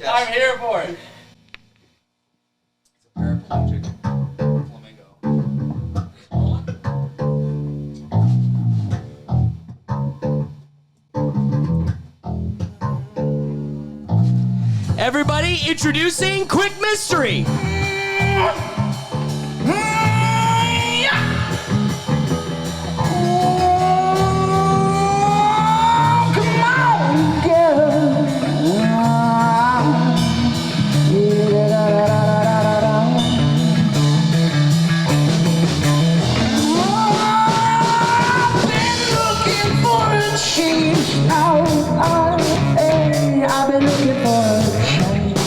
Yes. I'm here for it. It's a paraplegic flamingo. Everybody, introducing Quick Mystery. I've been looking for a change.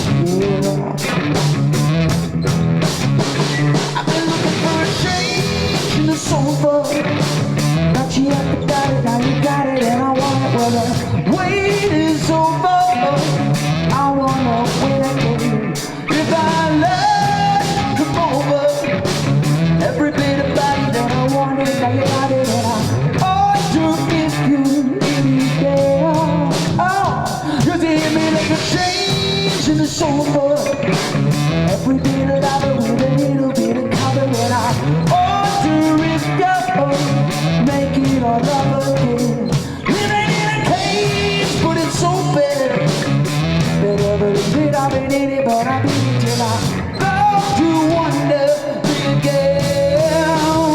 I've been looking for a change in the sofa. Now you got it, now you got it, and I want it. Well, the wait is over. I wanna win again. If I let come over, every bit of body that I wanted, now you got it, and I order if you need it. You hear me like a change in the sofa. Every bit of lava with a little bit of color, and I order it go. Make it all up again. Living in a cage, but it's so better. Better every bit I've been in it, but I've been it till I go to wonder again. Oh,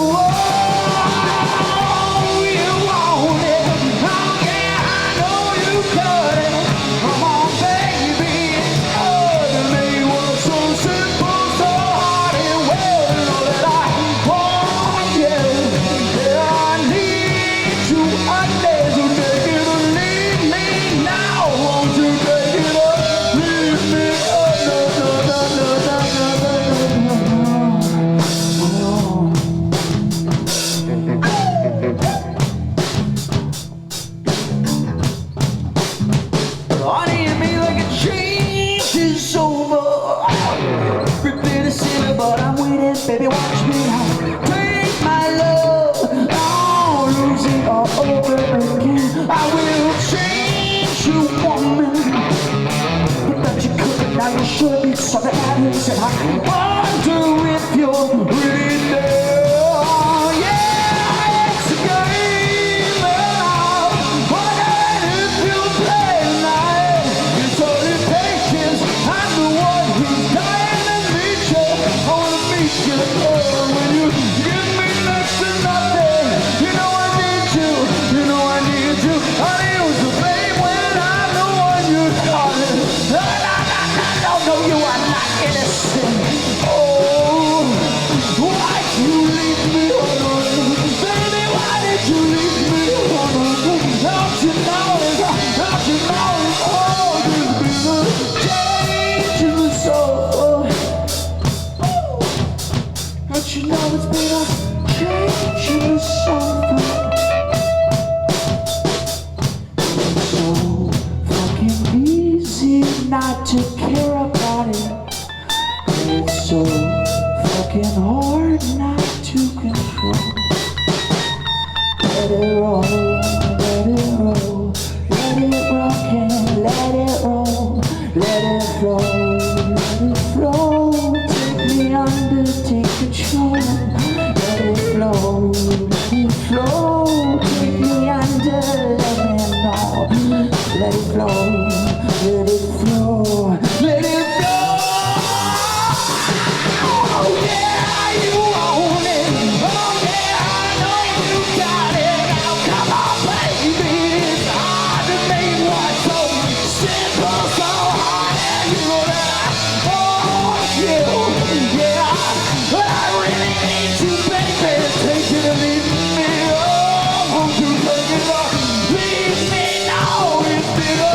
you want it. Oh yeah, I know you got it. Come on, baby, oh, to me was so simple, so hard and well. You know that I want you. Yeah, I need you. I need you. Take it or leave me now. Won't you take it or leave me? Oh, no, no, no, no, no, no, no, honey, and me like a change is over. Every bit of silly, but I'm waiting, baby, watch me now. Take my love, I'll lose it all over again. I will change you, woman. But that you couldn't, now you should be so that I said I wonder if you're really there. Yeah, it's a game now. Wonder if you play night. It's only patience. I'm the one who's dying to meet you. I wanna meet you, oh, when you give me next to nothing. You know I need you. You know I need you. I use the blame when I'm the one you're calling. No, no, no, no, no, no, you are not innocent. Oh, why'd you leave me alone? Baby, why did you leave me alone? Don't you know it? Don't you know it? Oh, this is a change in the soul. Don't you know it's been a change in the soul? It's so fucking easy not to care about it. It's so fucking hard not to control. Let it roll, let it roll, let it rock and let it roll, let it flow, let it flow. Take me under, take control. Let it flow, let it flow. Take me under, let me know. Let it flow, let it flow, let it flow. Oh yeah, you own it. Oh yeah, I know you got it. Now come on, baby. It's hard to make one so simple, so hard, and you know that I want you. Yeah, but I really need you, baby. Take it or leave me. Oh, won't you take it or leave me now? It's been a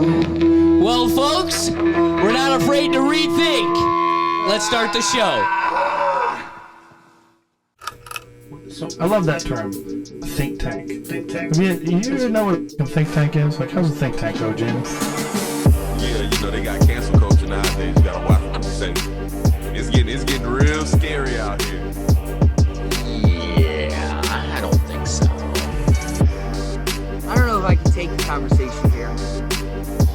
closer. Well, folks, we're not afraid to rethink. Let's start the show. So I love that term, think tank. Think tank. You know what a think tank is? Like, how's a think tank go, James? Yeah, you know they got cancel culture nowadays. You gotta watch what you say. It's getting real scary out here. Yeah, I don't think so. I don't know if I can take the conversation here,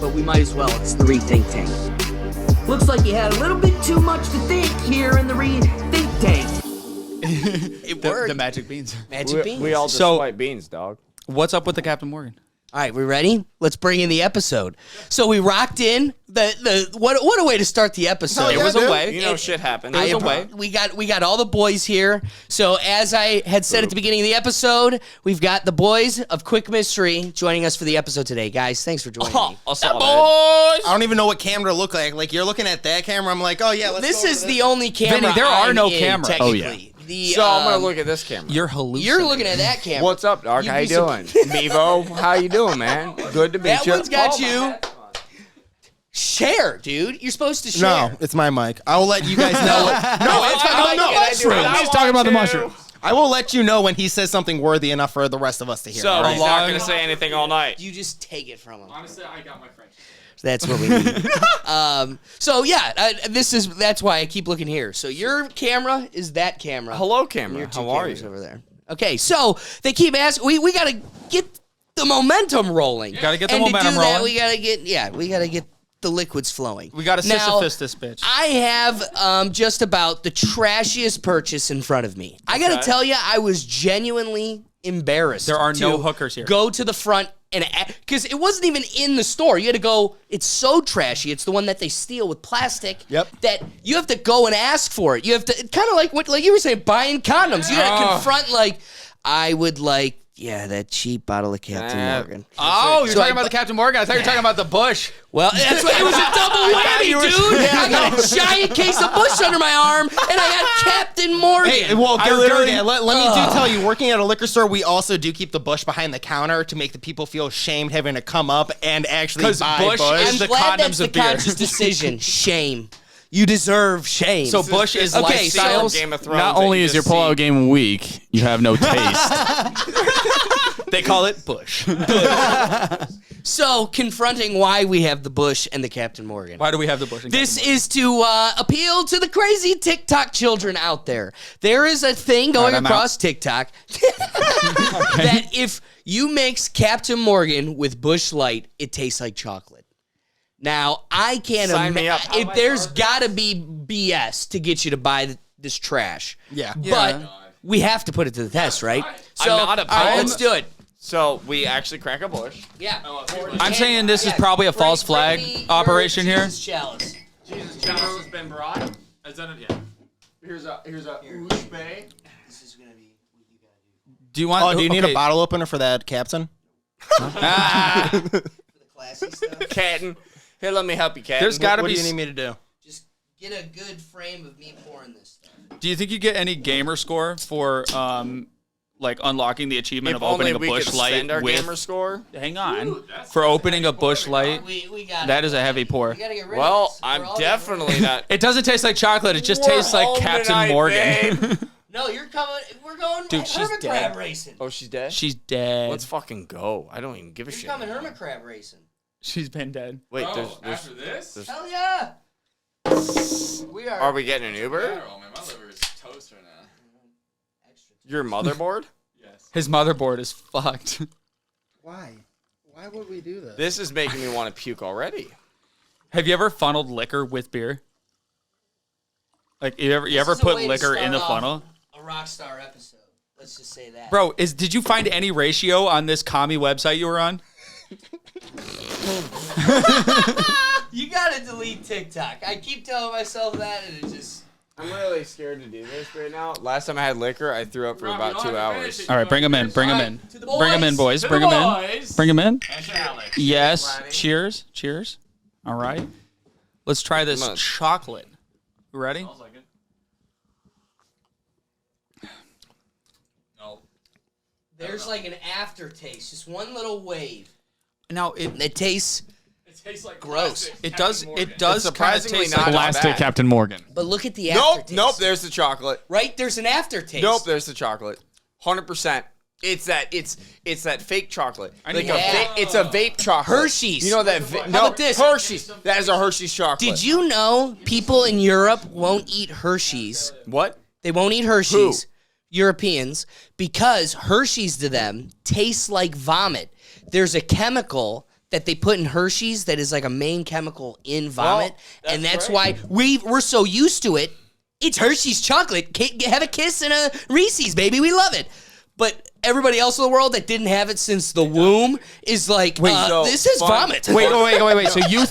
but we might as well. It's the Rethink Tank. Looks like you had a little bit too much to think here in the Rethink Tank. It worked. The magic beans. Magic beans. We all just So- white beans, dog. What's up with the Captain Morgan? All right, we ready? Let's bring in the episode. So we rocked in what a way to start the episode. It was a way. You know, shit happened. It was a way. We got all the boys here. So as I had said at the beginning of the episode, we've got the boys of Quick Mystery joining us for the episode today. Guys, thanks for joining me. I'll solve I don't even know what camera to look like. Like, you're looking at that camera, I'm like, oh yeah, let's This go is to the only camera. Vinny, there are I'm no in, cameras. technically. Oh, yeah. So I'm gonna look at this camera. You're hallucinating. You're looking at that camera. What's up, dog? You'd How you be doing? Bevo, how you doing, man? Good to meet That you. one's got you. Share, dude. You're supposed to share. No, it's my mic. I will let you guys know. No, it's my mushrooms. He's talking about the mushrooms. I will let you know when he says something worthy enough for the rest of us to hear. So all he's right? not gonna say anything all night. You just take it from him. Honestly, I got my French. That's what we need. So yeah, that's why I keep looking here. So your camera is that camera. Hello, And camera. your two How are cameras you? over there? Okay, so they keep asking. We gotta get the momentum rolling. Gotta get the and momentum to do that, rolling. we gotta get the liquids flowing. We got to Now, Sisyphus this bitch. I have just about the trashiest purchase in front of me. I gotta Okay. tell you, I was genuinely embarrassed. There are no to hookers here. Go to the front and because it wasn't even in the store. You had to go. It's so trashy. It's the one that they steal with plastic. Yep. That you have to go and ask for it. You have to kind of like you were saying, buying condoms. You got to confront like, I would like. Yeah, that cheap bottle of Captain Morgan. Oh, you're So talking about the Captain Morgan? I thought you were talking about the Bush. Well, that's what it was, a double whammy, dude. I got a giant case of Bush under my arm, and I got Captain Morgan. Hey, well, I literally- let me tell you, working at a liquor store, we also do keep the Bush behind the counter to make the people feel ashamed having to come up and actually 'Cause buy Bush Bush. is I'm the glad condoms that's the of beer. conscious decision. Shame. You deserve shame. So Bush is Okay, lifestyle. so- Game of Thrones. Not that only you is your just pullout see. game weak, you have no taste. They call it Bush. So, confronting why we have the Bush and the Captain Morgan. Why do we have the Bush? And This Captain is to appeal to the crazy TikTok children out there. There is a thing going All right, I'm across TikTok that if you mix Captain Morgan with Bush Light, it tastes like chocolate. Now, I can't Sign me up. There's got to be BS to get you to buy this trash. Yeah. But we have to put it to the test, right? So, I'm not all right, opposed. let's do it. So we actually crack a bush. Yeah. I'm saying this is probably a false flag operation here. Jesus chalice. Jesus, chalice has been brought. Is that it? Yeah. Here's a oosh bay. This is gonna be what you gotta do Do you want? Oh, do you need a okay. bottle opener for that, Captain? for the classy stuff. Catton. Here, let me help you, Catton. There's got to What be. do you need me to do? Just get a good frame of me pouring this stuff. Do you think you get any gamer score for like unlocking the achievement If of opening only a we Bush could Light send our with? gamer score. Hang on. For opening a Bush Light, We got that is a heavy pour. We gotta get rid of Well, this. We're I'm all definitely not. It doesn't taste like chocolate. It just We're tastes like home Captain tonight, Morgan. babe. No, you're coming. We're going Dude, she's hermit dead. crab racing. Oh, she's dead. She's dead. Let's fucking go. I don't even give a You're shit. coming hermit crab racing. She's been dead. Wait, Bro, there's after this? Hell yeah. We are. Are we getting an Uber? General, man, my liver is toast right now. Your motherboard? Yes. His motherboard is fucked. Why? Why would we do this? This is making me want to puke already. Have you ever funneled liquor with beer? Like you ever This is a put way to liquor in the start off funnel? A rock star episode. Let's just say that. Bro, did you find any ratio on this commie website you were on? You gotta delete TikTok. I keep telling myself that, and it just. I'm really scared to do this right now. Last time I had liquor, I threw up for about 2 hours. All right, bring him in. Bring him in. To the Bring him in, boys. To Bring the him in. boys. Bring him in. And Alex. Yes. Ready? Cheers. Cheers. All right. Let's try this Come on. chocolate. You ready? Smells like it. No. There's like an aftertaste, just one little wave. Now It tastes tastes like Gross. It does. It does surprisingly taste not like bad. Plastic Captain Morgan. But look at the Nope, aftertaste. nope. There's the chocolate. Right? There's an aftertaste. Nope, there's the chocolate. 100%. It's that fake chocolate. Like it's a vape chocolate. Hershey's. You know that? How No, about this? Hershey's. That is a Hershey's chocolate. Did you know people in Europe won't eat Hershey's? What? They won't eat Hershey's. Europeans, because Hershey's to them tastes like vomit. There's a chemical that they put in Hershey's that is like a main chemical in vomit, and that's why we're so used to it. It's Hershey's chocolate. Have a kiss and a Reese's, baby. We love it. But everybody else in the world that didn't have it since the womb is like, this is vomit. Wait. So you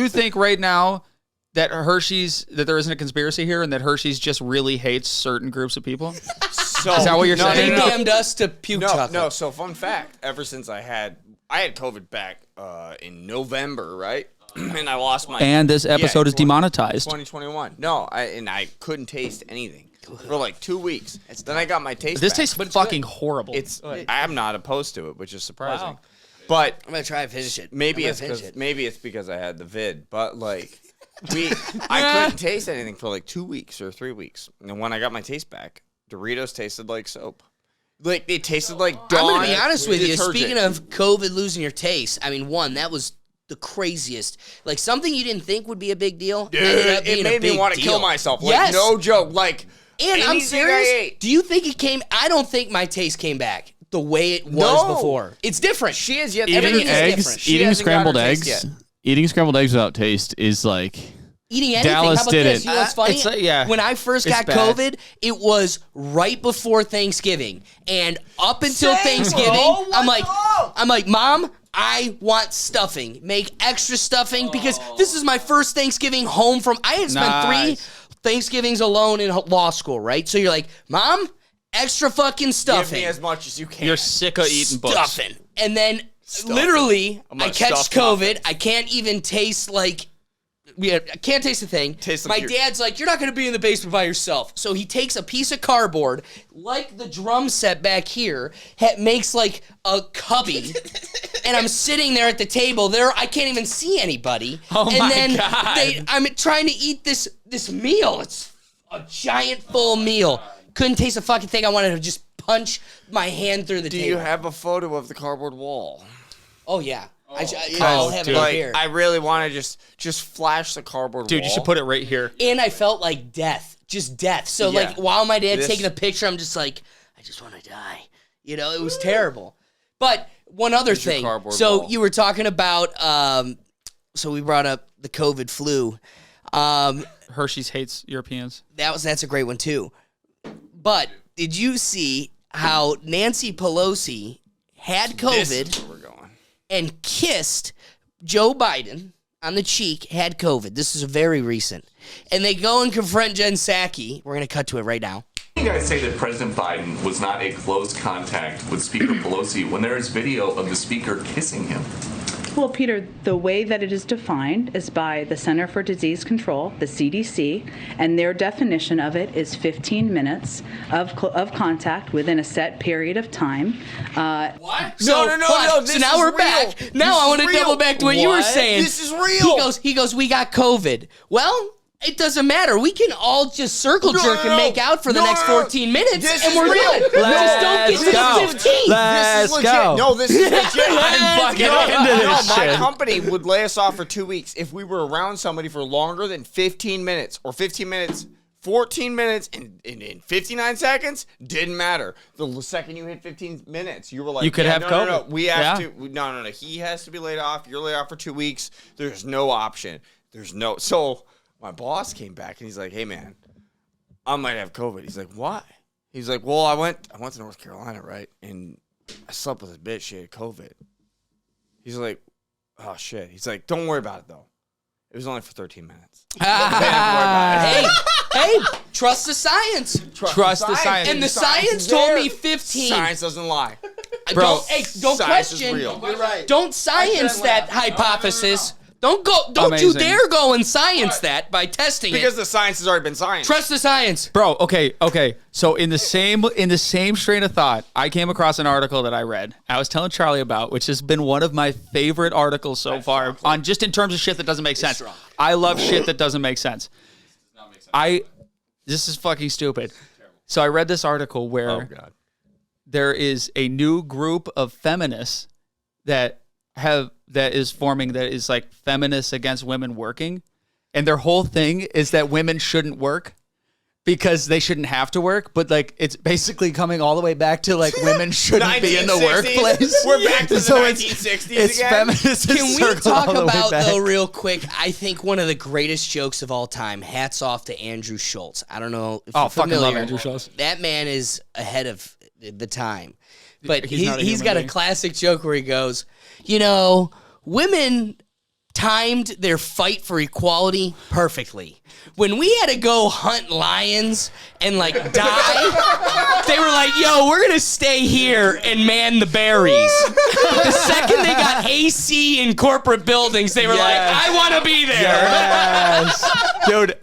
think right now that that there isn't a conspiracy here and that Hershey's just really hates certain groups of people? So, is that what you're saying? They damned us to puke chocolate. No, so fun fact. Ever since I had COVID back in November, right? And I lost my... And this episode is demonetized. 2021. No, I couldn't taste anything for like 2 weeks. Then I got my taste This back. tastes fucking horrible. I'm not opposed to it, which is surprising. Wow. But I'm going to try and finish it. maybe it's because I had the vid, but like... I couldn't taste anything for like 2 weeks or 3 weeks. And when I got my taste back, Doritos tasted like soap. Like, it tasted like Dawn. I'm going to be honest with you. detergent. Speaking of COVID losing your taste, I mean, that was the craziest. Like, something you didn't think would be a big deal. Dude, it made me want to kill myself. Like, yes. no joke. Like, And I'm anything I serious. ate. Do you think it came? I don't think my taste came back the way it was before. It's different. She is yet Everything Eating is eggs, different. She eating hasn't got her scrambled taste eggs, yet. eating scrambled eggs without taste is like Eating anything. Dallas How about did this? it. You know what's funny? It's yeah. When I first It's got bad. COVID, it was right before Thanksgiving, and up until Thanksgiving, bro. I'm Let's like, Mom, I want stuffing. Make extra stuffing because this is my first Thanksgiving home from. I had spent 3 Thanksgivings alone in law school, right? So you're like, Mom, extra fucking Give stuffing. me as much as you can. You're sick of eating books. Stuffing. And then literally, I'm I gonna catch stuff COVID. I can't even taste like. I can't taste a thing. Taste My like dad's like, you're not going to be in the basement by yourself. So he takes a piece of cardboard, like the drum set back here, makes like a cubby, and I'm sitting there at the table. I can't even see anybody. Oh and my then God. I'm trying to eat this meal. It's a giant full meal. Couldn't taste a fucking thing. I wanted to just punch my hand through the Do table. you have a photo of the cardboard wall? Oh yeah. I'll have it dude. up here. I really want to just flash the cardboard wall. Dude, you should put it right here. And I felt like death, just death. So Yeah. like while my dad's This- taking a picture, I'm just like, I just want to die. You know, it was terrible. But one other Here's your thing. cardboard So wall. you were talking about, so we brought up the COVID flu. Hershey's hates Europeans. That's a great one too. But did you see how Nancy Pelosi had This is COVID where we're going. and kissed Joe Biden on the cheek, had COVID? This is very recent. And they go and confront Jen Psaki. We're going to cut to it right now. You guys say that President Biden was not in close contact with Speaker Pelosi when there is video of the speaker kissing him. Well, Peter, the way that it is defined is by the Center for Disease Control, the CDC, and their definition of it is 15 minutes of contact within a set period of time. What? So, No. This so now is we're real. back. This Now I is want to real. double back to what you were What? saying. This is real. He goes, we got COVID. Well, it doesn't matter. We can all just circle jerk and make out for the next 14 minutes, This and is we're real. good. Just don't get to the 15. This is legit. go. No, this is legit. I'm fucking No, into this my shit. company would lay us off for 2 weeks if we were around somebody for longer than 15 minutes or 15 minutes. 14 minutes and 59 seconds didn't matter. The second you hit 15 minutes, you were like, You could have no, COVID. we have Yeah. to. No. He has to be laid off. You're laid off for 2 weeks. There's no option. So my boss came back and he's like, hey, man, I might have COVID. He's like, why? He's like, well, I went to North Carolina, right? And I slept with a bitch. She had COVID. He's like, oh, shit. He's like, don't worry about it, though. It was only for 13 minutes. Hey, trust the science. Trust the science. And the science is told there. me 15. Science doesn't lie. Don't Science question. is real. Don't science that hypothesis. Don't you Amazing. dare go and science that by testing Because it. the science has already been science. Trust the science. Bro, okay. So in the same strain of thought, I came across an article that I read. I was telling Charlie about, which has been one of my favorite articles so far on just in terms of shit that doesn't make sense. I love shit that doesn't make sense. This is fucking stupid. So I read this article where there is a new group of feminists that is forming that is like feminists against women working, and their whole thing is that women shouldn't work because they shouldn't have to work, but like it's basically coming all the way back to like women shouldn't be in the 1960s. workplace. We're back to the So 1960s it's again. feminists. Can we circled talk all the way about, back. though, real quick, I think one of the greatest jokes of all time, hats off to Andrew Schultz. I don't know if you're fucking familiar. love Andrew Schultz. That man is ahead of the time. But He's not a he's human got being. a classic joke where he goes, women timed their fight for equality perfectly. When we had to go hunt lions and like die, they were like, yo, we're going to stay here and man the berries. The second they got AC in corporate buildings, they were like, I want to be there. Yes. Dude,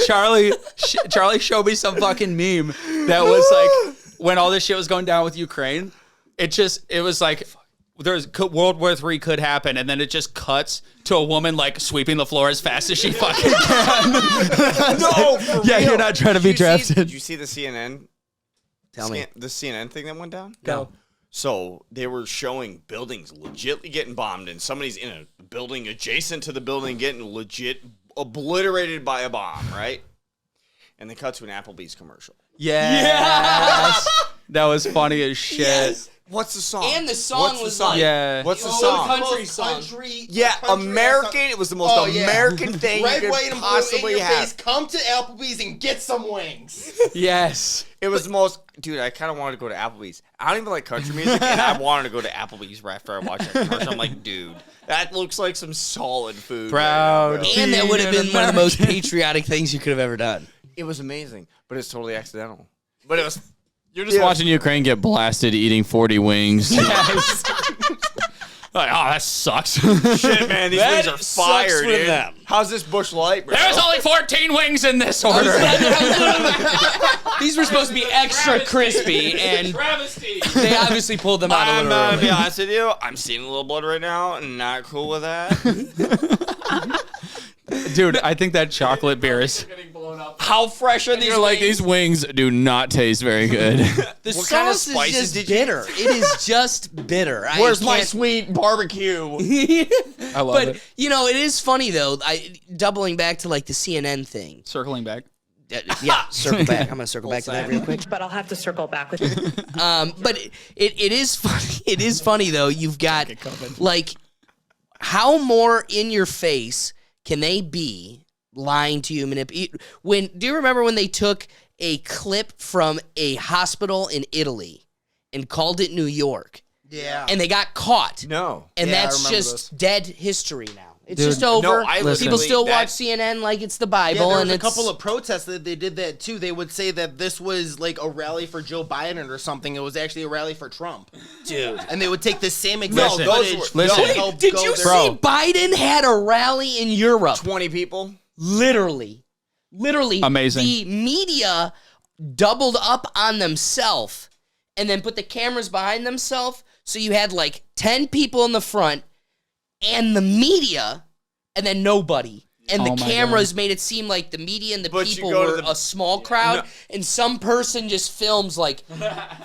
Charlie showed me some fucking meme that was like when all this shit was going down with Ukraine. It was like World War III could happen, and then it just cuts to a woman like sweeping the floor as fast as she fucking can. No, for yeah, real. you're not trying to be drafted. Did you see the CNN? Tell me. The CNN thing that went down? Go. So they were showing buildings legitly getting bombed, and somebody's in a building adjacent to the building getting legit obliterated by a bomb, right? And they cut to an Applebee's commercial. Yes. That was funny as shit. Yes. What's the song? And the song was like, Yeah. What's the Oh, song? country song. Yeah, American. It was the most American thing Red, you white, could and blue possibly in your have. face. Come to Applebee's and get some wings. Yes. It was the most, dude. I kind of wanted to go to Applebee's. I don't even like country music, and I wanted to go to Applebee's right after I watched that commercial. I'm like, dude, that looks like some solid food. Proud. Right now, bro. And that would have been one of the most patriotic things you could have ever done. It was amazing, but it's totally accidental. But it was. You're just watching Ukraine get blasted eating 40 wings. Yes. Like, oh, that sucks. Shit, man, these That wings are sucks fire, for dude. them. How's this Bush Light, bro? There's only 14 wings in this order. These were supposed to be extra crispy, and Travesty. they obviously pulled them out a I'm little gonna be early. honest with you. I'm seeing a little blood right now, and not cool with that. Dude, I think that chocolate beer is. How fresh are these? You're like, wings? these wings do not taste very good. The What kind of sauce spices is just did you- bitter. It is just bitter. Where's my can't- sweet barbecue? I love But it. it is funny though. Doubling back to like the CNN thing. Circling back. Yeah, circle back. I'm gonna circle back to that real quick. But I'll have to circle back with you. But it is funny. It is funny though. You've got like how more in your face can they be lying to you? Do you remember when they took a clip from a hospital in Italy and called it New York? Yeah. And they got caught. No. And Yeah, I that's remember just dead history now. It's Dude, just over. no, I People literally- still watch that- CNN like it's the Yeah, Bible, there was and a it's couple of protests that they did that too. They would say that this was like a rally for Joe Biden or something. It was actually a rally for Trump. dude. And they would take the same exact Listen, footage. listen. to help Did go you their- see Biden had a rally in Europe? 20 people. Literally. Amazing. The media doubled up on themselves and then put the cameras behind themselves. So you had like 10 people in the front and the media and then nobody. And Oh the my cameras made it seem like the media and the But you people go to were the- a small crowd, and some person just films like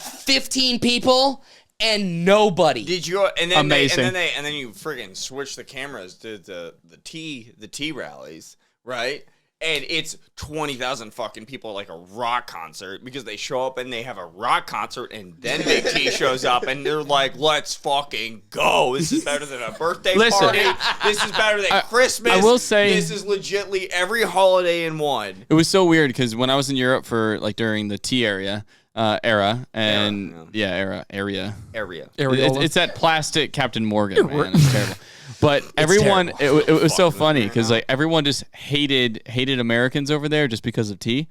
15 people and nobody. Did you? And then Amazing. and then you friggin' switch the cameras to the T rallies, right? And it's 20,000 fucking people like a rock concert because they show up and they have a rock concert and then Big T shows up and they're like, let's fucking go. This is better than a birthday Listen. party. This is better than Christmas. I will say- this is legitly every holiday in one. It was so weird because when I was in Europe for like during the tea era, area. It's that plastic Captain Morgan, man. It's terrible. But everyone, it was so funny because like everyone just hated Americans over there just because of tea.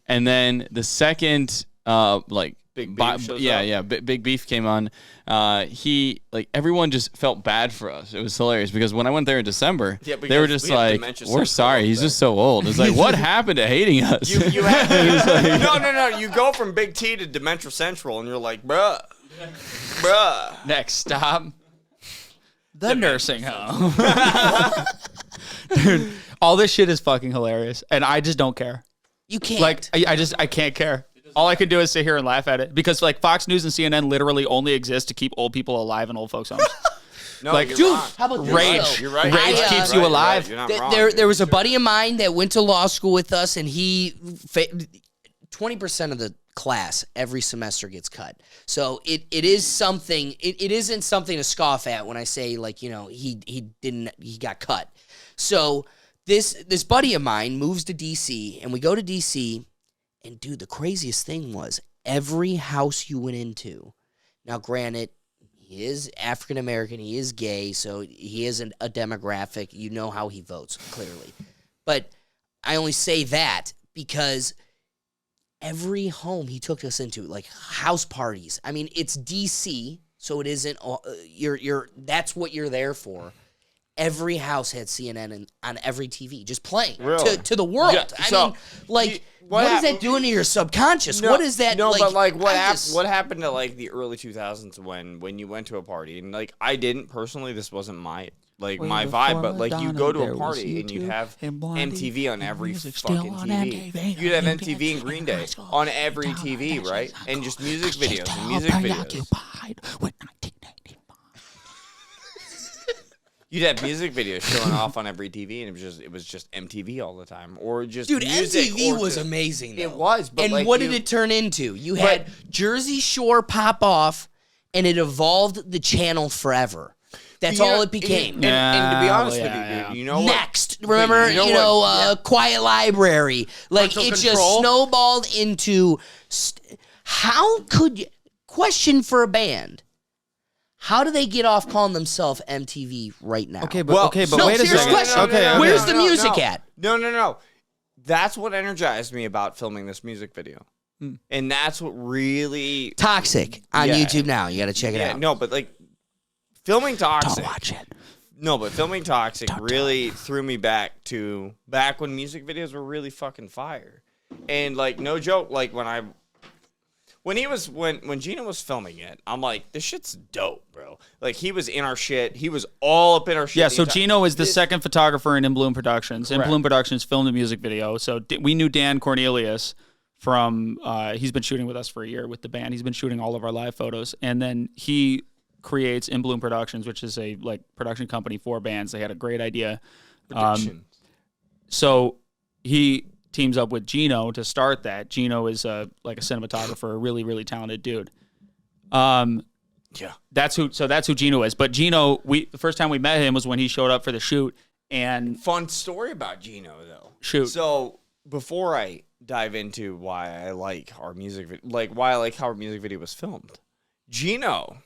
And then the second like Big Beef shows up. Big Beef came on. He like everyone just felt bad for us. It was hilarious because when I went there in December, they were just like, "We're sorry, he's just so old." It's like, what happened to hating us? You have, no. You go from Big T to Dementia Central, and you're like, bruh. Next stop, the nursing home. Dude, all this shit is fucking hilarious, and I just don't care. You can't. Like, I can't care. All I can do is sit here and laugh at it because, like, Fox News and CNN literally only exist to keep old people alive in old folks' homes. No, like, dude, how about this, rage? You're right. Rage keeps you alive. You're not wrong, there was a buddy of mine that went to law school with us, and he 20% of the class every semester gets cut. So it is something. It isn't something to scoff at when I say, like, you know, he got cut. So this buddy of mine moves to DC, and we go to DC. And, dude, the craziest thing was every house you went into. Now, granted, he is African-American. He is gay, so he isn't a demographic. You know how he votes, clearly. But I only say that because every home he took us into, like house parties. I mean, it's D.C., so it isn't that's what you're there for. Every house had CNN on every TV, just playing to the world. Yeah, I mean, like, what is that doing to your subconscious? No, what is that? No, like, but like, what happened to like the early 2000s when you went to a party and like I didn't personally. This wasn't my my vibe, but like you go to a party and you'd have MTV on every fucking TV. You'd have MTV and Green Day on every TV, right? And just music videos and music videos. You'd have music videos showing off on every TV, and it was just MTV all the time, or just music. MTV was amazing. Though. It was, but and like what did it turn into? You had Jersey Shore pop off, and it evolved the channel forever. That's all it became. And to be honest with you, dude, you know what? Next, remember, Quiet Library. Like, Parental it Control. just snowballed into. How could you? Question for a band. How do they get off calling themselves MTV right now? Okay, but wait a second. Question. Where's the music at? No. That's what energized me about filming this music video. And that's what really... Toxic on YouTube now. You got to check it out. No, but like, filming Toxic... Don't watch it. No, but filming Toxic really threw me back when music videos were really fucking fire. And like, no joke, like when Gino was filming it, I'm like, this shit's dope, bro. Like, he was in our shit. He was all up in our shit. Yeah, so Gino is the second photographer in Bloom Productions. In Bloom Productions filmed a music video. So we knew Dan Cornelius from, he's been shooting with us for a year with the band. He's been shooting all of our live photos. And then he creates In Bloom Productions, which is a like production company for bands. They had a great idea. So he teams up with Gino to start that. Gino is like a cinematographer, a really, really talented dude. That's who Gino is. But Gino, the first time we met him was when he showed up for the shoot. And fun story about Gino though. Shoot. So before I dive into why I like our music, why I like how our music video was filmed, Gino,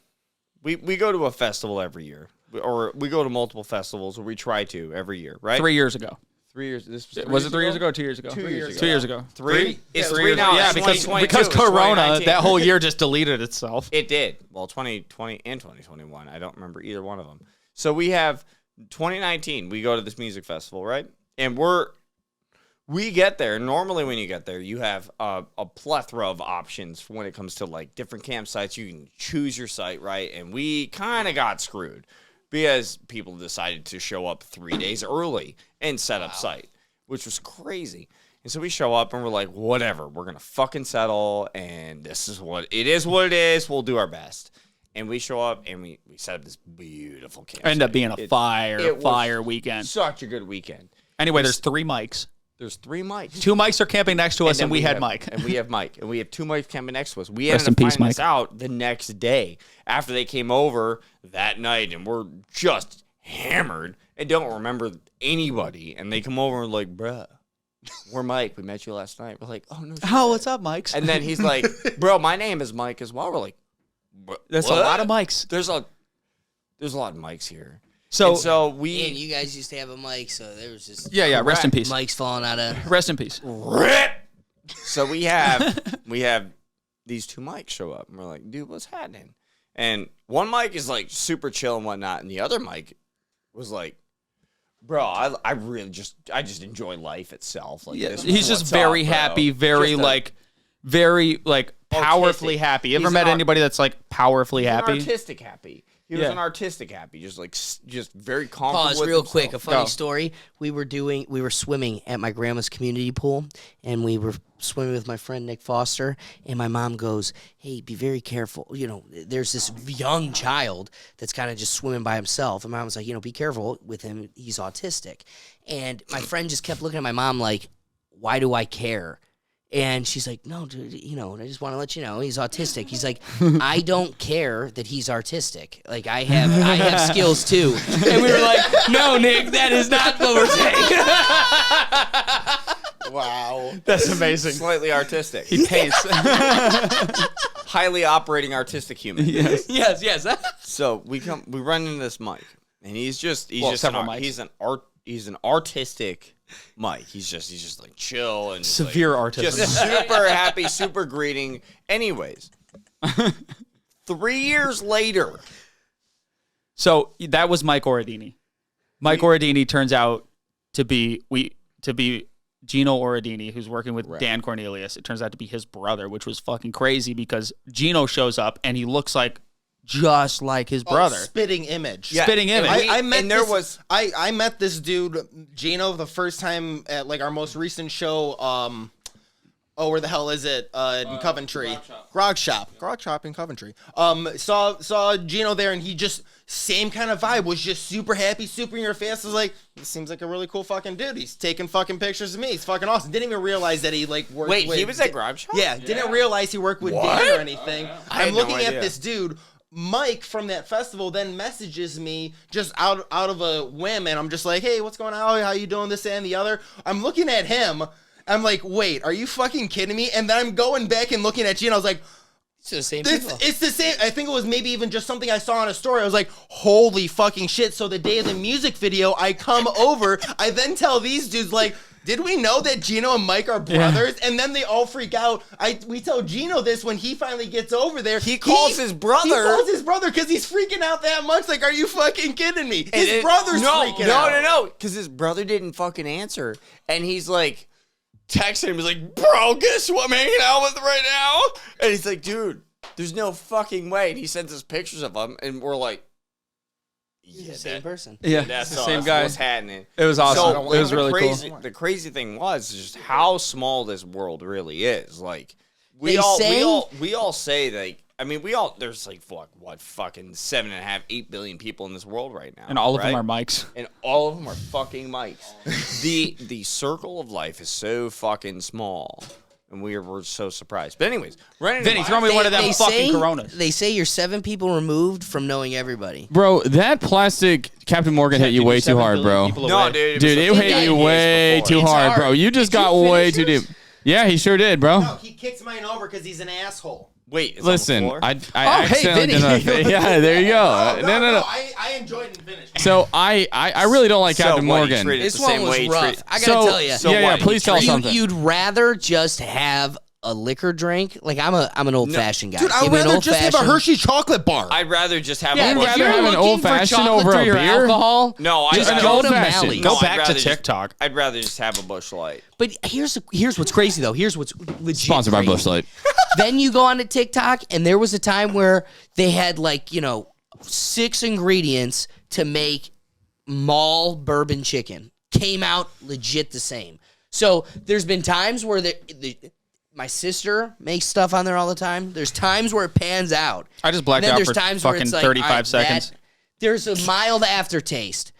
we go to a festival every year, or we go to multiple festivals, or we try to every year, right? 3 years ago. 3 years. Was it 3 years ago or 2 years ago? 2 years ago. 2 years ago. Three? It's 3 now. Yeah, because Corona, that whole year just deleted itself. It did. Well, 2020 and 2021. I don't remember either one of them. So we have 2019. We go to this music festival, right? And we get there. Normally when you get there, you have a plethora of options for when it comes to like different campsites. You can choose your site, right? And we kind of got screwed because people decided to show up 3 days early and set up site, which was crazy. And so we show up and we're like, whatever, we're going to fucking settle, and this is what it is. We'll do our best. And we show up and we set up this beautiful campsite. Ended up being a fire weekend. Such a good weekend. Anyway, there's 3 mics. There's 3 mics. 2 mics are camping next to us, and we had Mike. And we have Mike. And we have 2 mics camping next to us. We ended up finding this out the next day after they came over that night, and we're just hammered and don't remember anybody. And they come over and like, bruh, we're Mike. We met you last night. We're like, oh, no shit. Oh, what's up, Mike? And then he's like, bro, my name is Mike as well. We're like, there's a lot of mics. There's a lot of mics here. So we and you guys used to have a mic, so there was just rest in peace. Mics falling out of rest in peace. So we have these two mics show up, and we're like, dude, what's happening? And one mic is like super chill and whatnot, and the other mic was like, bro, I really just enjoy life itself. Like, he's just very happy, very powerfully happy. You ever met anybody that's like powerfully happy? Artistic happy. He was an artistic happy, just very comfortable. Pause real quick. A funny story. We were swimming at my grandma's community pool, and we were swimming with my friend Nick Foster, and my mom goes, hey, be very careful. You know, there's this young child that's kind of just swimming by himself. And my mom was like, you know, be careful with him. He's autistic. And my friend just kept looking at my mom like, why do I care? And she's like, no, dude, you know, I just want to let you know he's autistic. He's like, I don't care that he's artistic. Like, I have skills too. And we were like, no, Nick, that is not what we're saying. Wow. That's amazing. Slightly artistic. He pays. Highly operating artistic human. Yes. So we run into this Mike, and he's an artistic Mike. He's just like chill and severe artist. Just super happy, super greeting. Anyways, 3 years later. So that was Mike Oradini. Mike Oradini turns out to be Gino Oradini, who's working with Dan Cornelius. It turns out to be his brother, which was fucking crazy because Gino shows up and he looks like just like his brother. Spitting image. Yeah. Spitting image. I met this dude, Gino, the first time at like our most recent show. Where the hell is it? In Coventry. Grog Shop in Coventry. Saw Gino there, and he just same kind of vibe. Was just super happy, super in your face. I was like, this seems like a really cool fucking dude. He's taking fucking pictures of me. He's fucking awesome. Didn't even realize that he like worked. Wait, he was at Grog Shop? Yeah, didn't realize he worked with Dan or anything. I'm looking at this dude. Mike from that festival then messages me just out of a whim, and I'm just like, hey, what's going on? How you doing? This and the other. I'm looking at him. I'm like, wait, are you fucking kidding me? And then I'm going back and looking at Gino. I was like, it's the same people. It's the same. I think it was maybe even just something I saw on a story. I was like, holy fucking shit. So the day of the music video, I come over. I then tell these dudes, like, did we know that Gino and Mike are brothers? Yeah. And then they all freak out. We tell Gino this when he finally gets over there. He calls his brother. He calls his brother because he's freaking out that much. Like, are you fucking kidding me? His brother's freaking out. No. Because his brother didn't fucking answer. And he's like, texting him. He's like, bro, guess who I'm hanging out with right now? And he's like, dude, there's no fucking way. And he sends us pictures of him. And we're like, yeah, same person. Yeah, that's the same guy. What's happening. It was awesome. So, it was really cool. The crazy thing was just how small this world really is. Like we all say like, I mean, there's like what fucking 7.5, 8 billion people in this world right now, and all of them are mics, and all of them are fucking mics. the circle of life is so fucking small. And we're so surprised. But anyways, Vinny, throw me one of them fucking Coronas. They say you're 7 people removed from knowing everybody. Bro, that plastic Captain Morgan hit you way too hard, bro. No, dude. It hit you way too hard, bro. You just got way too deep. Yeah, he sure did, bro. No, he kicks mine over because he's an asshole. Wait, listen, I accidentally did yeah, there you go. No. I enjoyed and finished. So I really don't like Captain Morgan. This one was rough. I gotta tell you. Yeah, please tell us something. You'd rather just have a liquor drink? Like I'm an old fashioned guy. Dude, I'd rather just have a Hershey chocolate bar. I'd rather just have a rather have an old fashioned over a beer. Alcohol, no, just go to Mally's. Go back to TikTok. I'd rather just have a Busch Light. But here's what's crazy though. Here's what's legit sponsored by Busch Light. Then you go on to TikTok, and there was a time where they had 6 ingredients to make mall bourbon chicken. Came out legit the same. So there's been times where my sister makes stuff on there all the time. There's times where it pans out. I just blacked out for fucking 35 seconds. There's a mild aftertaste.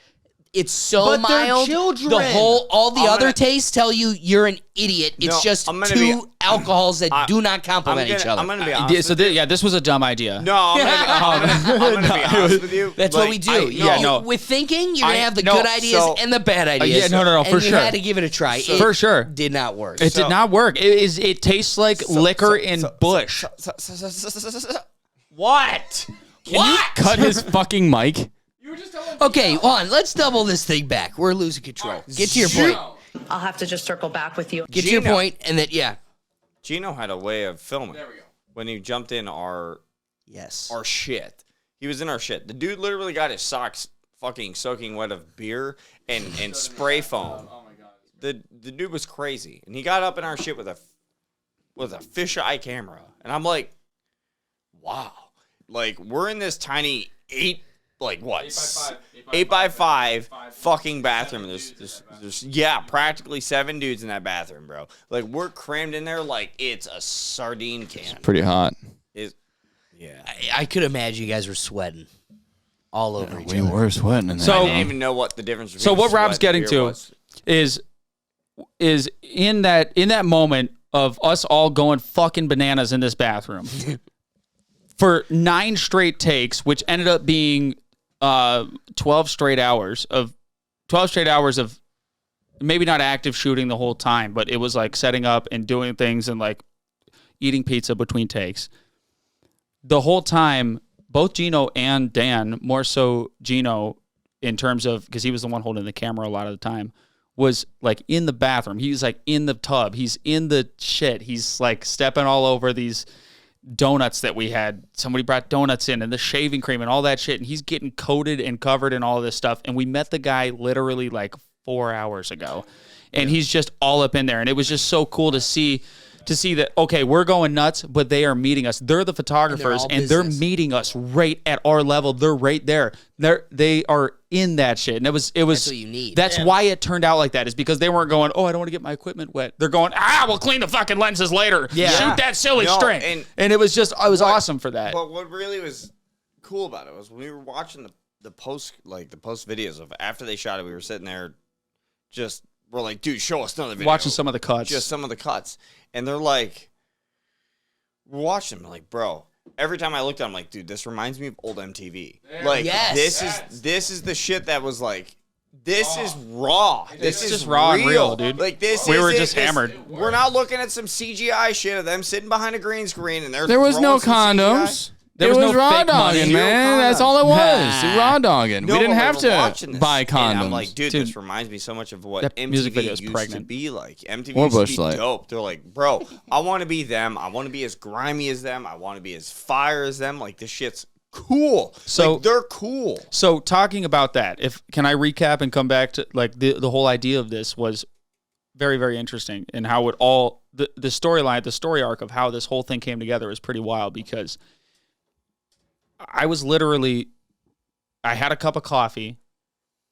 It's so but mild. They're children. All the other tastes tell you you're an idiot. It's just two alcohols that do not complement each other. I'm gonna be honest. So this was a dumb idea. No, I'm gonna be honest with you. That's what we do. With thinking, you're gonna have the good ideas and the bad ideas. No, for sure. You had to give it a try. For sure, did not work. It did not work. It tastes like liquor in Bush. What? Can you cut his fucking mic? Okay, on. Let's double this thing back. We're losing control. Get to your point. I'll have to just circle back with you. Get to your point, and then Gino had a way of filming. There we go. when he jumped in our shit. He was in our shit. The dude literally got his socks fucking soaking wet of beer and spray foam. Oh my god. The dude was crazy. And he got up in our shit with a fisheye camera. And I'm like, wow. Like, we're in this tiny 8 by 5 fucking bathroom. There's practically 7 dudes in that bathroom, bro. Like, we're crammed in there like it's a sardine can. It's pretty hot. I could imagine you guys were sweating all over each other. We were sweating in there. So I didn't even know what the difference between So what Rob's getting to is in that moment of us all going fucking bananas in this bathroom for 9 straight takes, which ended up being 12 straight hours of maybe not active shooting the whole time, but it was like setting up and doing things and like eating pizza between takes. The whole time, both Gino and Dan, more so Gino in terms of, because he was the one holding the camera a lot of the time, was like in the bathroom. He was like in the tub. He's in the shit. He's like stepping all over these donuts that we had. Somebody brought donuts in and the shaving cream and all that shit. And he's getting coated and covered and all this stuff. And we met the guy literally like 4 hours ago. And he's just all up in there. And it was just so cool to see that, okay, we're going nuts, but they are meeting us. They're the photographers, and they're meeting us right at our level. They're right there. They are in that shit. And it was that's what you need. That's why it turned out like that, is because they weren't going, oh, I don't want to get my equipment wet. They're going, we'll clean the fucking lenses later. Yeah. Shoot that silly string. And it was just, I was awesome for that. But what really was cool about it was when we were watching the post videos of after they shot it, we were sitting there we're like, dude, show us another video. Watching some of the cuts. Just some of the cuts. And they're like, we're watching them. Like, bro, every time I looked at them, I'm like, dude, this reminds me of old MTV. Like, this is the shit that was like, this is raw. This is just raw and real, dude. Like, we were just hammered. We're not looking at some CGI shit of them sitting behind a green screen and there was no condoms. There was no raw dogging, man. That's all it was. Raw dogging. We didn't have to buy condoms. And I'm like, dude, this reminds me so much of what MTV used to be like. MTV or used to be dope. They're like, bro, I want to be them. I want to be as grimy as them. I want to be as fire as them. Like, this shit's cool. So like, they're cool. So talking about that, can I recap and come back to like the whole idea of this was very, very interesting, and how it all the storyline, the story arc of how this whole thing came together is pretty wild, because I had a cup of coffee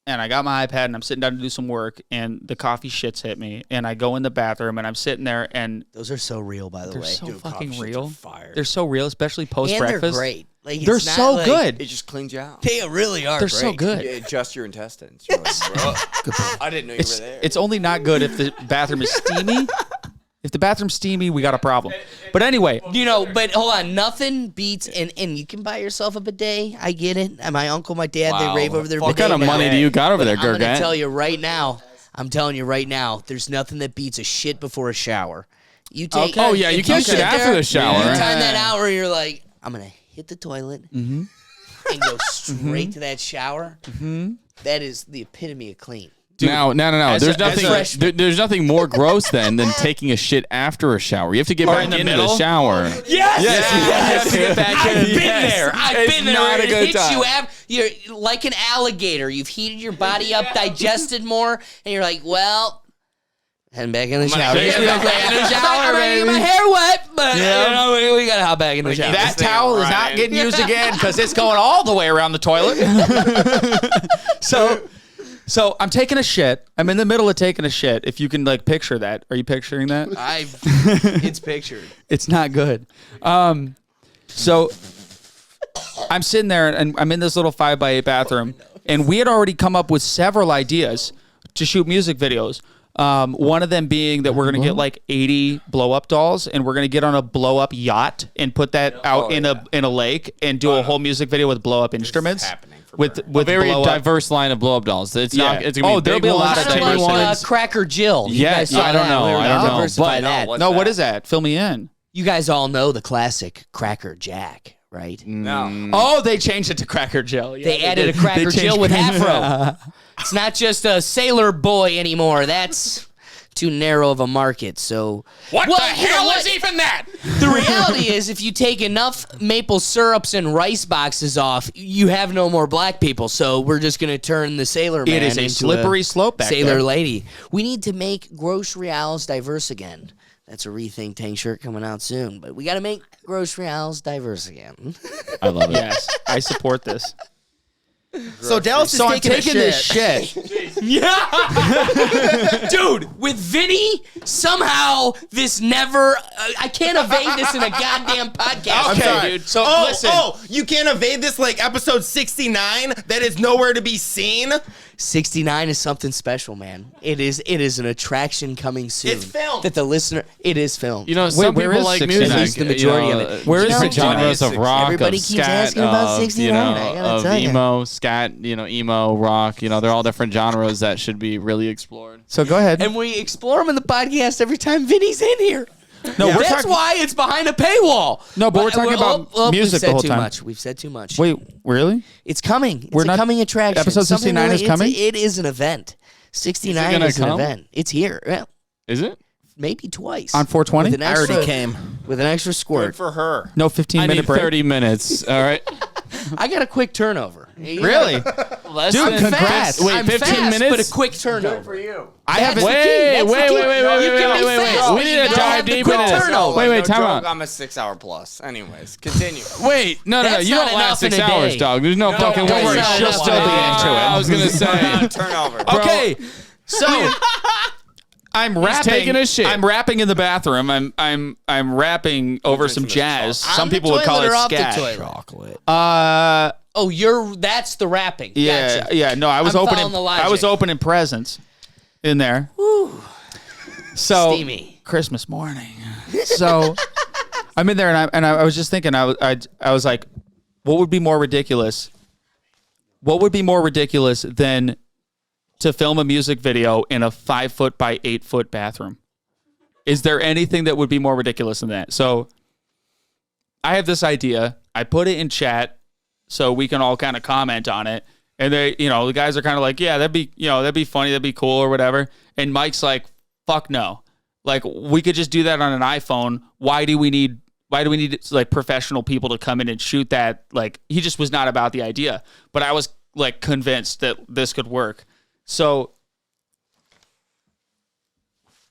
and I got my iPad and I'm sitting down to do some work and the coffee shits hit me and I go in the bathroom and I'm sitting there and those are so real, by the way. They're so fucking real. They're so real, especially post breakfast. They're great. Like, they're so like, good. It just cleans you out. They really are. They're great. so good. You adjust your intestines. You're like, I didn't know you were there. It's only not good if the bathroom is steamy. If the bathroom's steamy, we got a problem. But anyway. But hold on. Nothing beats, and you can buy yourself a bidet. I get it. And my uncle, my dad, they rave over their bidet. What kind of money do you got over there, Gurgat? I'm going to tell you right now. There's nothing that beats a shit before a shower. You take. Oh, yeah. You can't shit after the shower. You time that hour, you're like, I'm going to hit the toilet and go straight to that shower. That is the epitome of clean. Dude, no. There's nothing more gross than taking a shit after a shower. You have to get back into the shower. Yes. I've been there. Not a good hits time. You're like an alligator. You've heated your body up, digested more, and you're like, well, heading back in the shower. I'm getting my hair wet, but we gotta hop back in the shower. That towel is not getting used again because it's going all the way around the toilet. So I'm taking a shit. I'm in the middle of taking a shit. If you can like picture that. Are you picturing that? It's pictured. It's not good. So I'm sitting there and I'm in this little 5x8 bathroom, and we had already come up with several ideas to shoot music videos. One of them being that we're going to get like 80 blow up dolls, and we're going to get on a blow up yacht and put that out in a lake and do a whole music video with blow up instruments. With a very diverse line of blow up dolls. It's not. It's gonna be there'll be a lot of diverse ones. Cracker Jill. Yes, I don't know. But what is that? Fill me in. You guys all know the classic Cracker Jack, right? No. Oh, they changed it to Cracker Jill. Yeah, they added a Cracker Jill with afro. It's not just a sailor boy anymore. That's too narrow of a market. So what the hell is even that? The reality is, if you take enough maple syrups and rice boxes off, you have no more black people. So we're just going to turn the sailor man It is a into slippery slope back sailor there. lady. We need to make grocery aisles diverse again. That's a Rethink Tank shirt coming out soon. But we got to make grocery aisles diverse again. I love it. Yes, I support this. So Dallas is taking this shit. Yeah, dude. With Vinny, somehow this never. I can't evade this in a goddamn podcast. Okay, dude. So listen. You can't evade this like episode 69 that is nowhere to be seen. 69 is something special, man. It is an attraction coming soon. It's filmed. That the listener. It is filmed. You know, some where people is like 69? music. At least the majority of it. Where is different 69? genres of rock, Everybody of keeps scat, asking about of, 69, I gotta of tell ya. emo, scat, emo, rock. They're all different genres that should be really explored. So go ahead. And we explore them in the podcast every time Vinny's in here. No, we're That's talking- why it's behind a paywall. No, but we're talking about music the whole time. We've said too much. Wait, really? It's coming. It's We're a not- coming attraction. episode 69 is coming? It is an event. 69 gonna is an come? event. It's here. Well, Is it? maybe twice. On 420? With an I already extra- came. With an extra Good squirt. for her. No I 15-minute need break. 30 minutes. All right. I got a quick turnover. Really? Less Dude, than congrats. fast. Wait, I'm 15 fast, minutes? but a quick turnover. For you. I haven't. That's the key. Wait, That's the wait, key. wait, wait, You wait, can be wait, wait. fast, We but need you to gotta dive have the deep quick into this. turnover. Wait, No time joke, out. I'm a 6 hour plus. Anyways, continue. Wait, no, That's you not don't last enough in 6 a hours, day. dog. There's no fucking don't way. worry, she'll still be into it. I was gonna say. Turnover. Okay, so I'm rapping. taking a shit. I'm rapping in the bathroom. I'm rapping over some jazz. On Some the people would call toilet it or off the scat. toilet? Chocolate. Oh, that's the rapping. Yeah, Gotcha. yeah. No, I was I'm opening. following the I was logic. opening presents in there. So Steamy. Christmas morning. So I'm in there and I was just thinking. I was like, what would be more ridiculous? What would be more ridiculous than to film a music video in a 5 foot by 8 foot bathroom? Is there anything that would be more ridiculous than that? So I have this idea. I put it in chat so we can all kind of comment on it. And they, the guys are kind of like, yeah, that'd be funny, that'd be cool or whatever. And Mike's like, fuck no. Like, we could just do that on an iPhone. Why do we need like professional people to come in and shoot that? Like, he just was not about the idea. But I was like convinced that this could work. So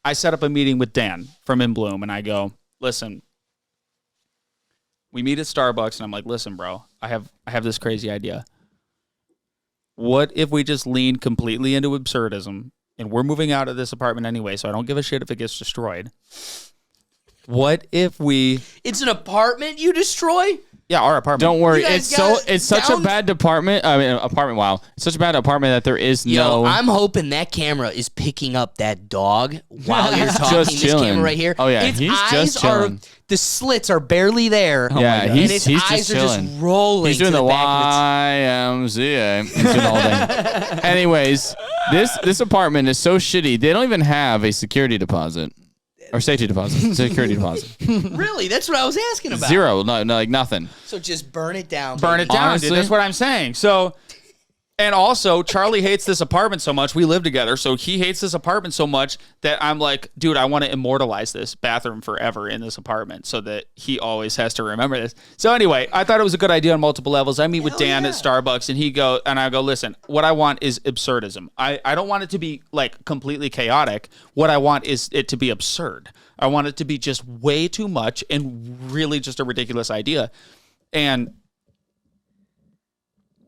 I set up a meeting with Dan from In Bloom and I go, listen, we meet at Starbucks and I'm like, listen, bro, I have this crazy idea. What if we just lean completely into absurdism and we're moving out of this apartment anyway, so I don't give a shit if it gets destroyed. What if we... It's an apartment you destroy? Yeah, our apartment. Don't worry. You guys It's such a bad apartment. Wow. It's such a bad apartment that there is Yo, no... I'm hoping that camera is picking up that dog while you're talking. Just this chilling. camera right here. Oh, yeah, Its he's eyes just chilling. the slits are barely there. Yeah, and he's its just eyes are chilling. just rolling. He's doing to the back YMCA. He's doing the whole thing. Anyways, this apartment is so shitty. They don't even have a security deposit. Or safety deposit. Security deposit. Really? That's what I was asking about. Zero. No, like nothing. So just burn it down. Burn baby. it down, Honestly. dude. That's what I'm saying. So, and also, Charlie hates this apartment so much. We live together, so he hates this apartment so much that I'm like, dude, I want to immortalize this bathroom forever in this apartment so that he always has to remember this. So anyway, I thought it was a good idea on multiple levels. I meet with Dan at Starbucks, and I go, listen, what I want is absurdism. I don't want it to be like completely chaotic. What I want is it to be absurd. I want it to be just way too much and really just a ridiculous idea. And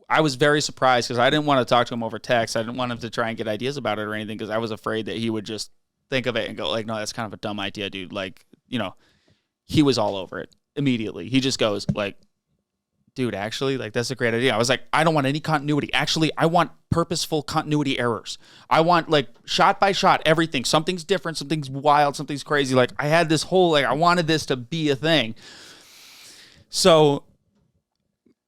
I was very surprised because I didn't want to talk to him over text. I didn't want him to try and get ideas about it or anything because I was afraid that he would just think of it and go like, no, that's kind of a dumb idea, dude. Like, he was all over it immediately. He just goes like, dude, actually, like, that's a great idea. I was like, I don't want any continuity. Actually, I want purposeful continuity errors. I want like shot by shot, everything. Something's different, something's wild, something's crazy. Like, I had this whole, like, I wanted this to be a thing. So,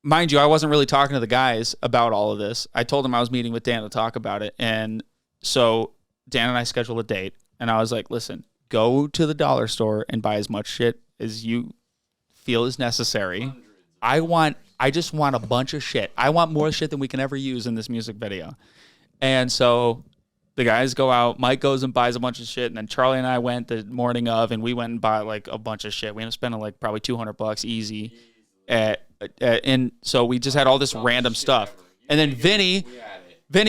mind you, I wasn't really talking to the guys about all of this. I told them I was meeting with Dan to talk about it. And so Dan and I scheduled a date. And I was like, listen, go to the dollar store and buy as much shit as you feel is necessary. I just want a bunch of shit. I want more shit than we can ever use in this music video. And so the guys go out. Mike goes and buys a bunch of shit, and then Charlie and I went the morning of, and we went and bought like a bunch of shit. We ended up spending like probably $200 easy. And so we just had all this random stuff, and then Vinny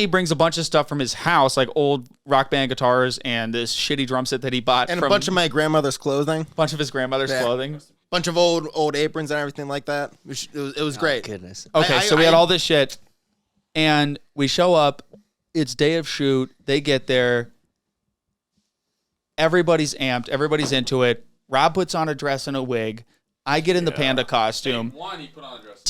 brings a bunch of stuff from his house, like old Rock Band guitars and this shitty drum set that he bought, and a bunch of my grandmother's clothing, a bunch of his grandmother's clothing, bunch of old aprons and everything like that. It was great. Goodness. Okay, so we had all this shit, and we show up. It's day of shoot. They get there. Everybody's amped. Everybody's into it. Rob puts on a dress and a wig. I get in the panda costume. Take one, he put on a dress.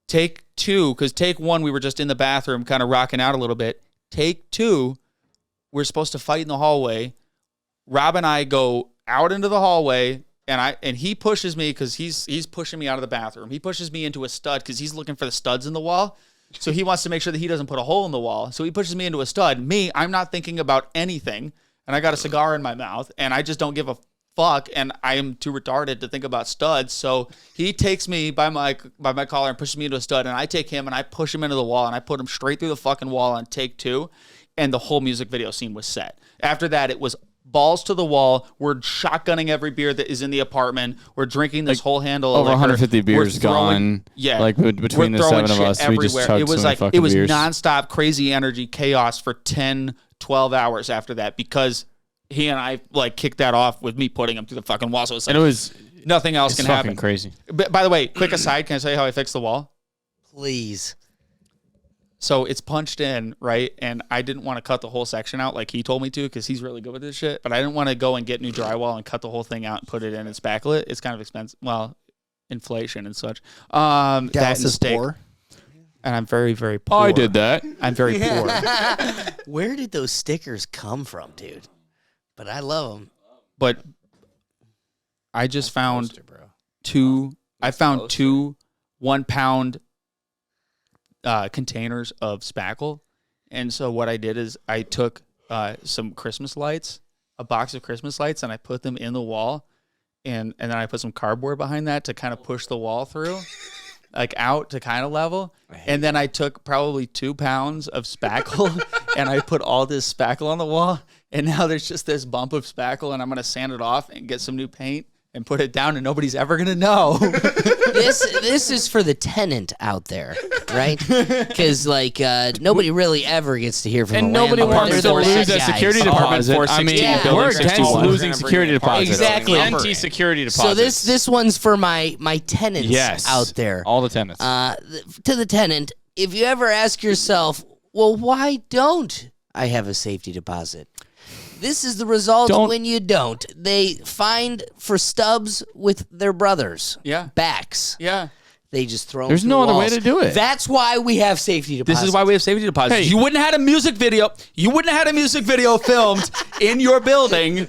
Take two, because take one, we were just in the bathroom kind of rocking out a little bit. Take two, we're supposed to fight in the hallway. Rob and I go out into the hallway, and he pushes me because he's pushing me out of the bathroom. He pushes me into a stud because he's looking for the studs in the wall. So he wants to make sure that he doesn't put a hole in the wall. So he pushes me into a stud. Me, I'm not thinking about anything, and I got a cigar in my mouth, and I just don't give a fuck, and I am too retarded to think about studs. So he takes me by my collar and pushes me into a stud, and I take him and I push him into the wall, and I put him straight through the fucking wall on take two, and the whole music video scene was set. After that, it was balls to the wall. We're shotgunning every beer that is in the apartment. We're drinking this whole handle over of liquor. 150 beers gone. Yeah, like between the seven of us, we just chugged it was so many like fucking it was beers. nonstop crazy energy chaos for 10, 12 hours after that, because he and I like kicked that off with me putting him through the fucking wall. So it's like, and it was nothing else can happen. Crazy. But by the way, quick aside, can I tell you how I fixed the wall? Please. So it's punched in, right? And I didn't want to cut the whole section out like he told me to, because he's really good with this shit. But I didn't want to go and get new drywall and cut the whole thing out and put it in and spackle it. It's kind of expensive. Well, inflation and such. Dallas is poor. And I'm very, very poor. I did that. I'm very poor. Where did those stickers come from, dude? But I love them. But I just found two 1 pound containers of spackle. And so what I did is I took some Christmas lights, a box of Christmas lights, and I put them in the wall. And then I put some cardboard behind that to kind of push the wall through, like out to kind of level. And then I took probably 2 pounds of spackle and I put all this spackle on the wall. And now there's just this bump of spackle, and I'm going to sand it off and get some new paint and put it down, and nobody's ever going to know. This is for the tenant out there, right? Because like nobody really ever gets to hear from and the nobody landlord. wants to lose that security deposit. I mean, we're against losing security deposits. Exactly. Anti-security deposits. So this one's for my tenants out there. All the tenants. To the tenant, if you ever ask yourself, well, why don't I have a safety deposit? This is the result when you don't. They find for stubs with their brothers. Yeah. Backs. Yeah. They just throw them There's through no other way walls. to do it. That's why we have safety deposits. This is why we have safety deposits. Hey. You wouldn't have had a music video. You wouldn't have had a music video filmed in your building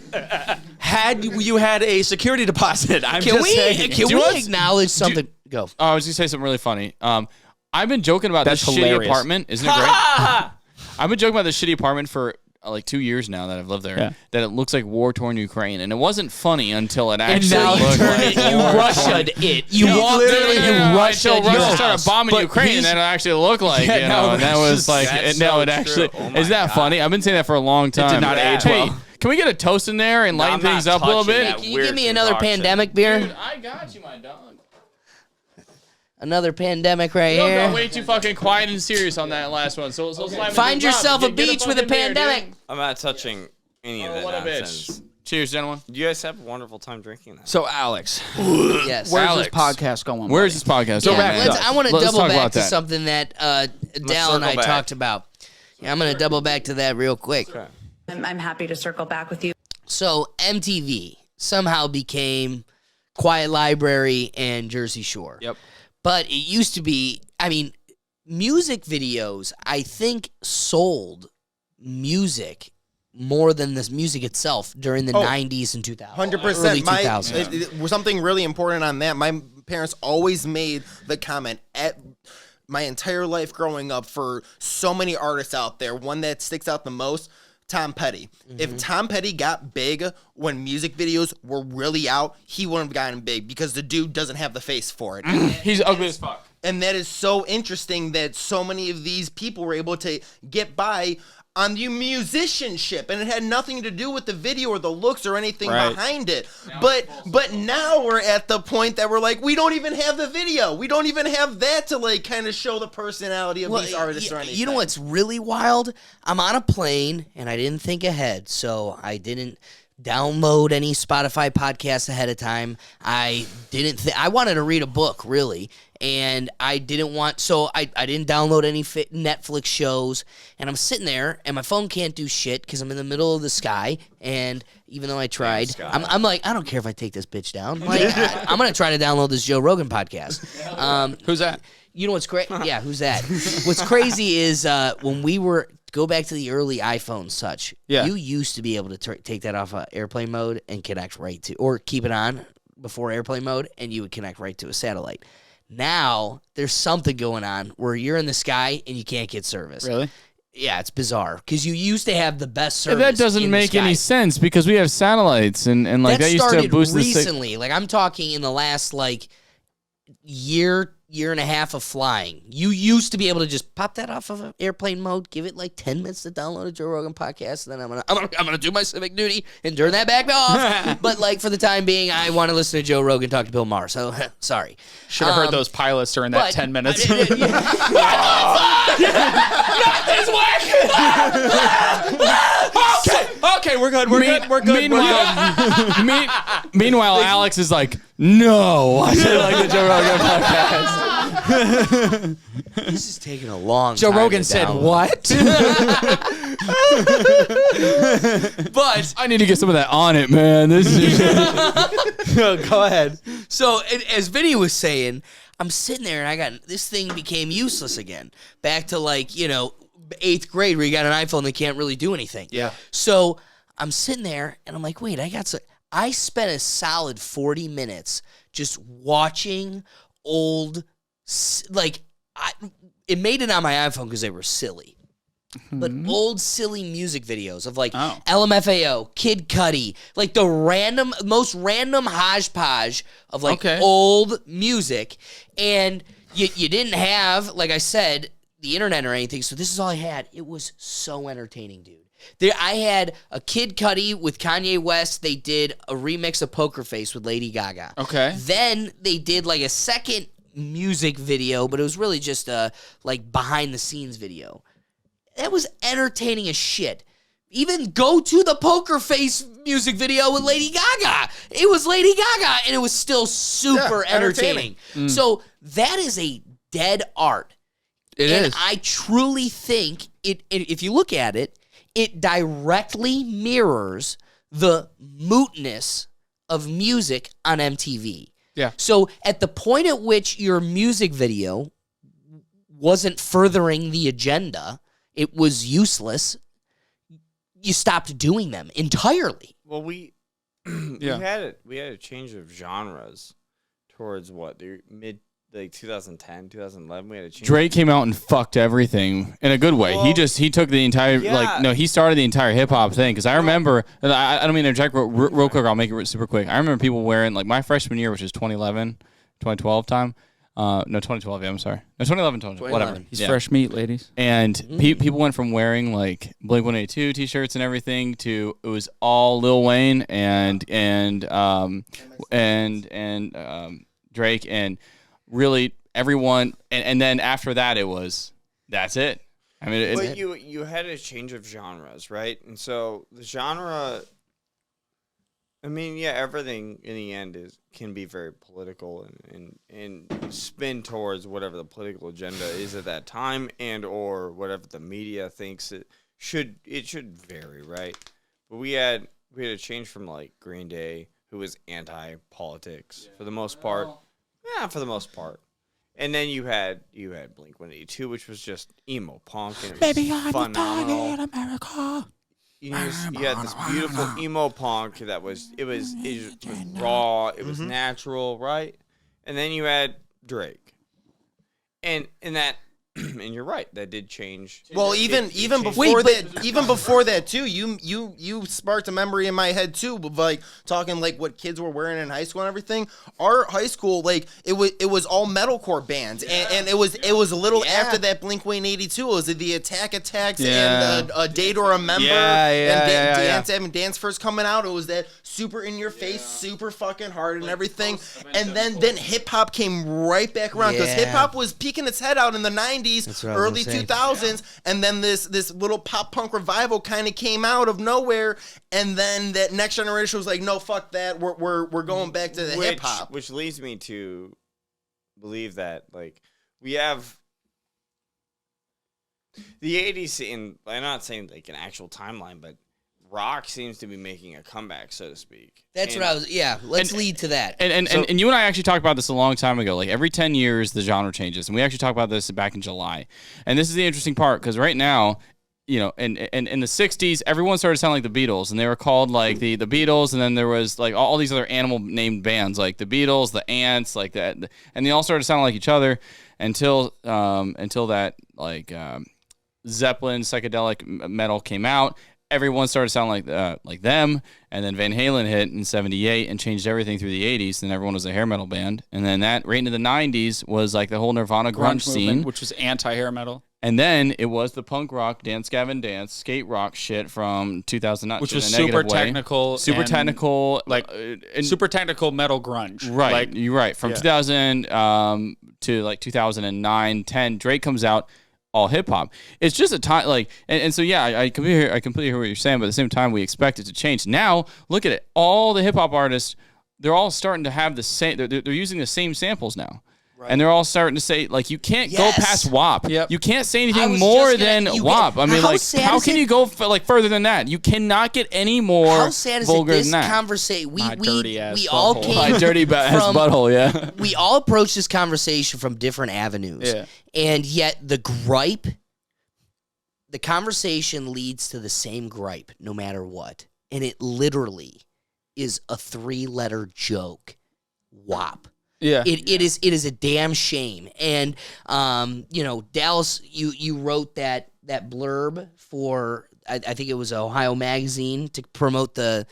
had you had a security deposit. Can we acknowledge something? Go. I was going to say something really funny. I've been joking about That's this hilarious. shitty apartment. Isn't it great? I've been joking about this shitty apartment for like 2 years now that I've lived there, that it looks like war-torn Ukraine. And it wasn't funny until it actually looked like you Russia'd it. You walked in and you Russia'd Russia started bombing Ukraine, and then it actually looked like, and that was like, it actually, is that funny? I've been saying that for a long time. It did not age well. Can we get a toast in there and lighten things up a little bit? Can you give me another pandemic beer? Dude, I got you, my dog. Another pandemic right You here. got way too fucking quiet and serious on that last one. So Find yourself a beach with a pandemic. I'm not touching any of that what a nonsense. bitch. Cheers, gentlemen. You guys have a wonderful time drinking that. So, Alex, Yes. where's this podcast going? Where's this podcast? I want to Let's double talk back about to that. something that Dal and I circle back. talked about. Yeah, I'm going to double back to that real quick. Okay. I'm happy to circle back with you. So MTV somehow became Quiet Library and Jersey Shore. Yep. But it used to be, I mean, music videos, I think, sold music more than this music itself during the 90s and 2000s. 100%. Early 2000s. It was something really important on that. My parents always made the comment at my entire life growing up for so many artists out there. One that sticks out the most, Tom Petty. If Tom Petty got big when music videos were really out, he wouldn't have gotten big because the dude doesn't have the face for it. He's ugly as fuck. And that is so interesting that so many of these people were able to get by on the musicianship, and it had nothing to do with the video or the looks or anything behind it. But now we're at the point that we're like, we don't even have the video. We don't even have that to like kind of show the personality of these artists or anything. You know what's really wild? I'm on a plane and I didn't think ahead, so I didn't download any Spotify podcasts ahead of time. I wanted to read a book, really, and I didn't want, so I didn't download any Netflix shows, and I'm sitting there, and my phone can't do shit because I'm in the middle of the sky, and even though I tried, I'm like, I don't care if I take this bitch down. Like, I'm going to try to download this Joe Rogan podcast. Who's that? You know what's crazy? Yeah, who's that? What's crazy is when we were, go back to the early iPhone such, you used to be able to take that off airplane mode and connect right to, or keep it on before airplane mode, and you would connect right to a satellite. Now, there's something going on where you're in the sky and you can't get service. Really? Yeah, it's bizarre because you used to have the best service. That doesn't make any sense because we have satellites and like that used to boost recently. Like I'm talking in the last like year and a half of flying. You used to be able to just pop that off of airplane mode, give it like 10 minutes to download a Joe Rogan podcast, and then I'm gonna do my civic duty and turn that back off. But like for the time being, I want to listen to Joe Rogan talk to Bill Maher. So sorry. Should have heard those pilots during that 10 minutes. Not this way. Okay, we're good. We're good. Meanwhile, Alex is like, no, I should like the Joe Rogan podcast. This is taking a long Joe time. Rogan said what? But I need to get some of that on it, man. This is go ahead. So as Vinny was saying, I'm sitting there and this thing became useless again. Back to like, 8th grade where you got an iPhone that can't really do anything. Yeah. So I'm sitting there and I'm like, wait, I spent a solid 40 minutes just watching old, it made it on my iPhone because they were silly. But old silly music videos of like LMFAO, Kid Cudi, like the most random hodgepodge of like old music. And you didn't have, like I said, the internet or anything. So this is all I had. It was so entertaining, dude. I had a Kid Cudi with Kanye West. They did a remix of Poker Face with Lady Gaga. Okay. Then they did like a second music video, but it was really just a like behind the scenes video. That was entertaining as shit. Even go to the Poker Face music video with Lady Gaga. It was Lady Gaga, and it was still super entertaining. So that is a dead art. It is. I truly think if you look at it, it directly mirrors the mootness of music on MTV. Yeah. So at the point at which your music video wasn't furthering the agenda, it was useless, you stopped doing them entirely. Well, we had a change of genres towards the mid 2010, 2011. We had a change. Drake came out and fucked everything in a good way. Well, he took the entire he started the entire hip hop thing because I remember. I don't mean to interject real quick. I'll make it super quick. I remember people wearing like my freshman year, which is 2012 time. No, 2012. Yeah, I'm sorry. No, 2011, whatever. He's fresh meat, ladies. And people went from wearing like Blink-182 t-shirts and everything to it was all Lil Wayne and Drake and really everyone. And then after that, that's it. I mean, but you had a change of genres, right? And so the genre. I mean, yeah, everything in the end can be very political and spin towards whatever the political agenda is at that time and or whatever the media thinks it should vary, right? But we had a change from like Green Day, who was anti-politics for the most part. Yeah, for the most part. And then you had Blink-182, which was just emo punk and it was phenomenal. in America. You had this beautiful emo punk that was raw, it was natural, right? And then you had Drake, and that and you're right, that did change. Well, even before that too, you sparked a memory in my head too, of like talking like what kids were wearing in high school and everything. Our high school, like it was all metalcore bands, and it was a little after that Blink-182. It was the Attack Attacks and A Day to Remember. And Dance first coming out. It was that super in your face, super fucking hard and everything. And then hip hop came right back around because hip hop was peeking its head out in the 90s. Early 2000s, and then this little pop punk revival kind of came out of nowhere, and then that next generation was like, no, fuck that, we're going back to the hip hop, which leads me to believe that like we have the 80s, and I'm not saying like an actual timeline, but rock seems to be making a comeback, so to speak. That's what I was. Yeah, let's lead to that. And you and I actually talked about this a long time ago. Like every 10 years, the genre changes, and we actually talked about this back in July. And this is the interesting part because right now, you know, in the 60s, everyone started sounding like the Beatles, and they were called like the Beatles, and then there was like all these other animal named bands like the Beatles, the Ants, like that, and they all started sounding like each other until that like Zeppelin psychedelic metal came out. Everyone started sounding like them, and then Van Halen hit in '78 and changed everything through the '80s. Then everyone was a hair metal band, and then that right into the '90s was like the whole Nirvana grunge scene, which was anti-hair metal. And then it was the punk rock, Dance Gavin Dance, skate rock shit from 2009, which was super technical, super technical metal grunge. Right, like, you're right. From 2000 to like 2009, 10, Drake comes out. All hip hop. It's just a time like, and so yeah, I completely hear what you're saying, but at the same time, we expect it to change. Now, look at it. All the hip hop artists, they're all starting to have the same. They're using the same samples now, and they're all starting to say like, you can't go past WAP. Yep. You can't say anything more than WAP. I mean, like, how can you go further than that? You cannot get any more how sad is vulgar it, this than that. conversation? We My all came dirty ass butthole. Yeah. We all approached this conversation from different avenues. Yeah. And yet the conversation leads to the same gripe no matter what. And it literally is a 3-letter joke. WAP. Yeah. It is a damn shame. And you know, Dallas, you wrote that blurb for I think it was Ohio Magazine to promote the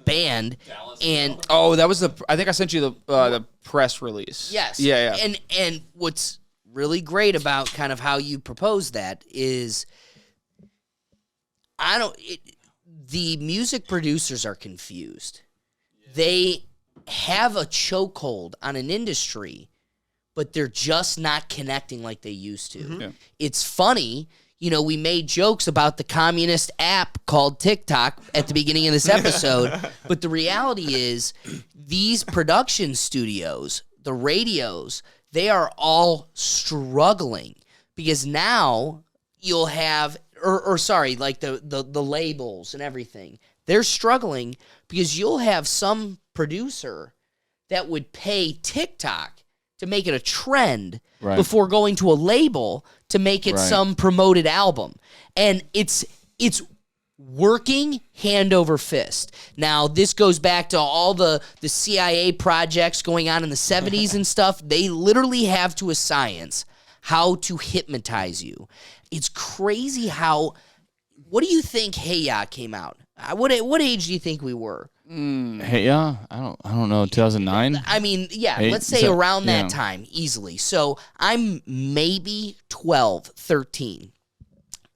band. Dallas, and that was I think I sent you the press release. Yes. Yeah. And what's really great about kind of how you propose that is the music producers are confused. They have a chokehold on an industry, but they're just not connecting like they used to. Mm-hmm. Yeah. It's funny, you know, we made jokes about the communist app called TikTok at the beginning of this episode, but the reality is these production studios, the radios, they are all struggling because now you'll have, like the labels and everything. They're struggling because you'll have some producer that would pay TikTok to make it a trend before going to a label to make it some promoted album. And it's working hand over fist. Now, this goes back to all the CIA projects going on in the 70s and stuff. They literally have to a science how to hypnotize you. It's crazy how... What do you think Hey Ya came out? What age do you think we were? Hey Ya? I don't know. 2009? I mean, yeah, let's say around that time, easily. So I'm maybe 12, 13.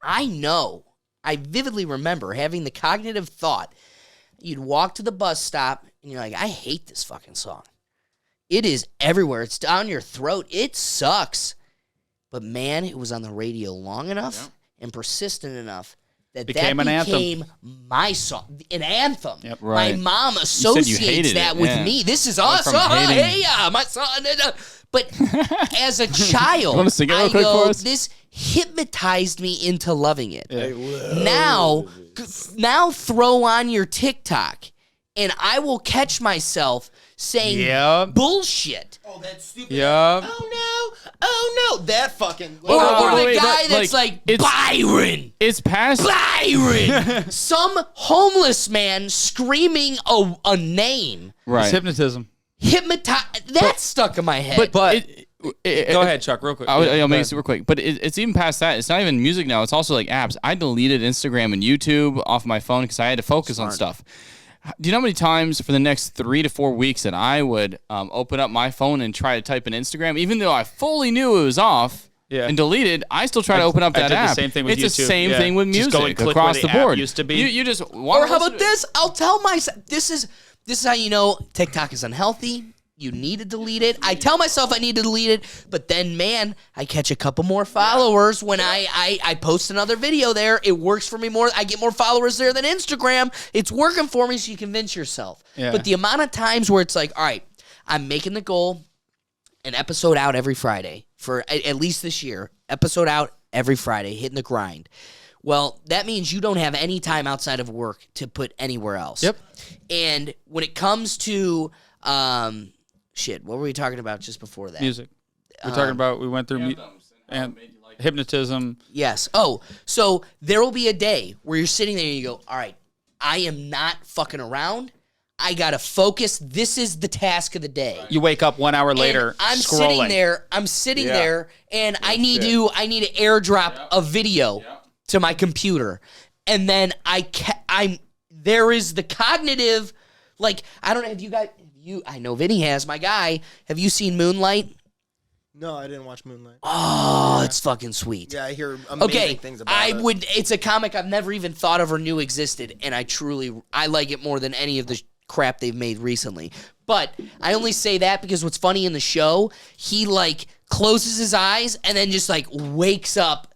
I vividly remember having the cognitive thought. You'd walk to the bus stop, and you're like, I hate this fucking song. It is everywhere. It's down your throat. It sucks. But man, it was on the radio long enough and persistent enough that became my song, an anthem. Yep. My mom associates that with me. This is awesome. Hey, my son. But as a child, I go, this hypnotized me into loving it. Yeah. Now throw on your TikTok, and I will catch myself saying bullshit. Oh, that's stupid. Yeah. Oh no, that fucking. Or the guy that's like Byron. It's past Byron. Some homeless man screaming a name. Right. It's hypnotism. That stuck in my head. But Go ahead, Chuck, real quick. I'll make it super quick. But it's even past that. It's not even music now. It's also like apps. I deleted Instagram and YouTube off my phone because I had to focus on stuff. Do you know how many times for the next 3 to 4 weeks that I would open up my phone and try to type in Instagram, even though I fully knew it was off and deleted? I still try to open up that app. The same thing with it's YouTube. the same thing with music across the board. Used to be. You just or how about this? I'll tell myself this is how you know TikTok is unhealthy. You need to delete it. I tell myself I need to delete it, but then, man, I catch a couple more followers when I post another video there. It works for me more. I get more followers there than Instagram. It's working for me, so you convince yourself. Yeah. But the amount of times where it's like, all right, I'm making the goal, an episode out every Friday for at least this year. Episode out every Friday, hitting the grind. Well, that means you don't have any time outside of work to put anywhere else. Yep. And when it comes to... shit, what were we talking about just before that? Music. We're talking about, we went through hypnotism. Yes. Oh, so there will be a day where you're sitting there and you go, all right, I am not fucking around. I got to focus. This is the task of the day. You wake up 1 hour later, I'm scrolling. sitting there and I need to airdrop a video to my computer. And then there is the cognitive, like, I don't know if you guys... I know Vinny has, my guy. Have you seen Moonlight? No, I didn't watch Moonlight. Oh, it's fucking sweet. Yeah, I hear amazing things about it. It's a comic I've never even thought of or knew existed, and I like it more than any of the crap they've made recently. But I only say that because what's funny in the show, he like closes his eyes and then just like wakes up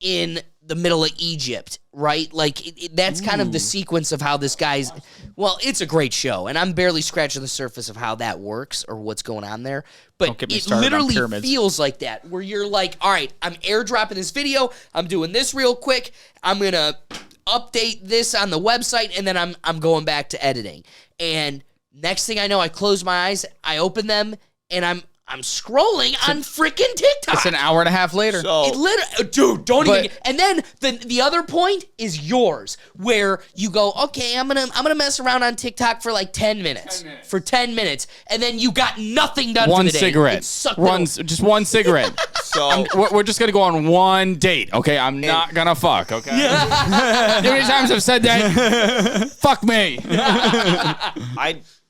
in the middle of Egypt, right? Like that's kind of the sequence of how this guy's. Well, it's a great show, and I'm barely scratching the surface of how that works or what's going on there. But it literally feels like that, where you're like, all right, I'm airdropping this video, I'm doing this real quick, I'm gonna update this on the website, and then I'm going back to editing. And next thing I know, I close my eyes, I open them, and I'm scrolling on freaking TikTok. It's an hour and a half later. It literally, dude, don't even. And then the other point is yours, where you go, okay, I'm gonna mess around on TikTok for like 10 minutes. For 10 minutes, and then you got nothing done for the day. Just one cigarette. So we're just gonna go on one date, okay? I'm not gonna fuck, okay? Yeah. How many times I've said that? Fuck me.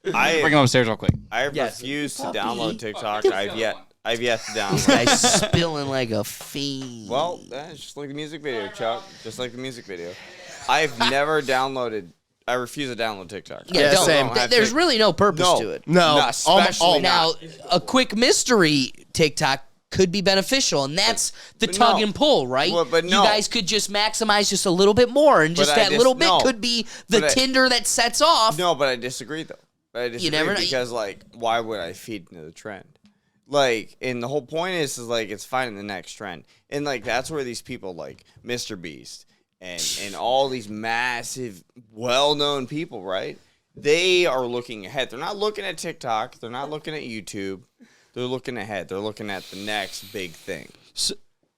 Bring him upstairs real quick. I refuse to download TikTok. I've yet to download. This guy's spilling like a fiend. Well, that's just like the music video, Chuck. Just like the music video. I've never downloaded. I refuse to download TikTok. Yeah, same. There's really no purpose to it. No, especially now a quick mystery TikTok could be beneficial, and that's the tug and pull, right? But you guys could just maximize just a little bit more, and just that little bit could be the Tinder that sets off. No, but I disagree though. I disagree because, like, why would I feed into the trend? Like, and the whole point is like, it's finding the next trend. And, like, that's where these people, like, Mr. Beast and all these massive, well-known people, right? They are looking ahead. They're not looking at TikTok. They're not looking at YouTube. They're looking ahead. They're looking at the next big thing. So,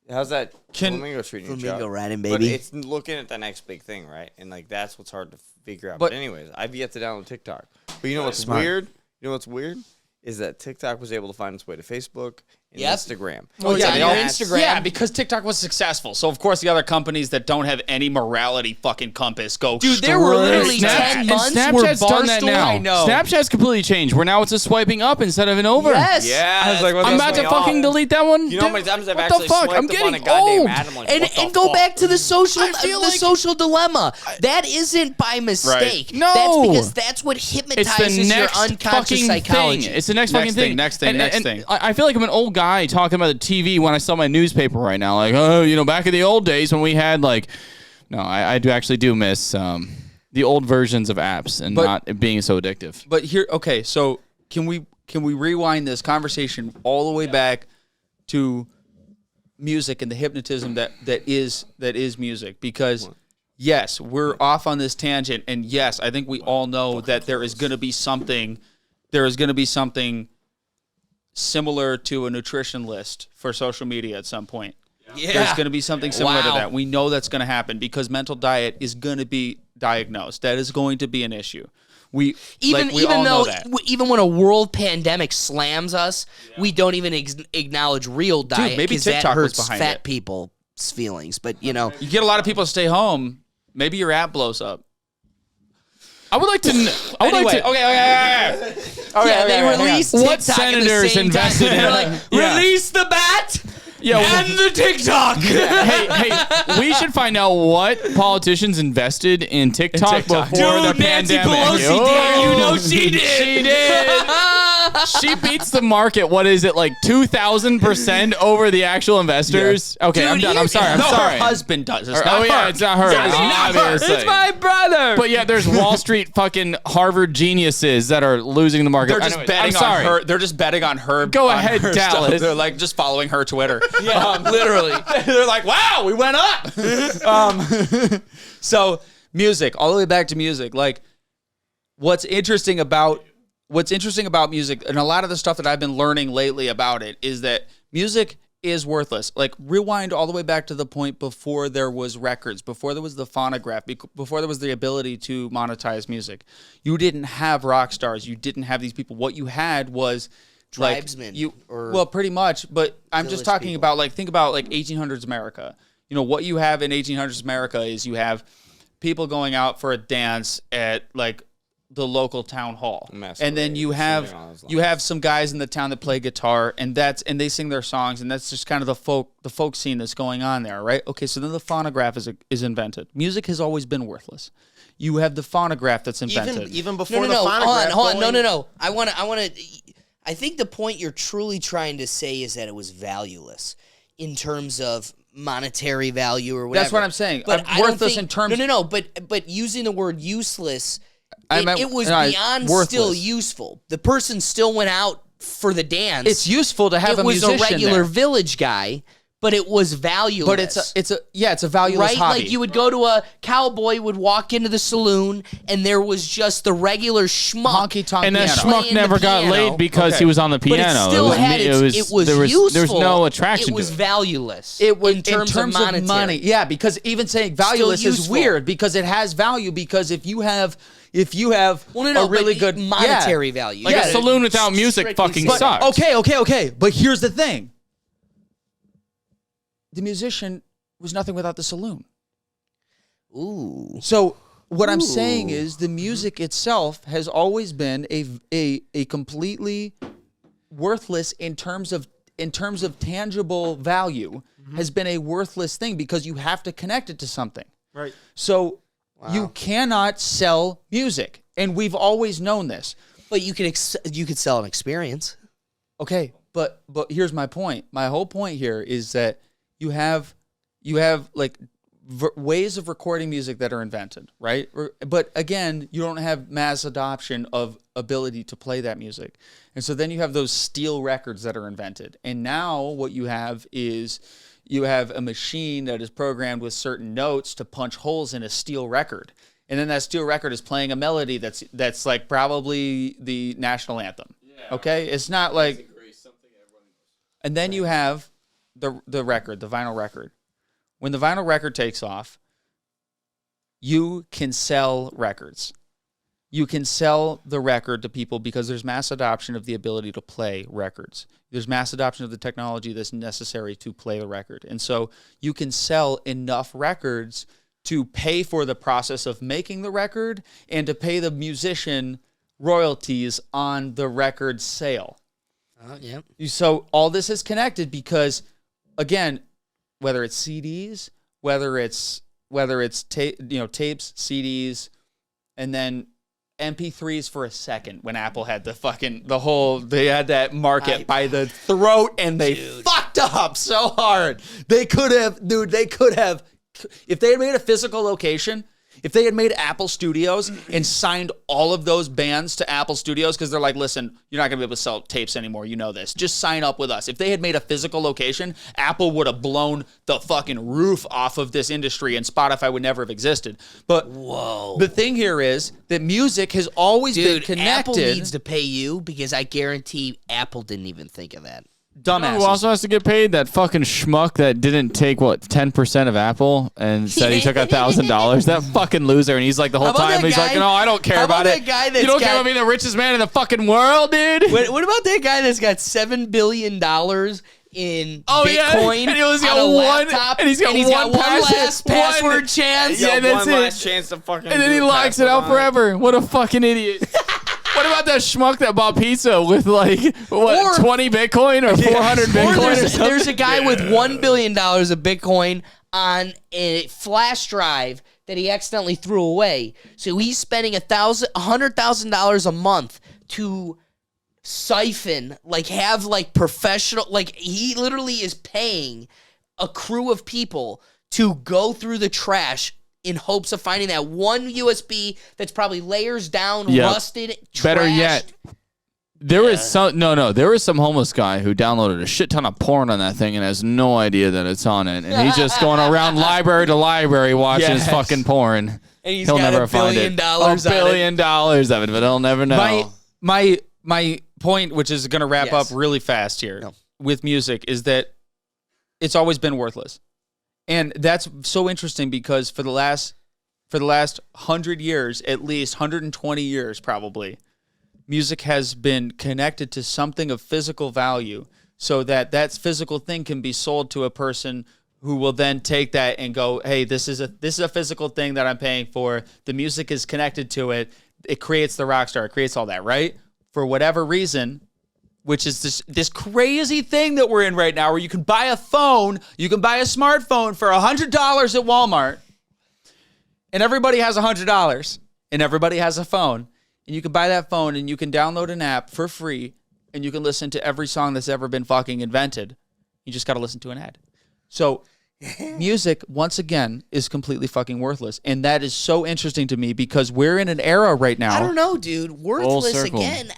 how's that? Flamingo treating you, Chuck? riding, baby. But it's looking at the next big thing, right? And, like, that's what's hard to figure out. But anyways, I've yet to download TikTok. But you know what's weird? You know what's weird? Is that TikTok was able to find its way to Facebook and Instagram. Oh, yeah, your Instagram. Yeah, because TikTok was successful. So, of course, the other companies that don't have any morality fucking compass go Dude, there were literally 10 months where Snapchat's done that now. I know. Snapchat's completely changed, where now it's a swiping up instead of an over. Yes. Yeah. I was like, I'm about to fucking delete that one. You know how many times I've what actually the fuck? swiped I'm up getting on a goddamn old. ad. I'm like, And go back to the social dilemma. That isn't by mistake. Right. No. That's because that's what hypnotizes your unconscious psychology. It's the next fucking thing. Next thing. I feel like I'm an old guy talking about the TV when I sell my newspaper right now. Like, oh, you know, back in the old days when we had like, no, I do miss the old versions of apps and not being so addictive. But here, okay, so can we rewind this conversation all the way back to music and the hypnotism that is music? Because yes, we're off on this tangent, and yes, I think we all know that there is going to be something similar to a nutrition list for social media at some point. Yeah. There's going to be something similar to that. We know that's going to happen because mental diet is going to be diagnosed. That is going to be an issue. Even we all know that. even when a world pandemic slams us, we don't even acknowledge real diet. maybe 'cause that TikTok was hurts behind fat it. people's feelings. But you know, You get a lot of people to stay home. Maybe your app blows up. I would like to. Okay, they released TikTok what senators at the same invested time. in They're like, release the bat and the TikTok. hey, we should find out what politicians invested in TikTok, before the Nancy pandemic. Pelosi did. You know she did. She did. She beats the market. What is it, like 2,000% over the actual investors? Okay, I'm done. I'm sorry. No, her husband does. It's not her. Yeah, it's not her. Obviously. It's my brother. But yeah, there's Wall Street fucking Harvard geniuses that are losing the market. They're just betting on her. They're just betting on her. Go on ahead, her Dallas. stuff. They're like just following her Twitter. Yeah, literally. They're like, wow, we went up. So music, all the way back to music. Like, what's interesting about music, and a lot of the stuff that I've been learning lately about it, is that music is worthless. Like, rewind all the way back to the point before there was records, before there was the phonograph, before there was the ability to monetize music. You didn't have rock stars. You didn't have these people. What you had was Tribesmen. Well, pretty much. But I'm just talking about, like, think about like 1800s America. You know, what you have in 1800s America is you have people going out for a dance at like the local town hall, and then you have some guys in the town that play guitar, and they sing their songs, and that's just kind of the folk scene that's going on there, right? Okay, so then the phonograph is invented. Music has always been worthless. You have the phonograph that's invented. Even before the phonograph. phonograph. Hold on. No. I want to. I think the point you're truly trying to say is that it was valueless in terms of monetary value or whatever. That's what I'm saying. But I worthless don't think, in terms. No. But using the word useless, it was no, beyond worthless. still useful. The person still went out for the dance. It's useful to have a musician. It was a regular there. village guy. But it was valueless. But it's a valueless hobby. Like you would go to a cowboy, would walk into the saloon, and there was just the regular schmuck. Honky tonk And that piano. schmuck never got laid because he was on the piano. But it still had there was useful. there was no attraction It was to it. valueless. It was in terms of monetary. money. Yeah, because even saying valueless is useful. weird because it has value. Because if you have a really good monetary value, like a saloon without music fucking sucks. Okay. But here's the thing: the musician was nothing without the saloon. Ooh. So what I'm saying is the music itself has always been a completely worthless in terms of tangible value, has been a worthless thing because you have to connect it to something. Right. So you cannot sell music, and we've always known this. But you could sell an experience. Okay, but here's my point. My whole point here is that you have like ways of recording music that are invented, right? But again, you don't have mass adoption of ability to play that music. And so then you have those steel records that are invented. And now what you have is you have a machine that is programmed with certain notes to punch holes in a steel record. And then that steel record is playing a melody that's like probably the national anthem. Yeah. Okay? It's not like... And then you have the record, the vinyl record. When the vinyl record takes off, you can sell records. You can sell the record to people because there's mass adoption of the ability to play records. There's mass adoption of the technology that's necessary to play the record. And so you can sell enough records to pay for the process of making the record and to pay the musician royalties on the record sale. Yeah. So all this is connected because, again, whether it's CDs, whether it's tapes, CDs, and then MP3s for a second when Apple had they had that market by the throat and they fucked up so hard. They could have, if they had made a physical location, if they had made Apple Studios and signed all of those bands to Apple Studios, because they're like, listen, you're not going to be able to sell tapes anymore. You know this. Just sign up with us. If they had made a physical location, Apple would have blown the fucking roof off of this industry and Spotify would never have existed. But the thing here is that music has always been connected. Apple needs to pay you because I guarantee Apple didn't even think of that. dumbasses. Who also has to get paid? That fucking schmuck that didn't take 10% of Apple and said he took $1,000. That fucking loser. And he's like the whole time he's like, no, I don't care about it. You don't care about being the richest man in the fucking world, dude. What about that guy that's got $7 billion in Bitcoin? Yeah. And he only got laptop, and he's got one last password chance. Yeah, that's one it. last chance to fucking. And then he locks it out forever. What a fucking idiot. What about that schmuck that bought pizza with 20 Bitcoin or 400 Bitcoin or something? There's a guy with $1 billion of Bitcoin on a flash drive that he accidentally threw away. So he's spending $100,000 a month to siphon, have professional, he literally is paying a crew of people to go through the trash in hopes of finding that one USB that's probably layers down, rusted, trashed. Better yet, there was some homeless guy who downloaded a shit ton of porn on that thing and has no idea that it's on it, and he's just going around library to library watching his fucking porn. And he'll never find it. $1 billion of it, but he'll never know. My point, which is going to wrap up really fast here with music, is that it's always been worthless. And that's so interesting because for the last 100 years, at least 120 years probably, music has been connected to something of physical value so that physical thing can be sold to a person who will then take that and go, hey, this is a physical thing that I'm paying for. The music is connected to it. It creates the rock star. It creates all that, right? For whatever reason, which is this crazy thing that we're in right now where you can buy a phone, you can buy a smartphone for $100 at Walmart, and everybody has $100, and everybody has a phone, and you can buy that phone, and you can download an app for free, and you can listen to every song that's ever been fucking invented. You just got to listen to an ad. So music, once again, is completely fucking worthless, and that is so interesting to me because we're in an era right now. I don't know, dude. Worthless again.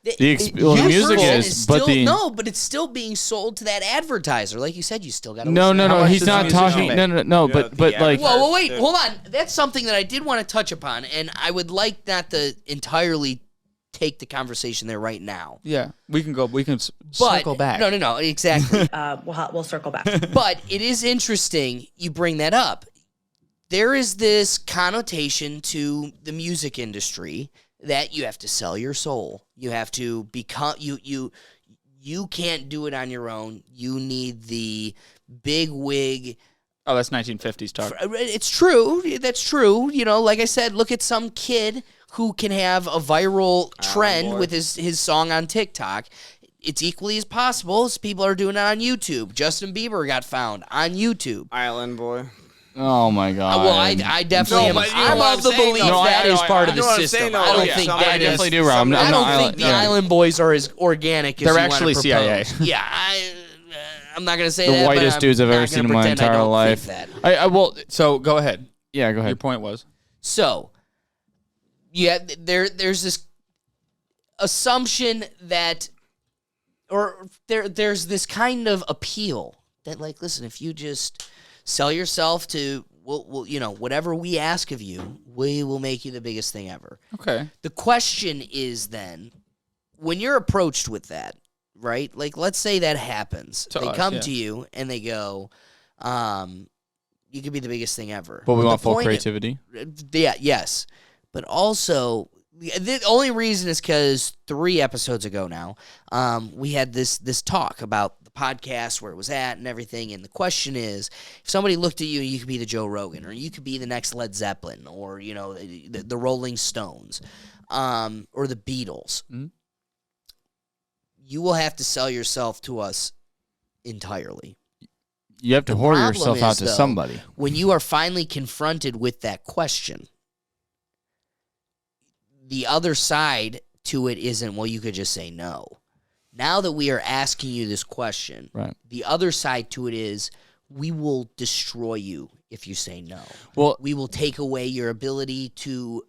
The music is, but but it's still being sold to that advertiser. Like you said, you still got to. No. He's not talking. No. But Whoa, wait, hold on. That's something that I did want to touch upon, and I would like not to entirely take the conversation there right now. Yeah, we can go. We can circle back. No, exactly. We'll circle back. But it is interesting you bring that up. There is this connotation to the music industry that you have to sell your soul. You have to become you can't do it on your own. You need the big wig. Oh, that's 1950s talk. It's true. That's true. Like I said, look at some kid who can have a viral trend with his song on TikTok. It's equally as possible as people are doing it on YouTube. Justin Bieber got found on YouTube. Island Boy. Oh my God! Well, I definitely am. I'm of the belief that is part of the system. I don't think that I definitely do, Rob. I don't think the Island Boys are as organic as they're actually CIA. Yeah, I'm not gonna say the that. whitest dudes I've ever seen in my entire life. So go ahead. Yeah, go ahead. Your point was so. Yeah, there's this assumption that, or there's this kind of appeal that, listen, if you just sell yourself to, we'll whatever we ask of you, we will make you the biggest thing ever. Okay. The question is then, when you're approached with that, right? Let's say that happens. They come to you and they go, you could be the biggest thing ever. But we want full creativity. Yes. But also, the only reason is because 3 episodes ago now, we had this talk about the podcast, where it was at and everything. And the question is, if somebody looked at you, you could be the Joe Rogan, or you could be the next Led Zeppelin, or, the Rolling Stones, or the Beatles. Mm-hmm. You will have to sell yourself to us entirely. You have to whore yourself out to somebody. When you are finally confronted with that question, the other side to it isn't, well, you could just say no. Now that we are asking you this question, right, the other side to it is, we will destroy you if you say no. Well, we will take away your ability to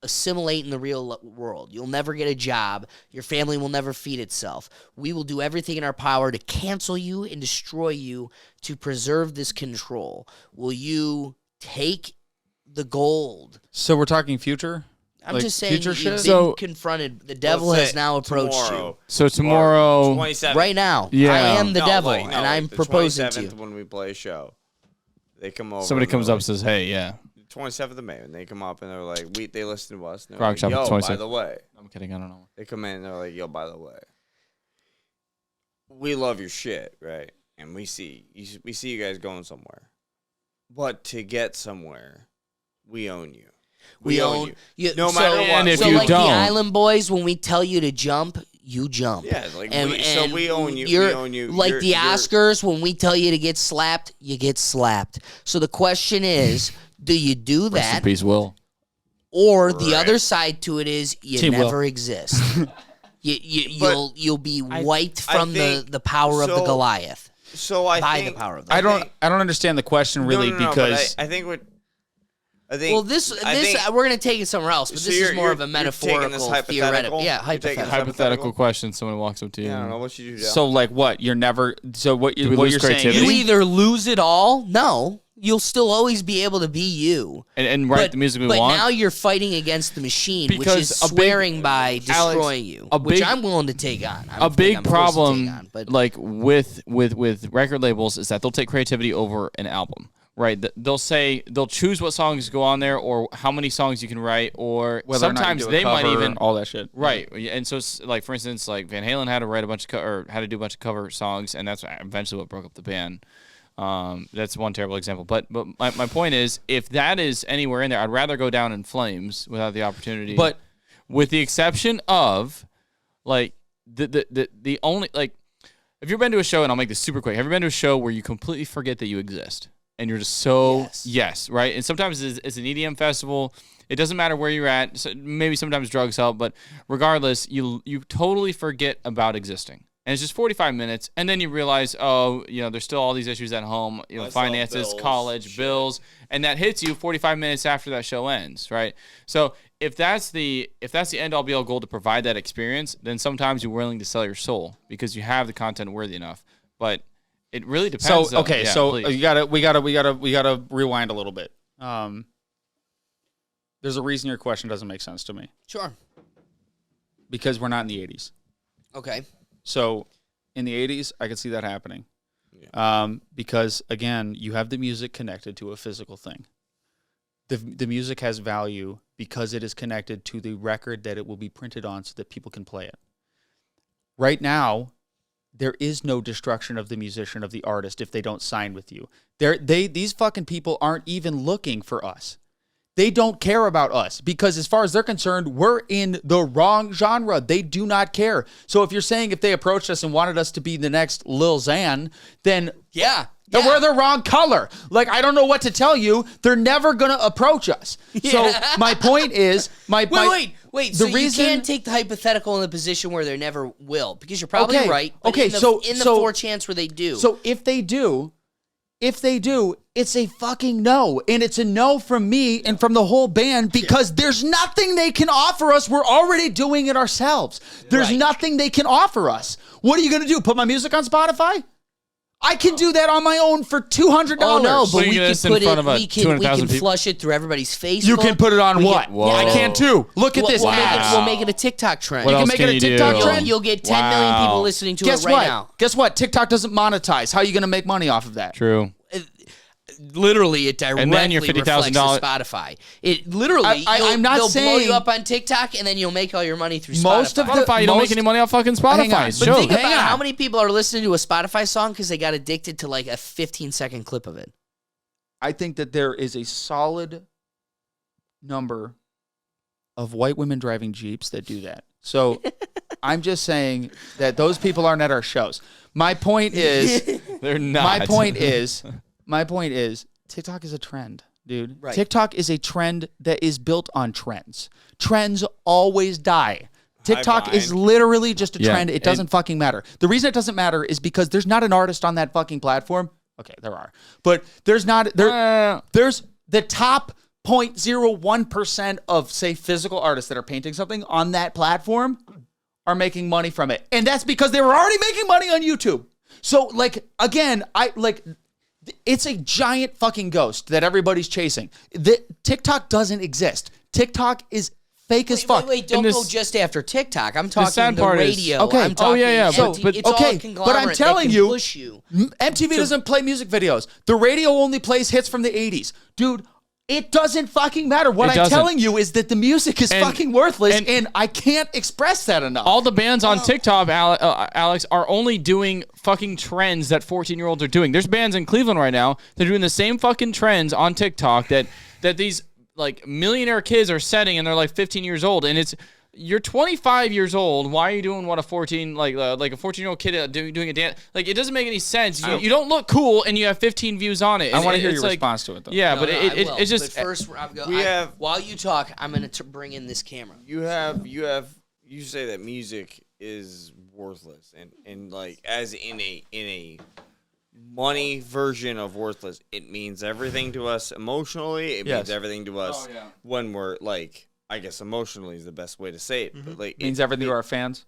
assimilate in the real world. You'll never get a job. Your family will never feed itself. We will do everything in our power to cancel you and destroy you to preserve this control. Will you take the gold? So we're talking future? I'm Like, just saying future you've shit? been So- confronted. The devil has now approached you. So tomorrow, 27th. Right now. Yeah. I am the No, devil, like, no, and I'm the proposing to 27th you. when we play a show. They come over. somebody and comes they're up and says, "Hey, yeah." 27th of May, and they come up and they're like, they listen to us. And they're Grog like, Shop yo, 26th. by the way. I'm kidding. I don't know. They come in and they're like, yo, by the way. We love your shit, right? And we see you guys going somewhere. But to get somewhere, we own you. We own you. No matter what. And if so you like don't- the Island Boys, when we tell you to jump, you jump. Yeah, like so we own you. You're, We own you. Like You're- the Oscars, when we tell you to get slapped, you get slapped. So the question is, do you do Rest in that? peace, Will. Or the other side to it is you Team never Will. exist. You'll be wiped from the power of the so- Goliath. So I by think the power of the I don't understand the question really no, because but I think what I think. Well, this I think- we're gonna take it somewhere else, but So this is you're- more of a you're taking this metaphorical, hypothetical? theoretical. Yeah, You're taking this hypothetical. Question. Someone walks up to you. Yeah, I don't know what you do. so like what you're never so what we you what lose you're saying creativity? You is either lose it all, no, you'll still always be able to be you. And write but, the music we but want. now you're fighting against the machine, which Because is a big- swearing by destroying Alex, you, a which big- I'm willing to take on. I don't A think big I'm supposed to problem, take on, but like with record labels, is that they'll take creativity over an album. Right? They'll choose what songs go on there, or how many songs you can write, or whether or not you sometimes do a they might cover, even all that shit. Right, and so it's like for instance, like Van Halen had to write a bunch of or had to do a bunch of cover songs, and that's eventually what broke up the band. That's one terrible example, but my point is, if that is anywhere in there, I'd rather go down in flames without the opportunity. But with the exception of, like the only like, have you ever been to a show? And I'll make this super quick. Have you been to a show where you completely forget that you exist? And you're just so yes, right. And sometimes it's an EDM festival. It doesn't matter where you're at. So maybe sometimes drugs help, but regardless, you totally forget about existing. And it's just 45 minutes, and then you realize, oh, there's still all these issues at home, finances, bills, college, bills, and that hits you 45 minutes after that show ends, right? So if that's the end all be all goal to provide that experience, then sometimes you're willing to sell your soul because you have the content worthy enough, but. It really depends. So okay, yeah, so please. we gotta rewind a little bit. There's a reason your question doesn't make sense to me. sure, Because we're not in the 80s. okay. So in the 80s, I could see that happening. Because again, you have the music connected to a physical thing. The music has value because it is connected to the record that it will be printed on so that people can play it. Right now, there is no destruction of the musician, of the artist, if they don't sign with you. These fucking people aren't even looking for us. They don't care about us because as far as they're concerned, we're in the wrong genre. They do not care. So if you're saying if they approached us and wanted us to be the next Lil Xan, then then we're the wrong color. Like, I don't know what to tell you. They're never going to approach us. So my point is, Wait. The So reason- you can't take the hypothetical in the position where they never will, because you're probably Okay, right. But okay, in the, so- in the so- 4 chance where they do, So if they do, it's a fucking no. And it's a no from me and from the whole band because there's nothing they can offer us. We're already doing it ourselves. There's nothing they can offer us. What are you going to do? Put my music on Spotify? I can do that on my own for $200. oh no, but we you can this in put front it. of a We can 200,000 people? flush it through everybody's Facebook. You can put it on We what? can- Whoa. I can too. Look at this. We'll, ads. we'll make it a TikTok trend. What You can else make can it a you TikTok do? trend? You'll get 10 million Wow. people listening to Guess it right what? now. Guess what? TikTok doesn't monetize. How are you going to make money off of that? True. Literally, it directly And then your reflects $50,000 to Spotify. It literally, I'm not they'll blow saying- you up on TikTok, and then you'll make all your money through Spotify. Most of the- Spotify, you don't make any money off fucking Spotify. Hang on, It's but joke. Think Hang about on. how many people are listening to a Spotify song because they got addicted to like a 15-second clip of it. I think that there is a solid number of white women driving Jeeps that do that. So I'm just saying that those people aren't at our shows. My point is, They're not. my point is, TikTok is a trend, dude. Right. TikTok is a trend that is built on trends. Trends always die. TikTok is literally just a Yeah, trend. It doesn't fucking matter. The reason it doesn't matter is because there's not an artist on that fucking platform. Okay, there are. But there's not there's the top 0.01% of, say, physical artists that are painting something on that platform are making money from it. And that's because they were already making money on YouTube. So, like, again, it's a giant fucking ghost that everybody's chasing. TikTok doesn't exist. TikTok is fake as fuck. Wait, don't And go this- just after TikTok. I'm talking sad the part is- radio. Okay. I'm talking So, MTV. but It's all okay, a but I'm conglomerate that telling can you, push you. MTV doesn't play music videos. The radio only plays hits from the 80s. Dude, it doesn't fucking matter. What It I'm doesn't. telling you is that the music is And- fucking worthless, and- and I can't express that enough. All the bands on TikTok, Alex, are only doing fucking trends that 14-year-olds are doing. There's bands in Cleveland right now that are doing the same fucking trends on TikTok that these like millionaire kids are setting, and they're like 15 years old, and you're 25 years old. Why are you doing what a 14 like a 14-year-old kid doing a dance? Like, it doesn't make any sense. You don't look cool, and you have 15 views on it. I want to And hear it's your like, response to it, though. Yeah, No, but no, it I will. it's just But first, while you talk, I'm going to bring in this camera. You say that music is worthless, and like as in a money version of worthless, it means everything to us emotionally. It means everything to us when we're like, I guess emotionally is the best way to say it. But like, it means everything to our fans.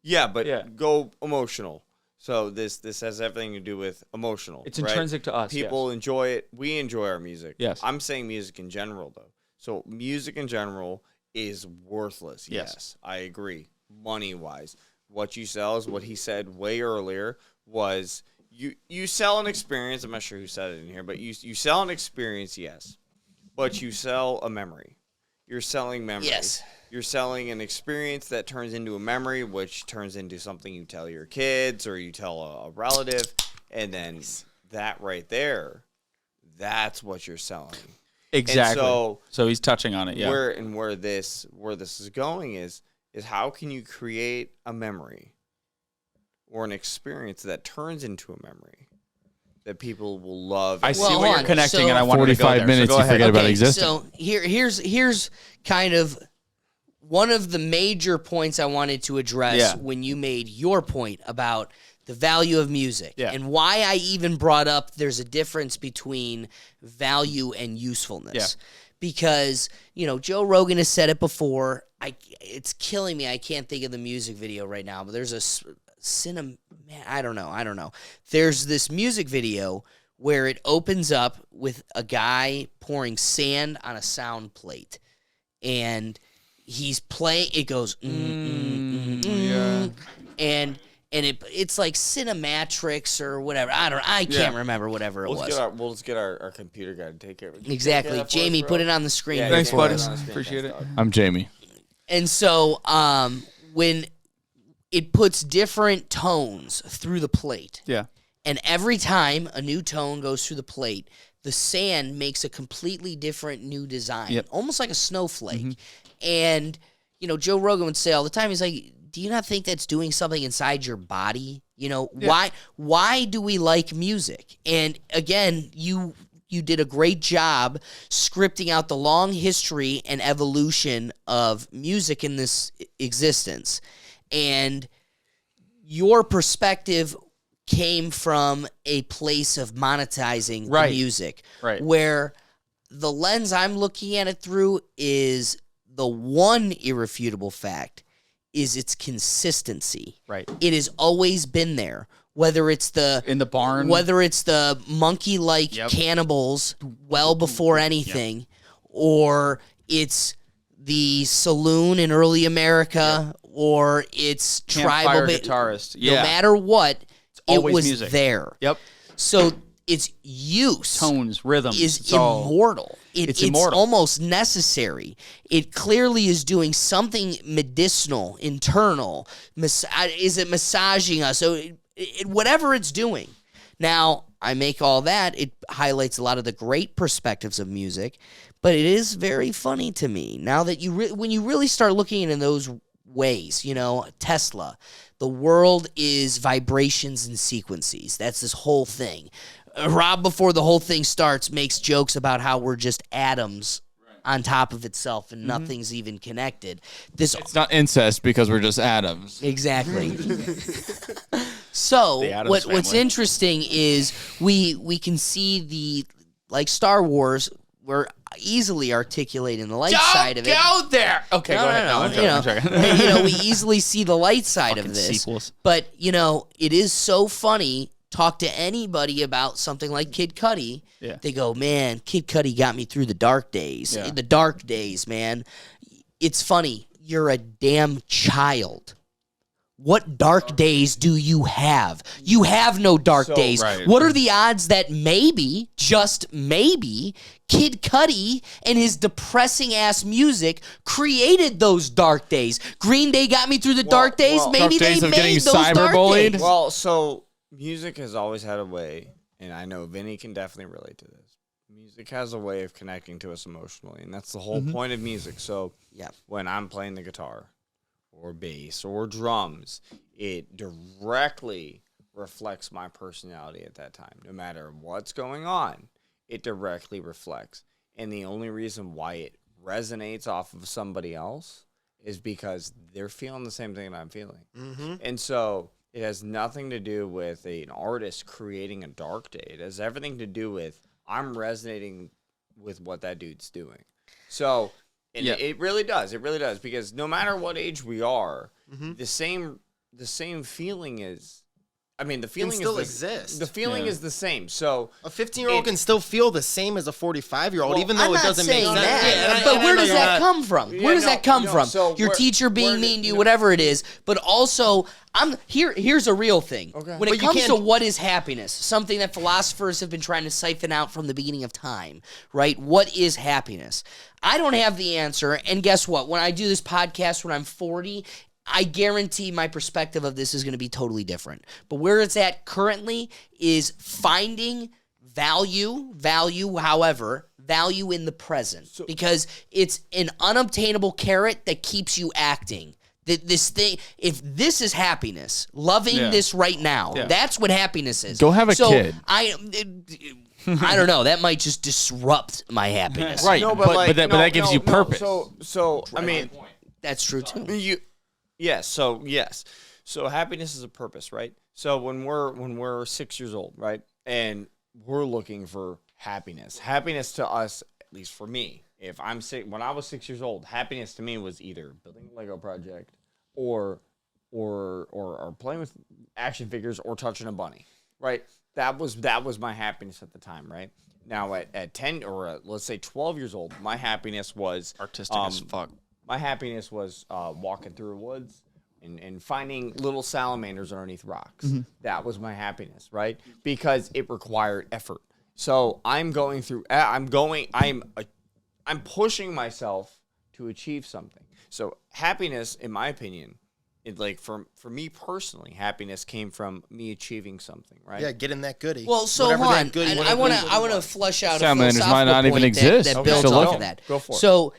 Yeah, but go emotional. So this has everything to do with emotional. It's right? intrinsic to us. People enjoy it. We enjoy our music. Yes. I'm saying music in general, though. So music in general is worthless. Yes, I agree. Money-wise, what you sell is what he said way earlier was you sell an experience. I'm not sure who said it in here, but you sell an experience, yes, but you sell a memory. You're selling memories. Yes. You're selling an experience that turns into a memory, which turns into something you tell your kids or you tell a relative, and then that right there, that's what you're selling. Exactly. And so he's touching on it. Yeah. Where this is going is how can you create a memory or an experience that turns into a memory that people will love? I see where you're connecting, and I wanted to go 45 there. minutes, so go you forget ahead. about existing. So here's kind of one of the major points I wanted to address when you made your point about the value of music and why I even brought up there's a difference between value and usefulness. Yeah. Because, Joe Rogan has said it before. It's killing me. I can't think of the music video right now, but there's I don't know. There's this music video where it opens up with a guy pouring sand on a sound plate. And he's playing, it goes, and it's like Cinematrix or whatever. I can't remember whatever it was. We'll just get our computer guy to take care of it. Exactly. Jamie, put it on the screen. Yeah, Thanks, buddy. Appreciate it. I'm Jamie. And so when it puts different tones through the plate. Yeah. And every time a new tone goes through the plate, the sand makes a completely different new design, almost like a snowflake. Mm-hmm. And, Joe Rogan would say all the time, he's like, do you not think that's doing something inside your body? Why do we like music? And again, you did a great job scripting out the long history and evolution of music in this existence. And your perspective came from a place of monetizing the music. Right. Where the lens I'm looking at it through is the one irrefutable fact is its consistency. Right. It has always been there. Whether it's in the barn, whether it's the monkey-like cannibals well before anything, or it's the saloon in early America, or it's tribal guitarist. No matter what, it was music. there. Yep. So its use, tones, rhythms, is immortal. It's immortal. Almost necessary. It clearly is doing something medicinal, internal. Is it massaging us? So whatever it's doing. Now, I make all that. It highlights a lot of the great perspectives of music, but it is very funny to me now that when you really start looking in those ways, Tesla, the world is vibrations and sequences. That's this whole thing. Rob, before the whole thing starts, makes jokes about how we're just atoms on top of itself and nothing's even connected. It's not incest because we're just atoms. Exactly. So what's interesting is we can see like Star Wars, we're easily articulating the light side of it. Go there. Okay, go ahead. I'm joking. We easily see the light side of this. Sequels. But it is so funny. Talk to anybody about something like Kid Cudi. Yeah. They go, man, Kid Cudi got me through the dark days. Yeah. The dark days, man. it's funny. You're a damn child. What dark days do you have? You have no dark days. Right. What are the odds that maybe, just maybe, Kid Cudi and his depressing ass music created those dark days? Green Day got me through the dark days. Maybe dark days they of made getting those dark cyberbullied? days. Well, so music has always had a way, and I know Vinny can definitely relate to this. Music has a way of connecting to us emotionally, and that's the whole point of music. So when I'm playing the guitar or bass or drums, it directly reflects my personality at that time. No matter what's going on, it directly reflects. And the only reason why it resonates off of somebody else is because they're feeling the same thing that I'm feeling. And so it has nothing to do with an artist creating a dark day. It has everything to do with I'm resonating with what that dude's doing. So it really does. It really does. Because no matter what age we are, the same feeling is. I mean, the feeling still exists. The feeling is the same. So a 15-year-old can still feel the same as a 45-year-old, even though I'm it not doesn't make saying sense. that. But where does that come from? Where does that come from? So Your teacher being mean to you, whatever it is. But also, here's a real thing. Okay. When But it you comes can't- to what is happiness, something that philosophers have been trying to siphon out from the beginning of time, right? What is happiness? I don't have the answer. And guess what? When I do this podcast when I'm 40, I guarantee my perspective of this is going to be totally different. But where it's at currently is finding value in the present. Because it's an unobtainable carrot that keeps you acting. This thing, if this is happiness, loving this right now, that's what happiness is. Go have a kid. I don't know. That might just disrupt my happiness. Right. No, but that gives you purpose. So I mean, that's true too. So happiness is a purpose, right? So when we're 6 years old, right, and we're looking for happiness to us, at least for me, if I'm when I was 6 years old, happiness to me was either building a Lego project, or playing with action figures, or touching a bunny, right? That was my happiness at the time, right? Now at 10 or let's say 12 years old, my happiness was artistic as fuck. My happiness was walking through woods and finding little salamanders underneath rocks. That was my happiness, right? Because it required effort. So I'm pushing myself to achieve something. So happiness, in my opinion, for me personally, happiness came from me achieving something, right? Yeah, getting that goodie. Well, so Whatever hold that on. goodie- And whatever I want to flesh out a Salamanders philosophical might not even point exist. that Okay, builds so off look- of that. Go for it. So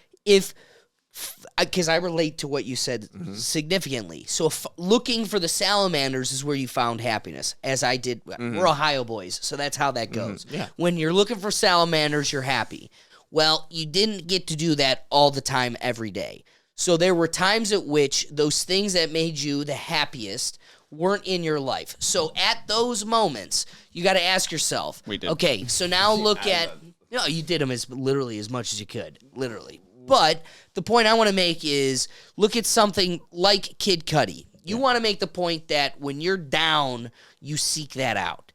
because I relate to what you said significantly. So looking for the salamanders is where you found happiness, as I did. We're Ohio boys, so that's how that goes. Yeah. When you're looking for salamanders, you're happy. Well, you didn't get to do that all the time every day. So there were times at which those things that made you the happiest weren't in your life. So at those moments, you got to ask yourself, We did. okay, so now look at, no, you did them literally as much as you could, literally. But the point I want to make is look at something like Kid Cudi. You want to make the point that when you're down, you seek that out.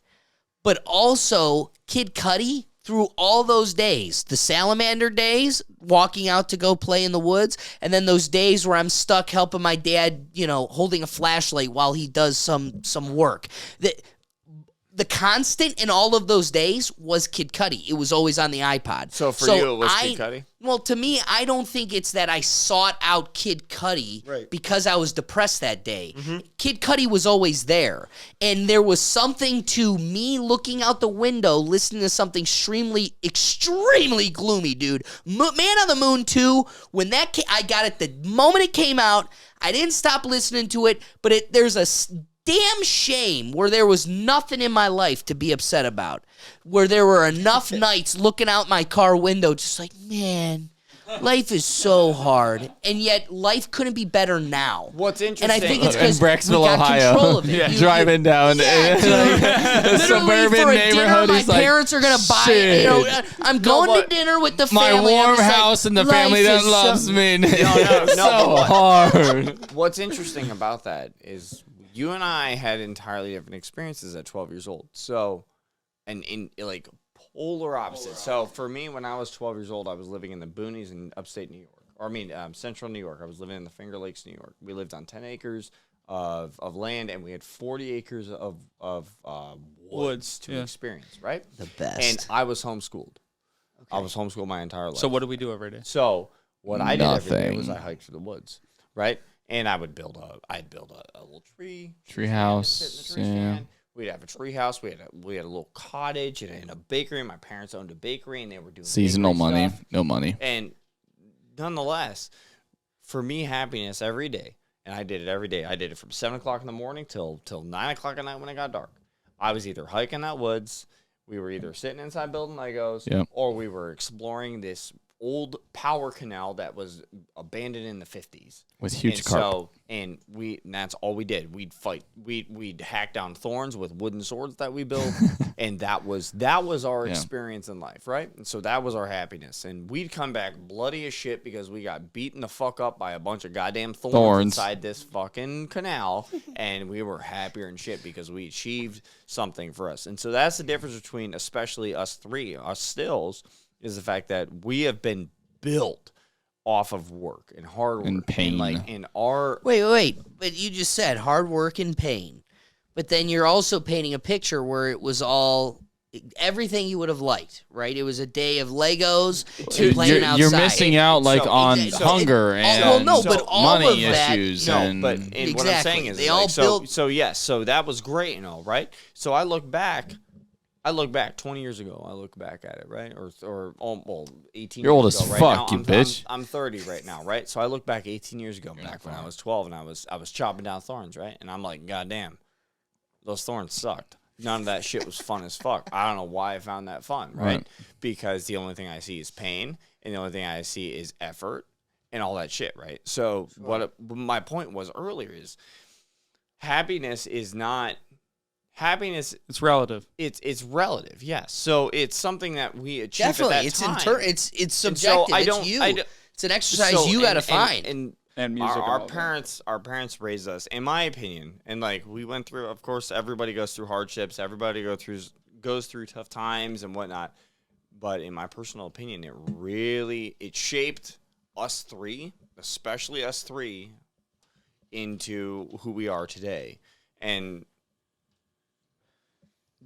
But also, Kid Cudi, through all those days, the salamander days, walking out to go play in the woods, and then those days where I'm stuck helping my dad, holding a flashlight while he does some work. The constant in all of those days was Kid Cudi. It was always on the iPod. So for you, it was Kid Cudi? Well, to me, I don't think it's that I sought out Kid Cudi because I was depressed that day. Kid Cudi was always there. And there was something to me looking out the window, listening to something extremely gloomy, dude. Man on the Moon 2, when that I got it the moment it came out. I didn't stop listening to it, but there's a damn shame where there was nothing in my life to be upset about, where there were enough nights looking out my car window just like, man, life is so hard, and yet life couldn't be better now. What's interesting, and I think it's in because we Brecksville, got Ohio, control of it. driving down dude, the suburban for a neighborhood. dinner, my He's like, parents are gonna buy. shit. I'm going to dinner with the My family. I'm warm just like, house and the life family is that so- loves me. No, so hard. What's interesting about that is you and I had entirely different experiences at 12 years old. So, and in polar opposite. So for me, when I was 12 years old, I was living in the boonies in upstate New York, Central New York. I was living in the Finger Lakes, New York. We lived on 10 acres of land, and we had 40 acres of woods to experience, right? The best. And I was homeschooled. Okay. I was homeschooled my entire life. So what do we do every day? So what I did every day was I hiked through the woods, right? And I'd build a little tree house. Yeah. We'd have a tree house. We had a little cottage and a bakery. My parents owned a bakery, and they were doing seasonal money, stuff. no money. And nonetheless, for me, happiness every day, and I did it every day. I did it from 7 o'clock in the morning till 9 o'clock at night when it got dark. I was either hiking that woods, we were either sitting inside building Legos, or we were exploring this old power canal that was abandoned in the 50s with huge carp. And that's all we did. We'd fight. We'd hack down thorns with wooden swords that we built, and that was our experience in life, right? And so that was our happiness. And we'd come back bloody as shit because we got beaten the fuck up by a bunch of goddamn thorns inside this fucking canal, and we were happier and shit because we achieved something for us. And so that's the difference between especially us stills, is the fact that we have been built off of work and hard work and pain. And in our wait, but you just said hard work and pain, but then you're also painting a picture where it was all everything you would have liked, right? It was a day of Legos and playing outside. You're missing out on hunger and money issues. What I'm saying is they all built. So that was great and all, right? So I look back 20 years ago. I look back at it, right? Or 18 You're old years as ago, fuck, right? you bitch. I'm 30 right now, right? So I look back 18 years ago, back when I was 12 and I was chopping down thorns, right? And I'm like, God damn, those thorns sucked. None of that shit was fun as fuck. I don't know why I found that fun, right? Because the only thing I see is pain, and the only thing I see is effort and all that shit, right? So what my point was earlier is happiness is not... Happiness, it's relative. It's relative, yes. So it's something that we achieve Definitely, at that time. It's subjective. It's an exercise you got to find. And music. Our parents raised us, in my opinion, and like we went through. Of course, everybody goes through hardships. Everybody goes through tough times and whatnot. But in my personal opinion, it shaped us three, especially us three, into who we are today, and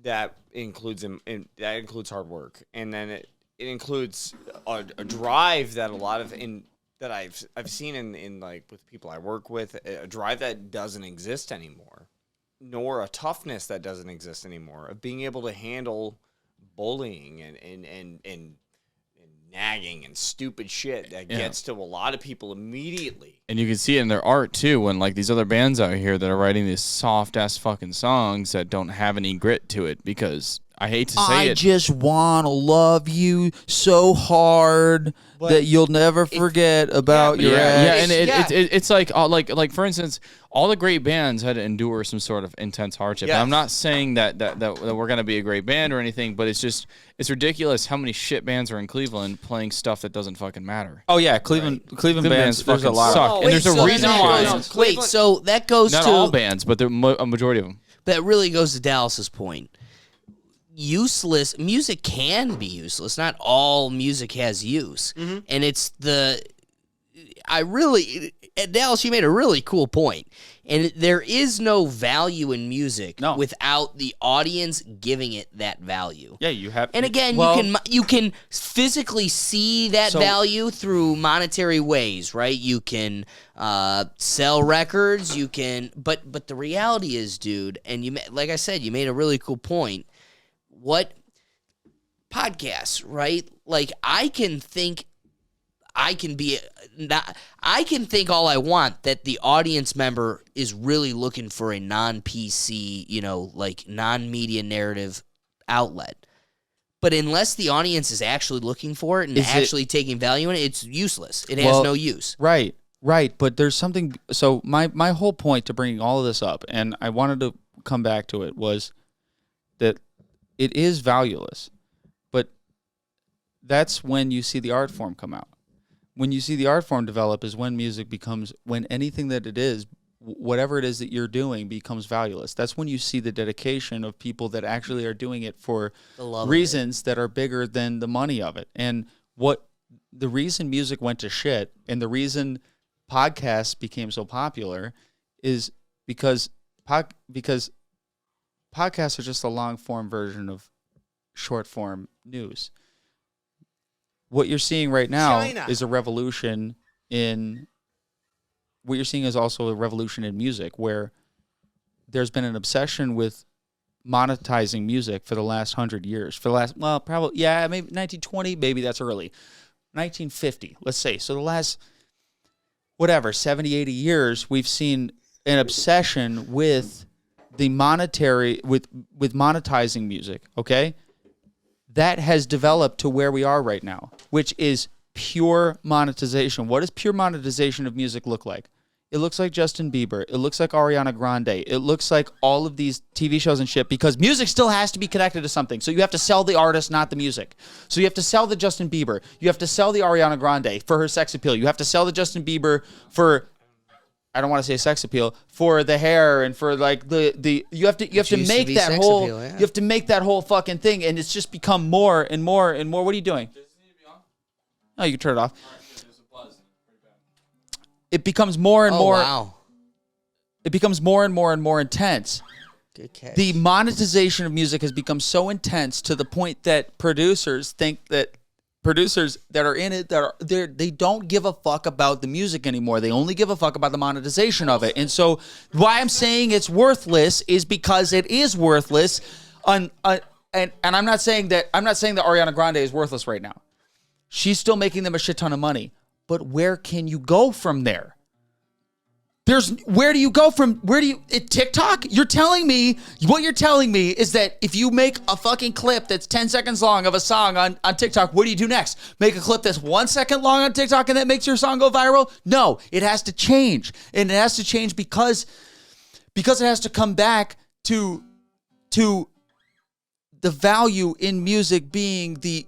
that includes hard work, and then it includes a drive that that I've seen in like with people I work with, a drive that doesn't exist anymore, nor a toughness that doesn't exist anymore, of being able to handle bullying and nagging and stupid shit that gets to a lot of people immediately. And you can see it in their art too, when like these other bands out here that are writing these soft ass fucking songs that don't have any grit to it, because I hate to say it. I just want to love you so hard that you'll never forget about your ex. Yeah, and it's like for instance, all the great bands had to endure some sort of intense hardship. Yes. And I'm not saying that we're gonna be a great band or anything, but it's ridiculous how many shit bands are in Cleveland playing stuff that doesn't fucking matter. Oh yeah, Cleveland bands fucking suck. And there's a reason why. Wait, so that goes not to all bands, but a majority of them. That really goes to Dallas's point. Useless music can be useless. Not all music has use, and it's Dallas, you made a really cool point. And there is no value in music without the audience giving it that value. Yeah, you have. And again, you can physically see that value through monetary ways, right? You can sell records. You can, but the reality is, dude, and like I said, you made a really cool point. What podcasts, right? Like I can think all I want that the audience member is really looking for a non-PC, like non-media narrative outlet. But unless the audience is actually looking for it and taking value in it, it's useless. It has no use. Right. But there's something. So my whole point to bringing all of this up, and I wanted to come back to it, was that it is valueless, but that's when you see the art form come out. When you see the art form develop is when music becomes, when anything that it is, whatever it is that you're doing becomes valueless. That's when you see the dedication of people that actually are doing it for reasons that are bigger than the money of it. And what music went to shit and the reason podcasts became so popular is because podcasts are just a long form version of short form news. What you're seeing right now is a revolution in what you're seeing is also a revolution in music where there's been an obsession with monetizing music for the last 100 years. For the last, well, probably, yeah, maybe 1920, maybe that's early. 1950, let's say. So the last, 70, 80 years, we've seen an obsession with the monetary, with monetizing music, okay? That has developed to where we are right now, which is pure monetization. What does pure monetization of music look like? It looks like Justin Bieber. It looks like Ariana Grande. It looks like all of these TV shows and shit because music still has to be connected to something. So you have to sell the artist, not the music. So you have to sell the Justin Bieber. You have to sell the Ariana Grande for her sex appeal. You have to sell the Justin Bieber for, I don't want to say sex appeal, for the hair and for like the you have to make that whole appeal, yeah. You have to make that whole fucking thing, and it's just become more and more and more. What are you doing? Oh, you can turn it off. It becomes more and more. Wow. It becomes more and more and more intense. Good catch. The monetization of music has become so intense to the point that producers think that producers that are in it they don't give a fuck about the music anymore. They only give a fuck about the monetization of it. And so why I'm saying it's worthless is because it is worthless. And I'm not saying that Ariana Grande is worthless right now. She's still making them a shit ton of money. But where can you go from there? Where do you go from TikTok? You're telling me is that if you make a fucking clip that's 10 seconds long of a song on TikTok, what do you do next? Make a clip that's 1 second long on TikTok and that makes your song go viral? No, it has to change. And it has to change because it has to come back to the value in music being the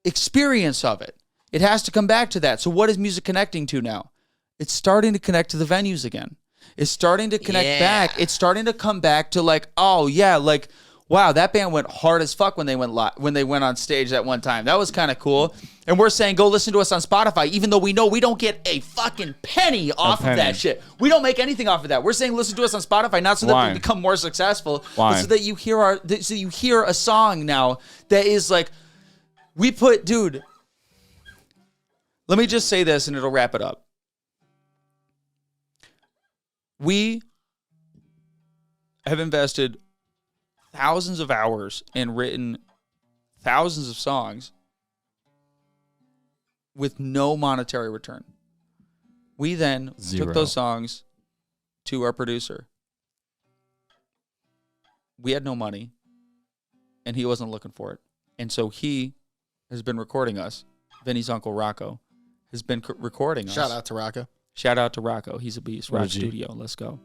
experience of it. It has to come back to that. So what is music connecting to now? It's starting to connect to the venues again. It's starting to connect back. It's starting to come back to like, oh yeah, like, wow, that band went hard as fuck when they went on stage that one time. That was kind of cool. And we're saying go listen to us on Spotify, even though we know we don't get a fucking penny off of that shit. We don't make anything off of that. We're saying listen to us on Spotify, not so that we become more successful, but so that you hear a song now that is like, dude. Let me just say this and it'll wrap it up. We have invested thousands of hours and written thousands of songs with no monetary return. We then took those songs to our producer. We had no money, and he wasn't looking for it. And so he has been recording us. Vinny's uncle Rocco has been recording us. Shout out to Rocco. Shout out to Rocco. He's a beast. Rock Studio. Let's go.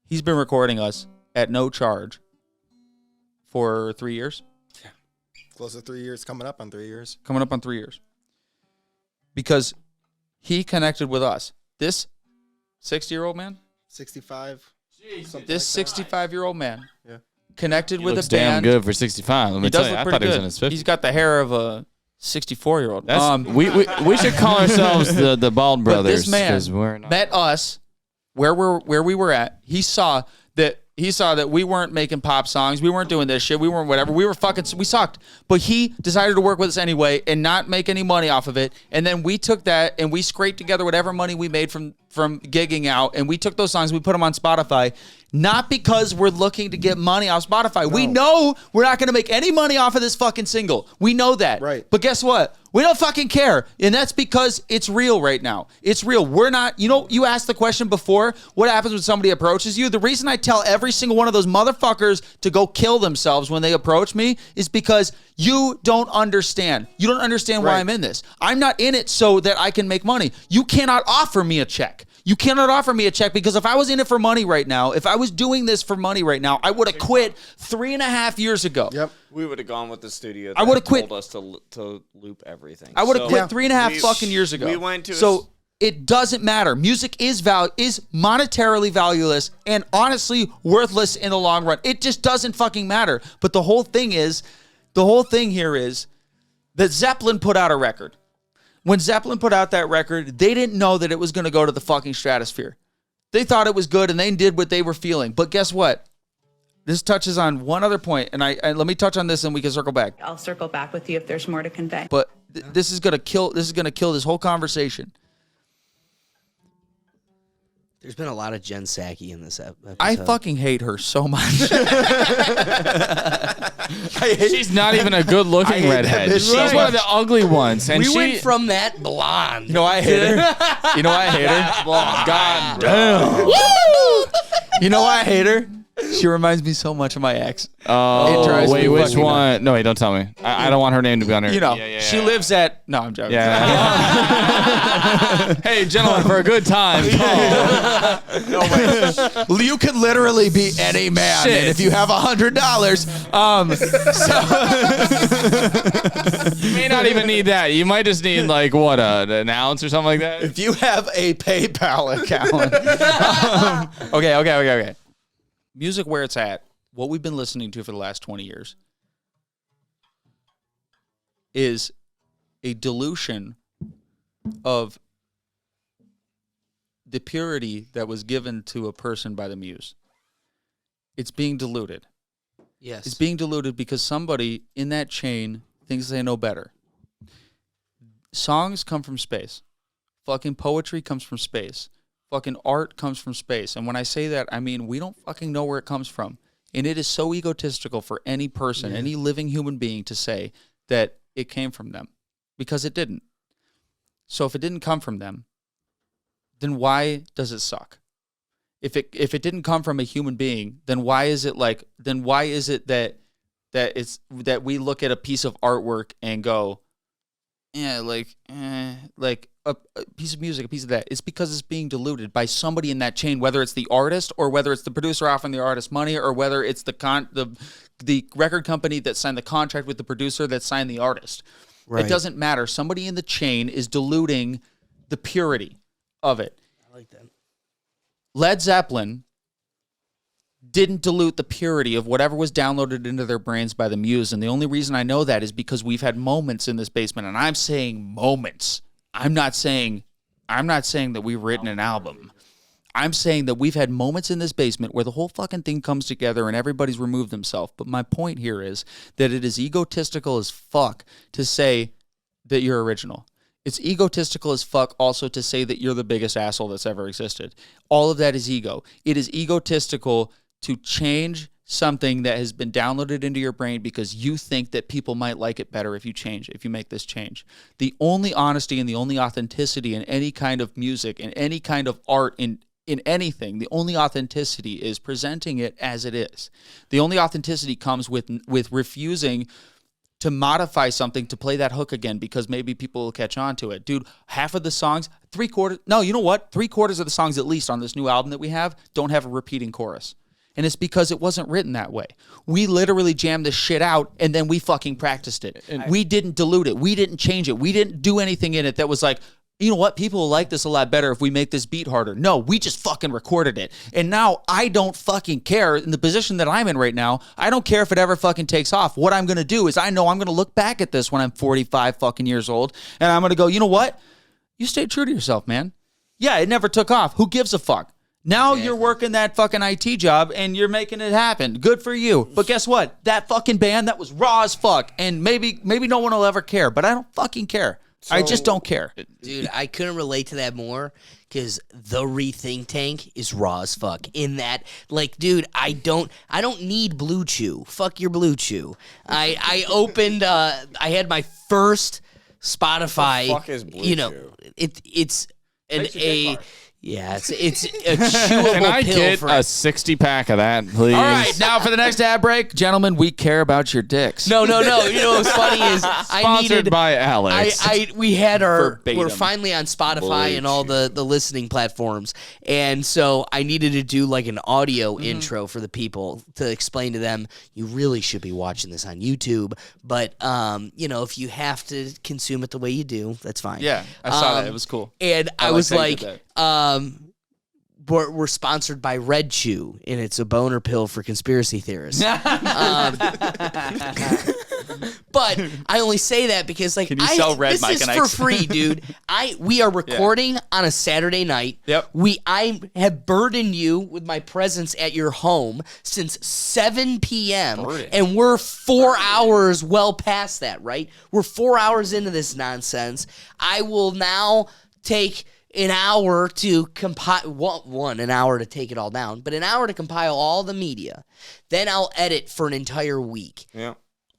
He's been recording us at no charge for 3 years. Yeah. Close to 3 years. Coming up on 3 years. Coming up on 3 years. Because he connected with us. This 60-year-old man? 65. This 65-year-old man. Yeah. Connected with a band. Damn good for 65. Let me tell you, I thought he was in his 50s. He's got the hair of a 64-year-old. We should call ourselves the Bald Brothers. But this man met us where we were at. He saw that we weren't making pop songs. We weren't doing this shit. We weren't whatever. We sucked. But he decided to work with us anyway and not make any money off of it. And then we took that and we scraped together whatever money we made from gigging out. And we took those songs, we put them on Spotify. Not because we're looking to get money off Spotify. No. We know we're not going to make any money off of this fucking single. We know that. Right. But guess what? We don't fucking care. And that's because it's real right now. It's real. We're not, you asked the question before, what happens when somebody approaches you? The reason I tell every single one of those motherfuckers to go kill themselves when they approach me is because you don't understand. You don't understand why I'm in this. I'm not in it so that I can make money. You cannot offer me a check. You cannot offer me a check because if I was in it for money right now, if I was doing this for money right now, I would have quit 3.5 years ago. Yep. We would have gone with the studio. I would have quit. Told us to loop everything. I would have quit 3.5 fucking years ago. We went to. So it doesn't matter. Music is monetarily valueless and honestly worthless in the long run. It just doesn't fucking matter. But the whole thing here is that Zeppelin put out a record. When Zeppelin put out that record, they didn't know that it was going to go to the fucking stratosphere. They thought it was good and they did what they were feeling. But guess what? This touches on one other point, and let me touch on this and we can circle back. I'll circle back with you if there's more to convey. But this is gonna kill this whole conversation. There's been a lot of Jen Psaki in this episode. I fucking hate her so much. She's not even a good-looking redhead. She's one of the ugly ones. And we went from that blonde. You know I hate her. You know why I hate her? God damn. You know why I hate her? She reminds me so much of my ex. Oh, wait, which one? No, wait, don't tell me. I don't want her name to be on there. You know, she lives at... No, I'm joking. Yeah. Hey, gentlemen, for a good time. No way. You could literally be any man. Shit. And if you have $100, You may not even need that. You might just need, like, what, an ounce or something like that? If you have a PayPal account. Okay. Music where it's at, what we've been listening to for the last 20 years is a dilution of the purity that was given to a person by the muse. It's being diluted. Yes. It's being diluted because somebody in that chain thinks they know better. Songs come from space. Fucking poetry comes from space. Fucking art comes from space. And when I say that, I mean we don't fucking know where it comes from. And it is so egotistical for any person, any living human being to say that it came from them. Because it didn't. So if it didn't come from them, then why does it suck? If it didn't come from a human being, then why is it that we look at a piece of artwork and go, yeah, like a piece of music, a piece of that. It's because it's being diluted by somebody in that chain, whether it's the artist or whether it's the producer offering the artist money or whether it's the record company that signed the contract with the producer that signed the artist. Right. It doesn't matter. Somebody in the chain is diluting the purity of it. I like that. Led Zeppelin didn't dilute the purity of whatever was downloaded into their brains by the muse. And the only reason I know that is because we've had moments in this basement, and I'm saying moments. I'm not saying that we've written an album. I'm saying that we've had moments in this basement where the whole fucking thing comes together and everybody's removed themselves. But my point here is that it is egotistical as fuck to say that you're original. It's egotistical as fuck also to say that you're the biggest asshole that's ever existed. All of that is ego. It is egotistical to change something that has been downloaded into your brain because you think that people might like it better if you make this change. The only honesty and the only authenticity in any kind of music and any kind of art in anything, the only authenticity is presenting it as it is. The only authenticity comes with refusing to modify something to play that hook again because maybe people will catch on to it. Dude, half of the songs, 3/4 of the songs at least on this new album that we have don't have a repeating chorus. And it's because it wasn't written that way. We literally jammed this shit out and then we fucking practiced it. We didn't dilute it. We didn't change it. We didn't do anything in it that was like, you know what? People will like this a lot better if we make this beat harder. No, we just fucking recorded it. And now I don't fucking care. In the position that I'm in right now, I don't care if it ever fucking takes off. What I'm going to do is I know I'm going to look back at this when I'm 45 fucking years old and I'm going to go, you know what? You stayed true to yourself, man. Yeah, it never took off. Who gives a fuck? Now you're working that fucking IT job and you're making it happen. Good for you. But guess what? That fucking band, that was raw as fuck. And maybe no one will ever care, but I don't fucking care. I just don't care. Dude, I couldn't relate to that more because the Rethink Tank is raw as fuck. In that, like, dude, I don't need Blue Chew. Fuck your Blue Chew. I opened, I had my first Spotify. What the fuck is Blue Chew? It's it's a chewable Can I pill get for a 60-pack of that, please? All right, now for the next ad break, gentlemen, we care about your dicks. No. You know what's funny is Sponsored by Alex. We're finally on Spotify and all the listening platforms, and so I needed to do like an audio intro for the people to explain to them you really should be watching this on YouTube, but if you have to consume it the way you do, that's fine. Yeah, I saw that. It was cool. And I was like, we're sponsored by Red Chew, and it's a boner pill for conspiracy theorists. But I only say that because, like, Can you sell red this Mike is and for Ike's? free, dude. We are recording on a Saturday night. Yep. I have burdened you with my presence at your home since 7 p.m. and we're 4 hours well past that, right? We're 4 hours into this nonsense. I will now take an hour to compile an hour to take it all down, but an hour to compile all the media. Then I'll edit for an entire week. Yeah.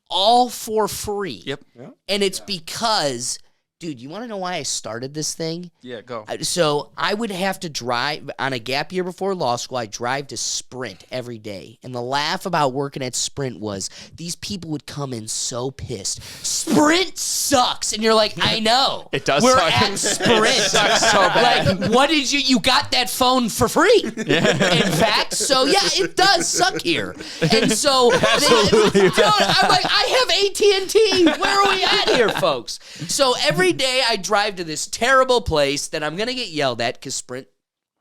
All for free. Yep. Yeah. And it's because, dude, you want to know why I started this thing? Yeah, go. So I would have to drive on a gap year before law school. I drive to Sprint every day. And the laugh about working at Sprint was these people would come in so pissed. Sprint sucks. And you're like, I know. It does We're suck. at Sprint. It sucks so bad. Like, what did you got that phone for free. In fact, so yeah, it does suck here. And so dude, I'm like, I have AT&T. Where are we at here, folks? So every day I drive to this terrible place that I'm going to get yelled at because Sprint,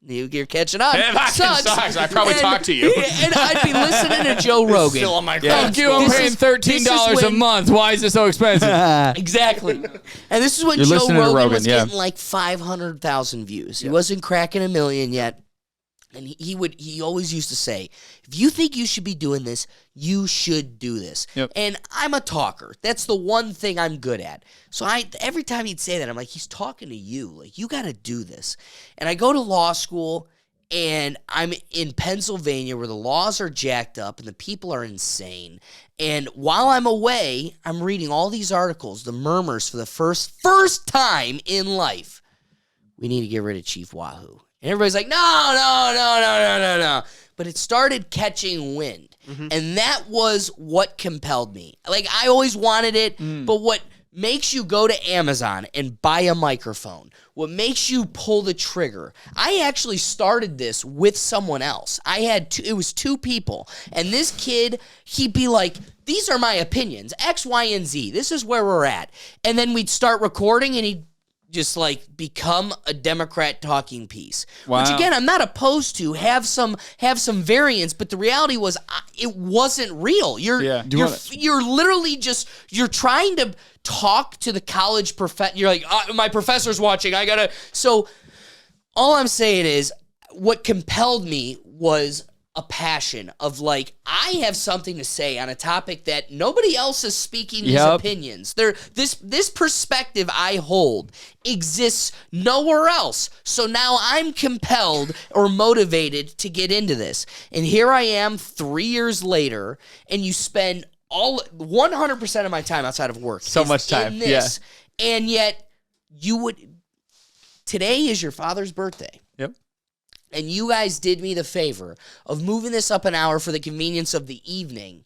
you're catching on. It fucking sucks. I probably talked to you. And I'd be listening to Joe Rogan. Still on my Thank you. I'm paying $13 a month. Why is it so expensive? Exactly. And this is when You're Joe listening to Rogan, Rogan, was yeah. getting like 500,000 views. He wasn't cracking 1 million yet. And he always used to say, if you think you should be doing this, you should do this. Yep. And I'm a talker. That's the one thing I'm good at. So every time he'd say that, I'm like, he's talking to you. Like, you got to do this. And I go to law school, and I'm in Pennsylvania where the laws are jacked up and the people are insane. And while I'm away, I'm reading all these articles, the murmurs for the first time in life. We need to get rid of Chief Wahoo. And everybody's like, no. But it started catching wind. And that was what compelled me. Like, I always wanted it, but what makes you go to Amazon and buy a microphone, what makes you pull the trigger. I actually started this with someone else. It was 2 people. And this kid, he'd be like, these are my opinions, X, Y, and Z. This is where we're at. And then we'd start recording, and he'd just like become a Democrat talking piece. Wow. Which again, I'm not opposed to have some variance, but the reality was it wasn't real. You're literally just you're trying to talk to the college professor. You're like, my professor's watching. I gotta. So all I'm saying is, what compelled me was a passion of like, I have something to say on a topic that nobody else is speaking these opinions. This perspective I hold exists nowhere else. So now I'm compelled or motivated to get into this. And here I am 3 years later, and you spend 100% of my time outside of work. So much time. In this, and yet today is your father's birthday. Yep. And you guys did me the favor of moving this up an hour for the convenience of the evening.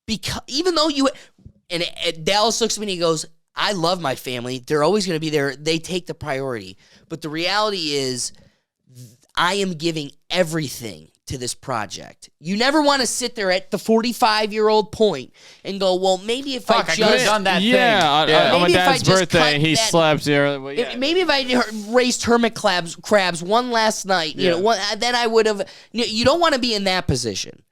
Because even though Dallas looks at me and he goes, I love my family. They're always going to be there. They take the priority. But the reality is, I am giving everything to this project. You never want to sit there at the 45-year-old point and go, well, maybe if I just done that thing. On my dad's birthday, he slept early. Well, maybe if I raised hermit crabs one last night, then I would have. You don't want to be in that position.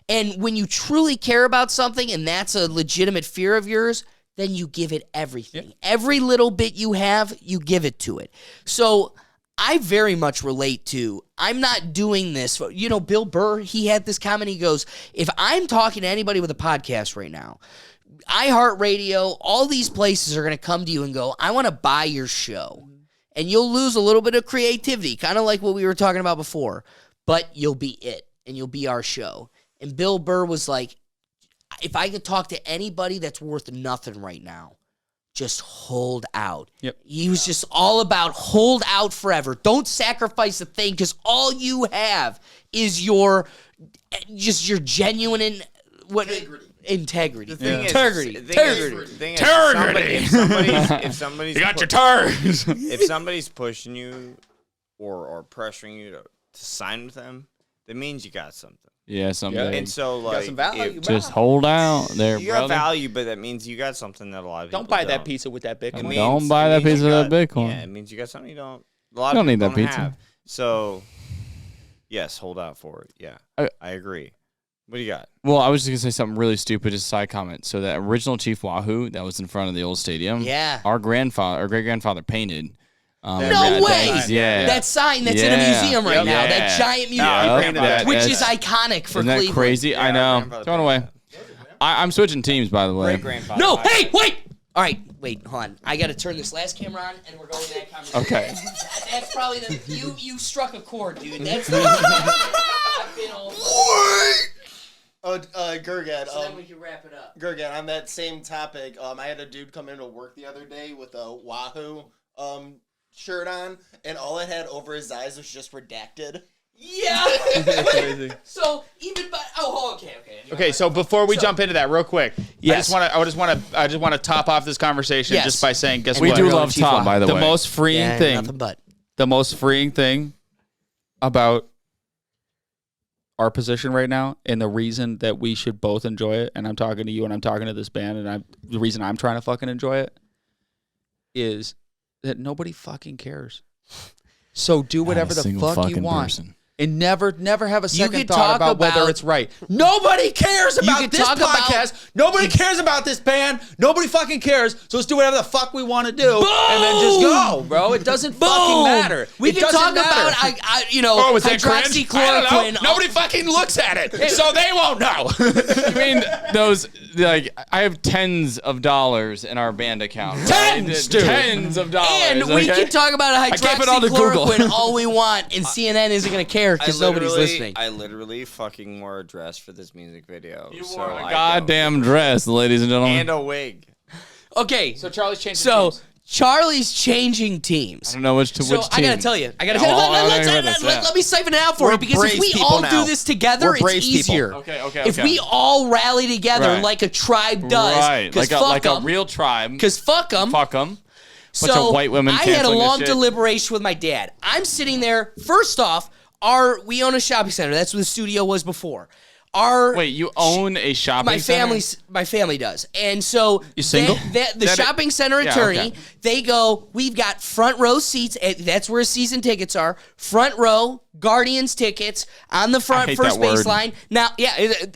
And when you truly care about something, and that's a legitimate fear of yours, then you give it everything. Yep. Every little bit you have, you give it to it. So I very much relate to, I'm not doing this. Bill Burr, he had this comment. He goes, if I'm talking to anybody with a podcast right now, iHeartRadio, all these places are going to come to you and go, I want to buy your show. And you'll lose a little bit of creativity, kind of like what we were talking about before, but you'll be it, and you'll be our show. And Bill Burr was like, if I could talk to anybody that's worth nothing right now, just hold out. Yep. He was just all about hold out forever. Don't sacrifice a thing, because all you have is your genuine integrity. The thing is, if somebody's you got your tires. If somebody's pushing you or pressuring you to sign with them, that means you got something. Yeah, something. And so, like, some value, just hold out there, you brother. got value, but that means you got something that a lot of people Don't buy that pizza with that Bitcoin. Don't buy that pizza with that Bitcoin. Yeah, it means you got something a lot of need people that don't pizza. have. So, yes, hold out for it. Yeah, I agree. What do you got? Well, I was just gonna say something really stupid, just a side comment. So that original Chief Wahoo that was in front of the old stadium, Yeah. our great grandfather painted. No way! Yeah, That sign that's in a museum right now. That giant museum, which is that's- iconic for Isn't that Cleveland. crazy? I know. Throw it away. I'm switching teams, by the way. No, hey, wait! All right, wait, hold on. I got to turn this last camera on, and we're going to that conversation. Okay. That's probably you struck a chord, dude. That's the I've been all. Gurgad. So then we can wrap it up. Gurgad, on that same topic, I had a dude come into work the other day with a Wahoo shirt on, and all it had over his eyes was just redacted. Yeah. So even by okay. Okay, so before we jump into that, real quick, Yes. I just want to top off this conversation Yes. just by saying, guess We what? do love Tom, by the way. The most freeing thing. Nothing but. The most freeing thing about our position right now, and the reason that we should both enjoy it, and I'm talking to you and I'm talking to this band, and the reason I'm trying to fucking enjoy it is that nobody fucking cares. So do whatever the fuck you want. Person. And never have a second could thought talk about whether about- it's right. Nobody cares about could this talk about- podcast. Nobody cares about this band. Nobody fucking cares. So let's do whatever the fuck we want to do, and then just go, bro. It doesn't fucking matter. We It can doesn't talk matter. about Oh, is that cringe? I don't hydroxychloroquine. know. Nobody fucking looks at it, so they won't know. I mean, those I have tens of dollars in our band account. Tens, dude. Tens of dollars. And we okay? can talk about I can't put it all to Google. hydroxychloroquine all we want, and CNN isn't going to care because nobody's listening. I literally fucking wore a dress for this music video. You so wore a I goddamn dress, ladies and gentlemen. and a wig. Okay, So Charlie's changing so teams. Charlie's changing I teams. don't know which So team. I gotta tell you, let me siphon it out for We're you, because if Braves we people all now. do this together, We're it's Braves people. easier. Okay. If we all rally together Right. like a tribe does, Right, because like fuck a real tribe. because fuck them. Fuck them. Bunch So of white women I had a canceling this long shit. deliberation with my dad. I'm sitting there. First off, we own a shopping center. That's what the studio was before. Wait, you own a shopping center? My family does, and so You single? The shopping center Yeah, attorney, okay. they go. We've got front row seats. That's where season tickets are. Front row, Guardians tickets on the front hate first that word. baseline. Now,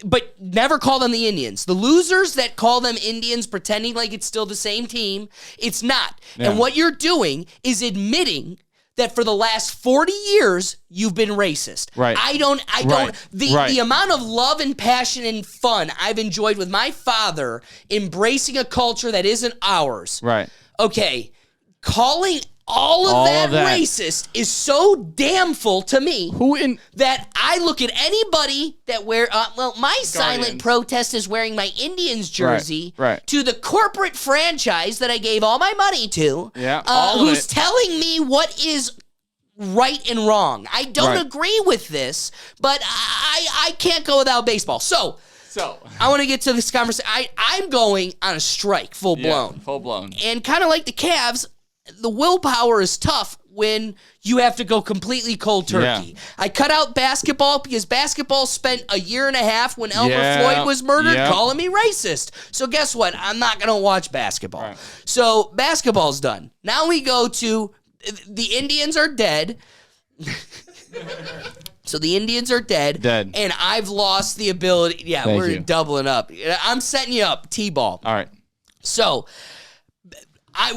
but never call them the Indians. The losers that call them Indians, pretending like it's still the same team, it's not. Yeah. And what you're doing is admitting that for the last 40 years you've been racist. Right. I don't Right. the amount of love and passion and fun I've enjoyed with my father embracing a culture that isn't ours. Right. Okay. Calling all of that racist is so damn full to me that I look at anybody that my silent protest is wearing my Indians jersey Right. to the corporate franchise that I gave all my money to, Yeah, all of who's it. telling me what is right and wrong. I don't Right. agree with this, but I can't go without baseball. So I want to get to this conversation. I'm going on a strike, full blown. Full blown. And kind of like the Cavs, the willpower is tough when you have to go completely cold turkey. Yeah. I cut out basketball because basketball spent a year and a half when Elmer Yeah. Floyd was murdered Yeah. calling me racist. So guess what? I'm not going to watch basketball. So basketball's done. Now we go to the Indians are dead. So the Indians are dead. And I've lost the ability. Yeah, Thank we're you. doubling up. I'm setting you up, T-ball. All right. So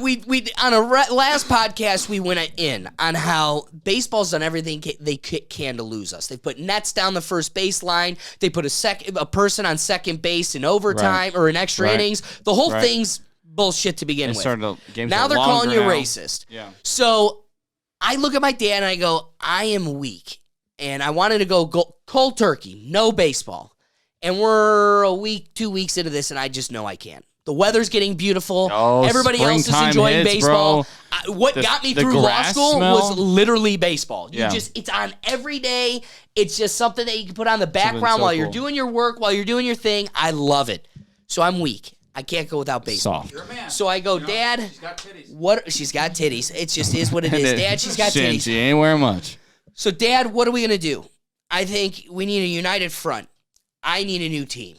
we on a last podcast we went in on how baseball's done everything they can to lose us. They put nets down the first baseline. They put a person on second base in overtime or in extra innings. The whole thing's bullshit to begin with. Now they're calling you racist. Yeah. So I look at my dad and I go, I am weak. And I wanted to go cold turkey, no baseball. And we're 2 weeks into this, and I just know I can't. The weather's getting beautiful. Oh, Everybody else is springtime enjoying hits, baseball. bro. What The- got me the through law grass school smell? was literally baseball. Yeah. It's on every day. It's just something that you can put on the background Something so while you're cool. doing your work, while you're doing your thing. I love it. So I'm weak. I can't go without baseball. Soft. So I go, Dad. She's got titties. What? She's got titties. It just is what it is. Dad, she's got titties. She ain't wearing much. So, Dad, what are we going to do? I think we need a united front. I need a new team.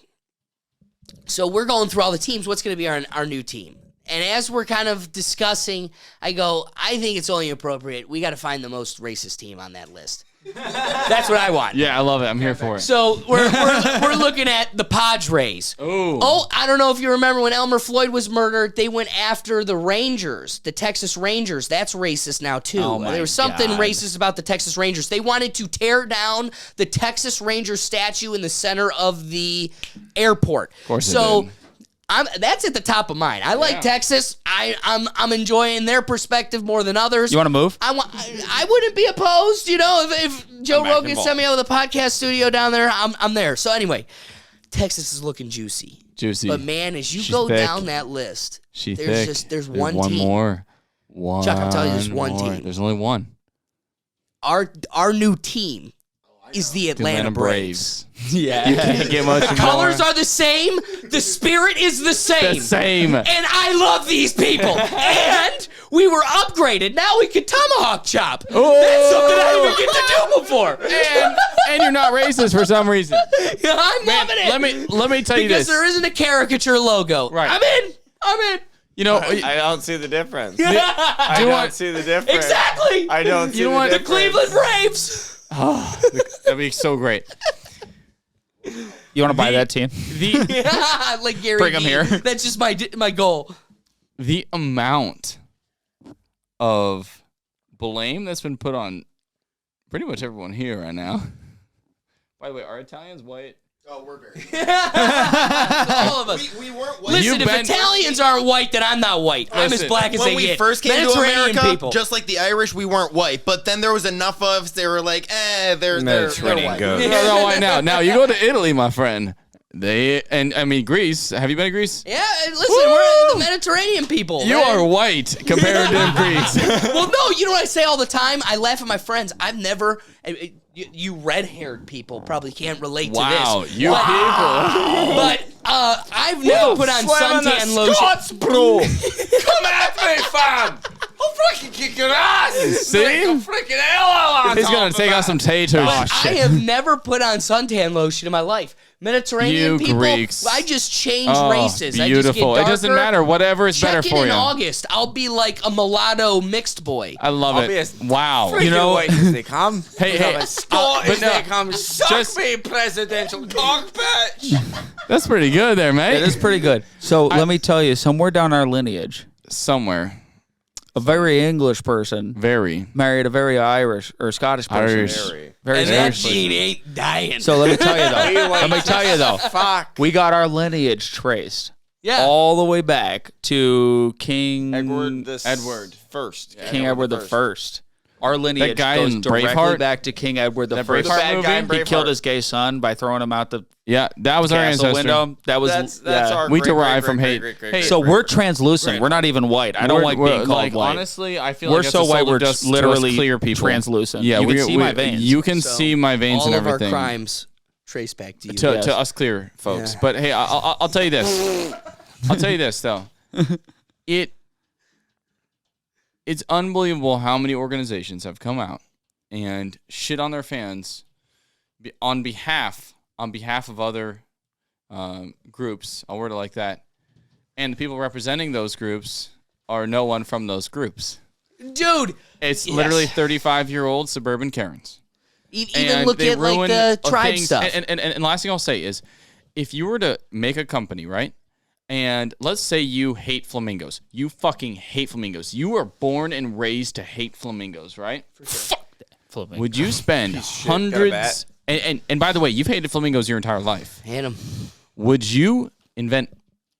So we're going through all the teams. What's going to be our new team? And as we're kind of discussing, I go, I think it's only appropriate. We got to find the most racist team on that list. That's what I want. Yeah, I love it. I'm here for it. So we're looking at the Padres. Oh, I don't know if you remember when Elmer Floyd was murdered, they went after the Rangers, the Texas Rangers. That's racist now too. Oh my there was something God. racist about the Texas Rangers. They wanted to tear down the Texas Rangers statue in the center of the airport. Of course so they did. that's at the top of mine. I like Texas. I'm enjoying their perspective more than others. You want to move? I wouldn't be opposed, if Joe back Rogan involved. sent me out with a podcast studio down there, I'm there. So anyway, Texas is looking juicy. Juicy. But man, as you She's go thick. down that list, She there's thick. there's one team. more. Chuck, I'm telling you, there's one more. team. There's only one. Our new team is the Atlanta Braves. Yeah. You can't get much The colors are the same. The spirit is the same. The same. And I love these people. And we were upgraded. Now we can tomahawk chop. Oh. That's something I didn't get to do before. And you're not racist for some reason. I'm loving it. Let me tell you because this. there isn't a caricature logo. Right. I'm in. You know, I don't see the difference. Yeah. I Do you don't want- see the difference. Exactly. I don't see You know the what? The difference. Cleveland Braves. Oh, that'd be so great. You want to buy that team? Yeah, like Gary Bring 'em Vee. here. That's just my goal. The amount of blame that's been put on pretty much everyone here right now. By the way, are Italians white? Oh, we're very. All of us. We weren't white. Listen, You've if Italians aren't white, then I'm not white. I'm as Listen, black as when they we get. first came to Mediterranean America, people. just like the Irish, we weren't white. But then there was enough of us. They were like, they're Mediterranean white. goats. They're not white now. Now you go to Italy, my friend. Greece. Have you been to Greece? Yeah, and listen, we're the Mediterranean people. You man. are white compared to Greece. Well, no, you know what I say all the time? I laugh at my friends. I've never. You red-haired people probably can't relate Wow, to this. you but, people. But I've never put on suntan lotion. Scots, bro. Come at me, fam. I'll freaking kick your ass. See? Freaking hell out. He's gonna take out some taters. I have never put on suntan lotion in my life. Mediterranean You people, Greeks. I just change Oh, races. I just beautiful. get It doesn't darker. matter. Whatever is Check better it for in you. August. I'll be like a mulatto mixed boy. I love I'll be it. a Wow. freaking You know, white as they come. Hey, Scott but as no, they come. Suck just- me, presidential cock bitch. that's pretty good there, mate. It is pretty good. So let me tell you, somewhere down our lineage, Somewhere. a very English person Very. married a very Irish or Scottish person. Irish. Very And that Irish person. gene ain't dying. So let me tell you though. let me tell you though. Fuck. We got our lineage traced yeah. all the way back to King Edward first. King Edward the First. Our lineage guy goes in directly Braveheart? back to King Edward the That First. Braveheart bad guy in movie? He killed Braveheart. his gay son by throwing him out the Yeah, that was our castle ancestor. window. That was That's yeah. our We great, derive great, from great, hate. great, great, Hey, great, So great, we're great. translucent. We're not even white. I don't like being called white. Honestly, I feel We're like it's so a white. soul We're to just us literally clear people. translucent. Yeah, you can see my veins. You can So see my veins all and of our everything. crimes trace back to you. To us clear folks. Yeah. But hey, I'll tell you this. I'll tell you this though. It's unbelievable how many organizations have come out and shit on their fans on behalf of other groups. I'll word it like that. And the people representing those groups are no one from those groups. Dude, It's yes. literally 35-year-old suburban Karens. Even And look they at like ruin the tribe things. stuff. And last thing I'll say is, if you were to make a company, right? And let's say you hate flamingos. You fucking hate flamingos. You were born and raised to hate flamingos, right? Fuck that flamingos. Would you spend hundreds? And by the way, you've hated flamingos your entire life. Hate 'em. Would you invent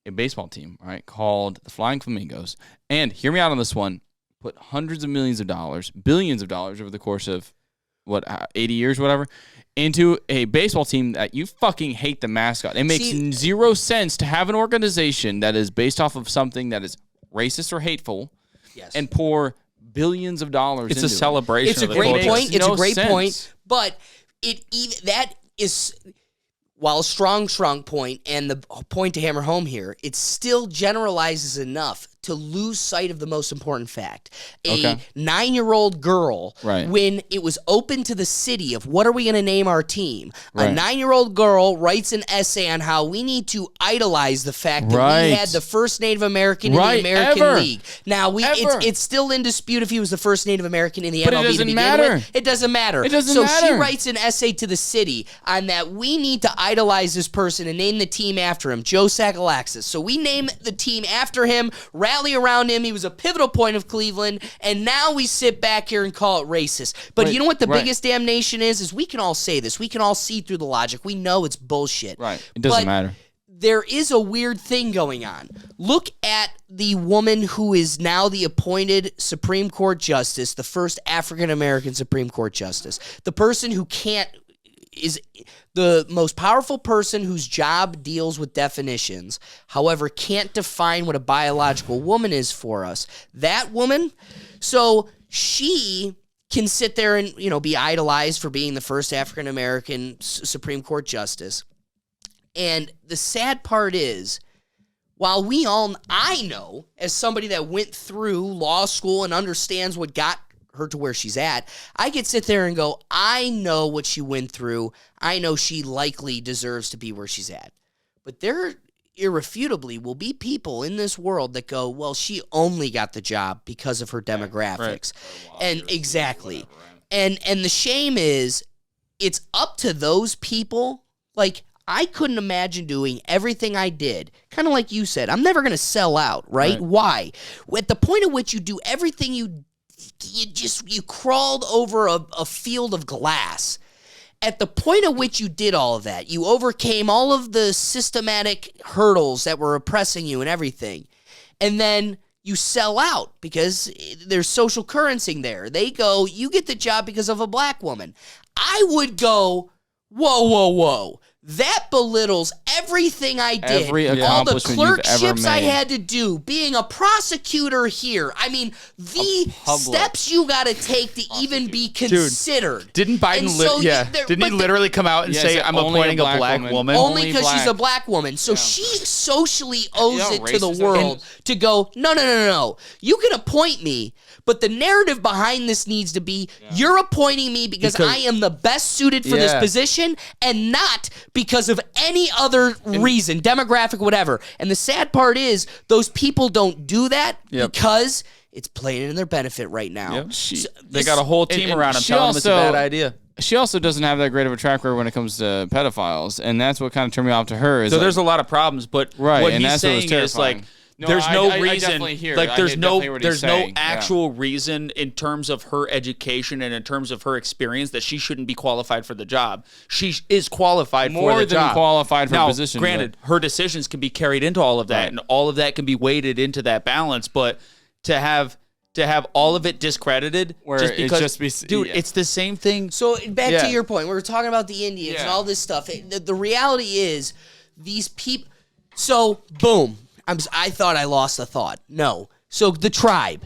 a baseball team, right, called the Flying Flamingos? And hear me out on this one. Put hundreds of millions of dollars, billions of dollars over the course of 80 years, whatever, into a baseball team that you fucking hate the mascot. It makes zero sense to have an organization that is based off of something that is racist or hateful, and pour billions of dollars. It's into a celebration. It's a of the great culture. point. It's no a great sense. point. But that is, while a strong point, and the point to hammer home here, it still generalizes enough to lose sight of the most important fact. A 9-year-old girl, when it was open to the city of what are we going to name our team, a 9-year-old girl writes an essay on how we need to idolize the fact that we had the first Native American in the American League. Now, it's still in dispute if he was the first Native American in the MLB to begin with. It doesn't matter. So she writes an essay to the city on that we need to idolize this person and name the team after him, Joe Sacalaxis. So we name the team after him, rally around him. He was a pivotal point of Cleveland, and now we sit back here and call it racist. But you know what the biggest damnation is we can all say this. We can all see through the logic. We know it's bullshit. It doesn't matter. There is a weird thing going on. Look at the woman who is now the appointed Supreme Court Justice, the first African-American Supreme Court Justice. The person who is the most powerful person whose job deals with definitions, however, can't define what a biological woman is for us. That woman, so she can sit there and, be idolized for being the first African-American Supreme Court Justice. And the sad part is, while I know, as somebody that went through law school and understands what got her to where she's at, I could sit there and go, I know what she went through. I know she likely deserves to be where she's at. But there irrefutably will be people in this world that go, well, she only got the job because of her demographics. And exactly. And the shame is, it's up to those people. Like, I couldn't imagine doing everything I did. Kind of like you said, I'm never going to sell out, right? Why? At the point at which you do everything you crawled over a field of glass. At the point at which you did all of that, you overcame all of the systematic hurdles that were oppressing you and everything. And then you sell out because there's social currency there. They go, you get the job because of a black woman. I would go, whoa, whoa, whoa. That belittles everything I did. All the clerkships I had to do, being a prosecutor here. I mean, the steps you got to take to even be considered. Didn't Biden didn't he literally come out and say, I'm appointing a black woman? Only because she's a black woman. So she socially owes it to the world to go, no. You can appoint me, but the narrative behind this needs to be, you're appointing me because I am the best suited for this position and not because of any other reason, demographic, whatever. And the sad part is, those people don't do that because it's playing in their benefit right now. They got a whole team around them telling them it's a bad idea. She also doesn't have that great of a track record when it comes to pedophiles, and that's what kind of turned me off to her. So there's a lot of problems, but what he's saying is like, there's no reason, like there's no actual reason in terms of her education and in terms of her experience that she shouldn't be qualified for the job. She is qualified for the job. More than qualified for the position. Granted, her decisions can be carried into all of that, and all of that can be weighted into that balance. But to have all of it discredited, just because, it's the same thing. So back to your point, we were talking about the Indians and all this stuff. The reality is, these people. So boom. I thought I lost a thought. No. So the tribe.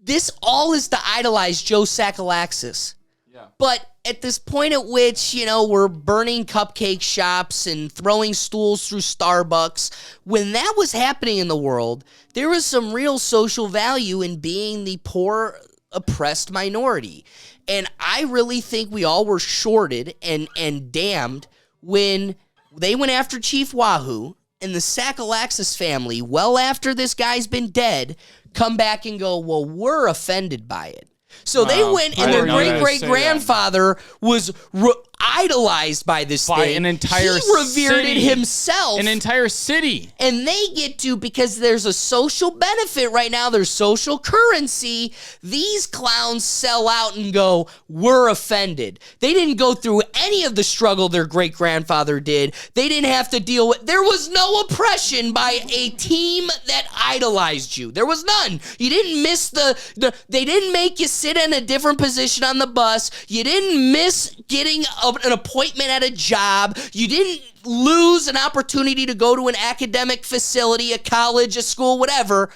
This all is to idolize Joe Sacalaxis. Yeah. But at this point at which, we're burning cupcake shops and throwing stools through Starbucks, when that was happening in the world, there was some real social value in being the poor, oppressed minority. And I really think we all were shorted and damned when they went after Chief Wahoo. And the Sacalaxis family, well after this guy's been dead, come back and go, well, we're offended by it. So they went, and their great-great-grandfather was idolized by this thing. An entire He revered it himself. An entire city. And they get to, because there's a social benefit right now, there's social currency, these clowns sell out and go, we're offended. They didn't go through any of the struggle their great-grandfather did. They didn't have to deal with, there was no oppression by a team that idolized you. There was none. You didn't miss they didn't make you sit in a different position on the bus. You didn't miss getting an appointment at a job. You didn't lose an opportunity to go to an academic facility, a college, a school, whatever.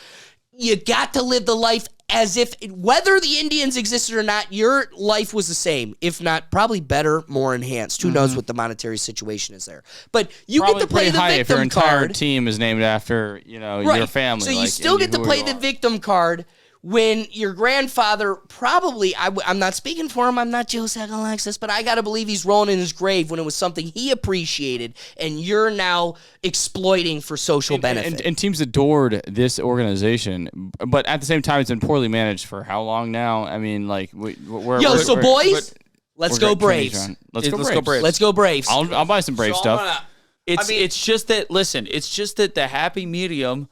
You got to live the life as if whether the Indians existed or not, your life was the same, if not probably better, more enhanced. Who knows what the monetary situation is there? But you Probably get to play pretty the high if your victim entire card. team is named after Right. your family. So you like, still and get to who play you the are. victim card when your grandfather probably, I'm not speaking for him, I'm not Joe Alexis, but I got to believe he's rolling in his grave when it was something he appreciated and you're now exploiting for social benefit. And teams adored this organization, but at the same time, it's been poorly managed for how long now? I mean, like, boys, let's go Braves. Let's go Braves. Let's go Braves. I'll buy some Brave stuff. It's just that, listen, it's just that the happy medium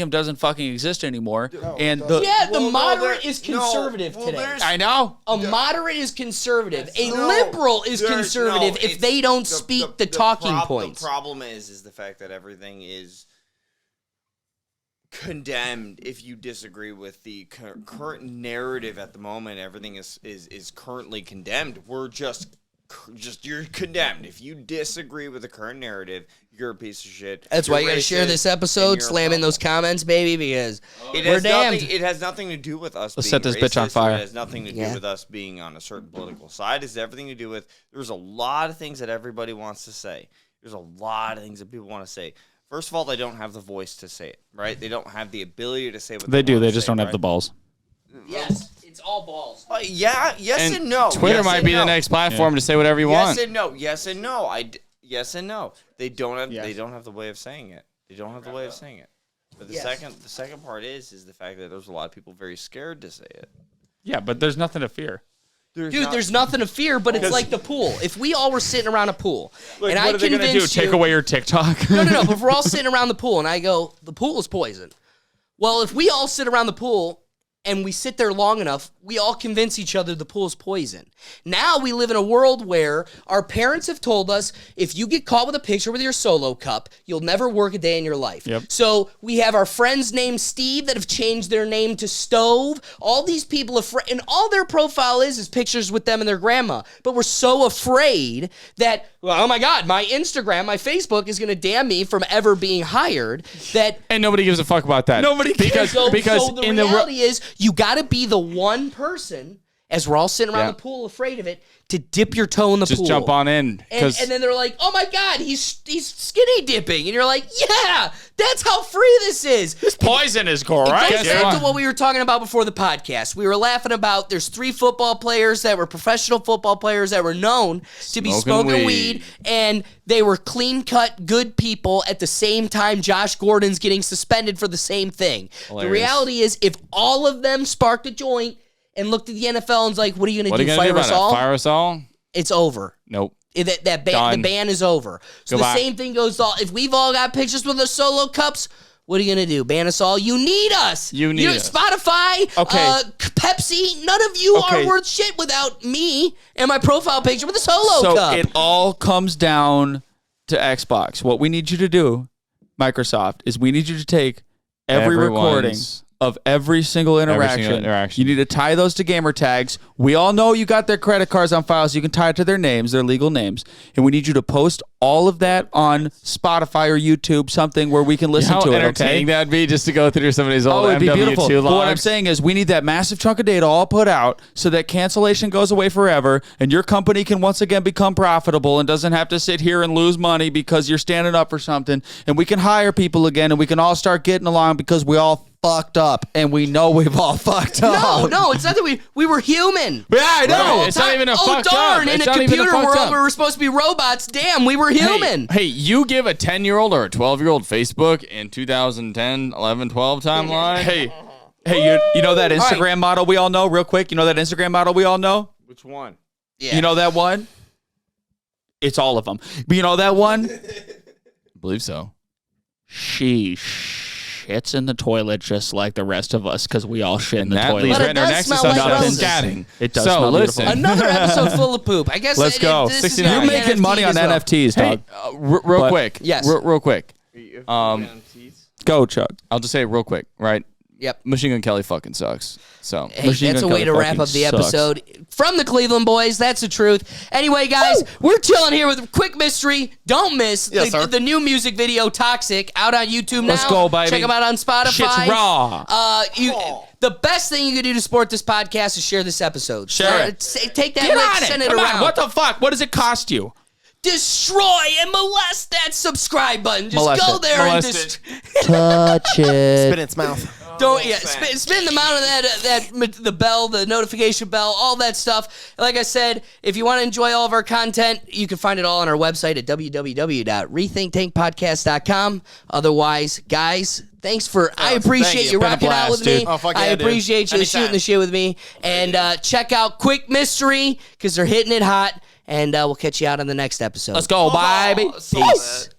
doesn't fucking exist anymore. And the moderate is conservative today. I know. A moderate is conservative. A liberal is conservative if they don't speak the talking points. The problem is the fact that everything is condemned if you disagree with the current narrative at the moment. Everything is currently condemned. We're just you're condemned. If you disagree with the current narrative, you're a piece of shit. That's why you got to share this episode, slam in those comments, baby, because we're damned. It has nothing to do with us. Let's being set this racist. bitch on fire. It has nothing to do with us being on a certain political side. It has everything to do with there's a lot of things that everybody wants to say. There's a lot of things that people want to say. First of all, they don't have the voice to say it, right? They don't have the ability to say what They do. They want to just say, don't have right? the balls. Yes, it's all balls. Yes and no. Twitter yes might and be no. the next platform to say whatever you want. Yes and no. Yes and no. Yes and no. They don't have. They don't have the way of saying it. They don't have the way of saying it. But the second part is the fact that there's a lot of people very scared to say it. Yeah, but there's nothing to fear. There's nothing to fear, but it's like the pool. If we all were sitting around a pool, Like, and what I are they gonna do? convinced Take away your TikTok? No. But if we're all sitting around the pool, and I go, the pool is poison. Well, if we all sit around the pool and we sit there long enough, we all convince each other the pool is poison. Now we live in a world where our parents have told us if you get caught with a picture with your Solo cup, you'll never work a day in your life. Yep. So we have our friends named Steve that have changed their name to Stove. All these people, and all their profile is pictures with them and their grandma. But we're so afraid that, well, oh my God, my Instagram, my Facebook is going to damn me from ever being hired. And nobody gives a fuck about that. Nobody cares. Because so the in reality is you got to be the one person, as we're all sitting around the pool afraid of it, to dip your toe in the pool. Just jump on in. And then they're like, oh my God, he's skinny dipping. And you're like, yeah, that's how free this is. This poison is cool, right? It goes back to what we were talking about before the podcast. We were laughing about there's 3 football players that were professional football players that were known to be smoking weed, and they were clean-cut, good people. At the same time, Josh Gordon's getting suspended for the same thing. Hilarious. The reality is, if all of them sparked a joint and looked at the NFL and was like, what are you going to do, fire us all? Fire us all? It's over. Nope. The ban is over. So the same thing goes to all. If we've all got pictures with the Solo cups, what are you going to do? Ban us all? You need us. You need us. Spotify, Pepsi, none of you are worth shit without me and my profile picture with a Solo cup. So it all comes down to Xbox. What we need you to do, Microsoft, is we need you to take every recording of every single interaction. You need to tie those to gamer tags. We all know you got their credit cards on file, so you can tie it to their names, their legal names. And we need you to post all of that on Spotify or YouTube, something where we can listen to it, okay? How entertaining that would be just to go through somebody's old it'd be beautiful. MW2 But what I'm logs. saying is we need that massive chunk of data all put out so that cancellation goes away forever and your company can once again become profitable and doesn't have to sit here and lose money because you're standing up for something, and we can hire people again and we can all start getting along because we all fucked up and we know we've all fucked up. No, it's not that we were human. Yeah, I know. Right. It's not even a fucked up. darn, in It's a not even a computer fucked world up. where we're supposed to be robots, damn, we were human. Hey, you give a 10-year-old or a 12-year-old Facebook in 2010, 11, 12 timeline? Hey, you know that Instagram model we all know, real quick? You know that Instagram model we all know? Which one? Yeah. You know that one? It's all of them. But you know that one? I believe so. She shits in the toilet just like the rest of us because we all shit in the That toilet. leads But right it into our does next smell discussion. like roses. Scatting. It does So, smell listen. beautiful. Another episode full of poop. I guess Let's go. this is 69. gonna You're be making NFT money on as well. NFTs, dog. Real But- quick. Yes. Real quick. Go, Chuck. I'll just say it real quick, right? Yep. Machine Gun Kelly fucking sucks. So Hey, that's a way to wrap up the episode. From the Cleveland Boys, that's the truth. Anyway, guys, we're chilling here with a quick mystery. Don't miss the new music video, Toxic, out on YouTube now. Let's go, baby. Check them out on Spotify. Shit's raw. The best thing you can do to support this podcast is share this episode. Share it. Take that Get link, on it. send it Come around. on. What the fuck? What does it cost you? Destroy and molest that subscribe button. Just Molest go it. there Molest and Touch it. Spit in its mouth. Don't spin the amount of the bell, the notification bell, all that stuff. Like I said, if you want to enjoy all of our content, you can find it all on our website at www.rethinktankpodcast.com. Otherwise, guys, thanks for. I appreciate you rocking out with me. I appreciate you shooting the shit with me. And check out Quick Mystery because they're hitting it hot. And we'll catch you out on the next episode. Let's go, baby. Peace.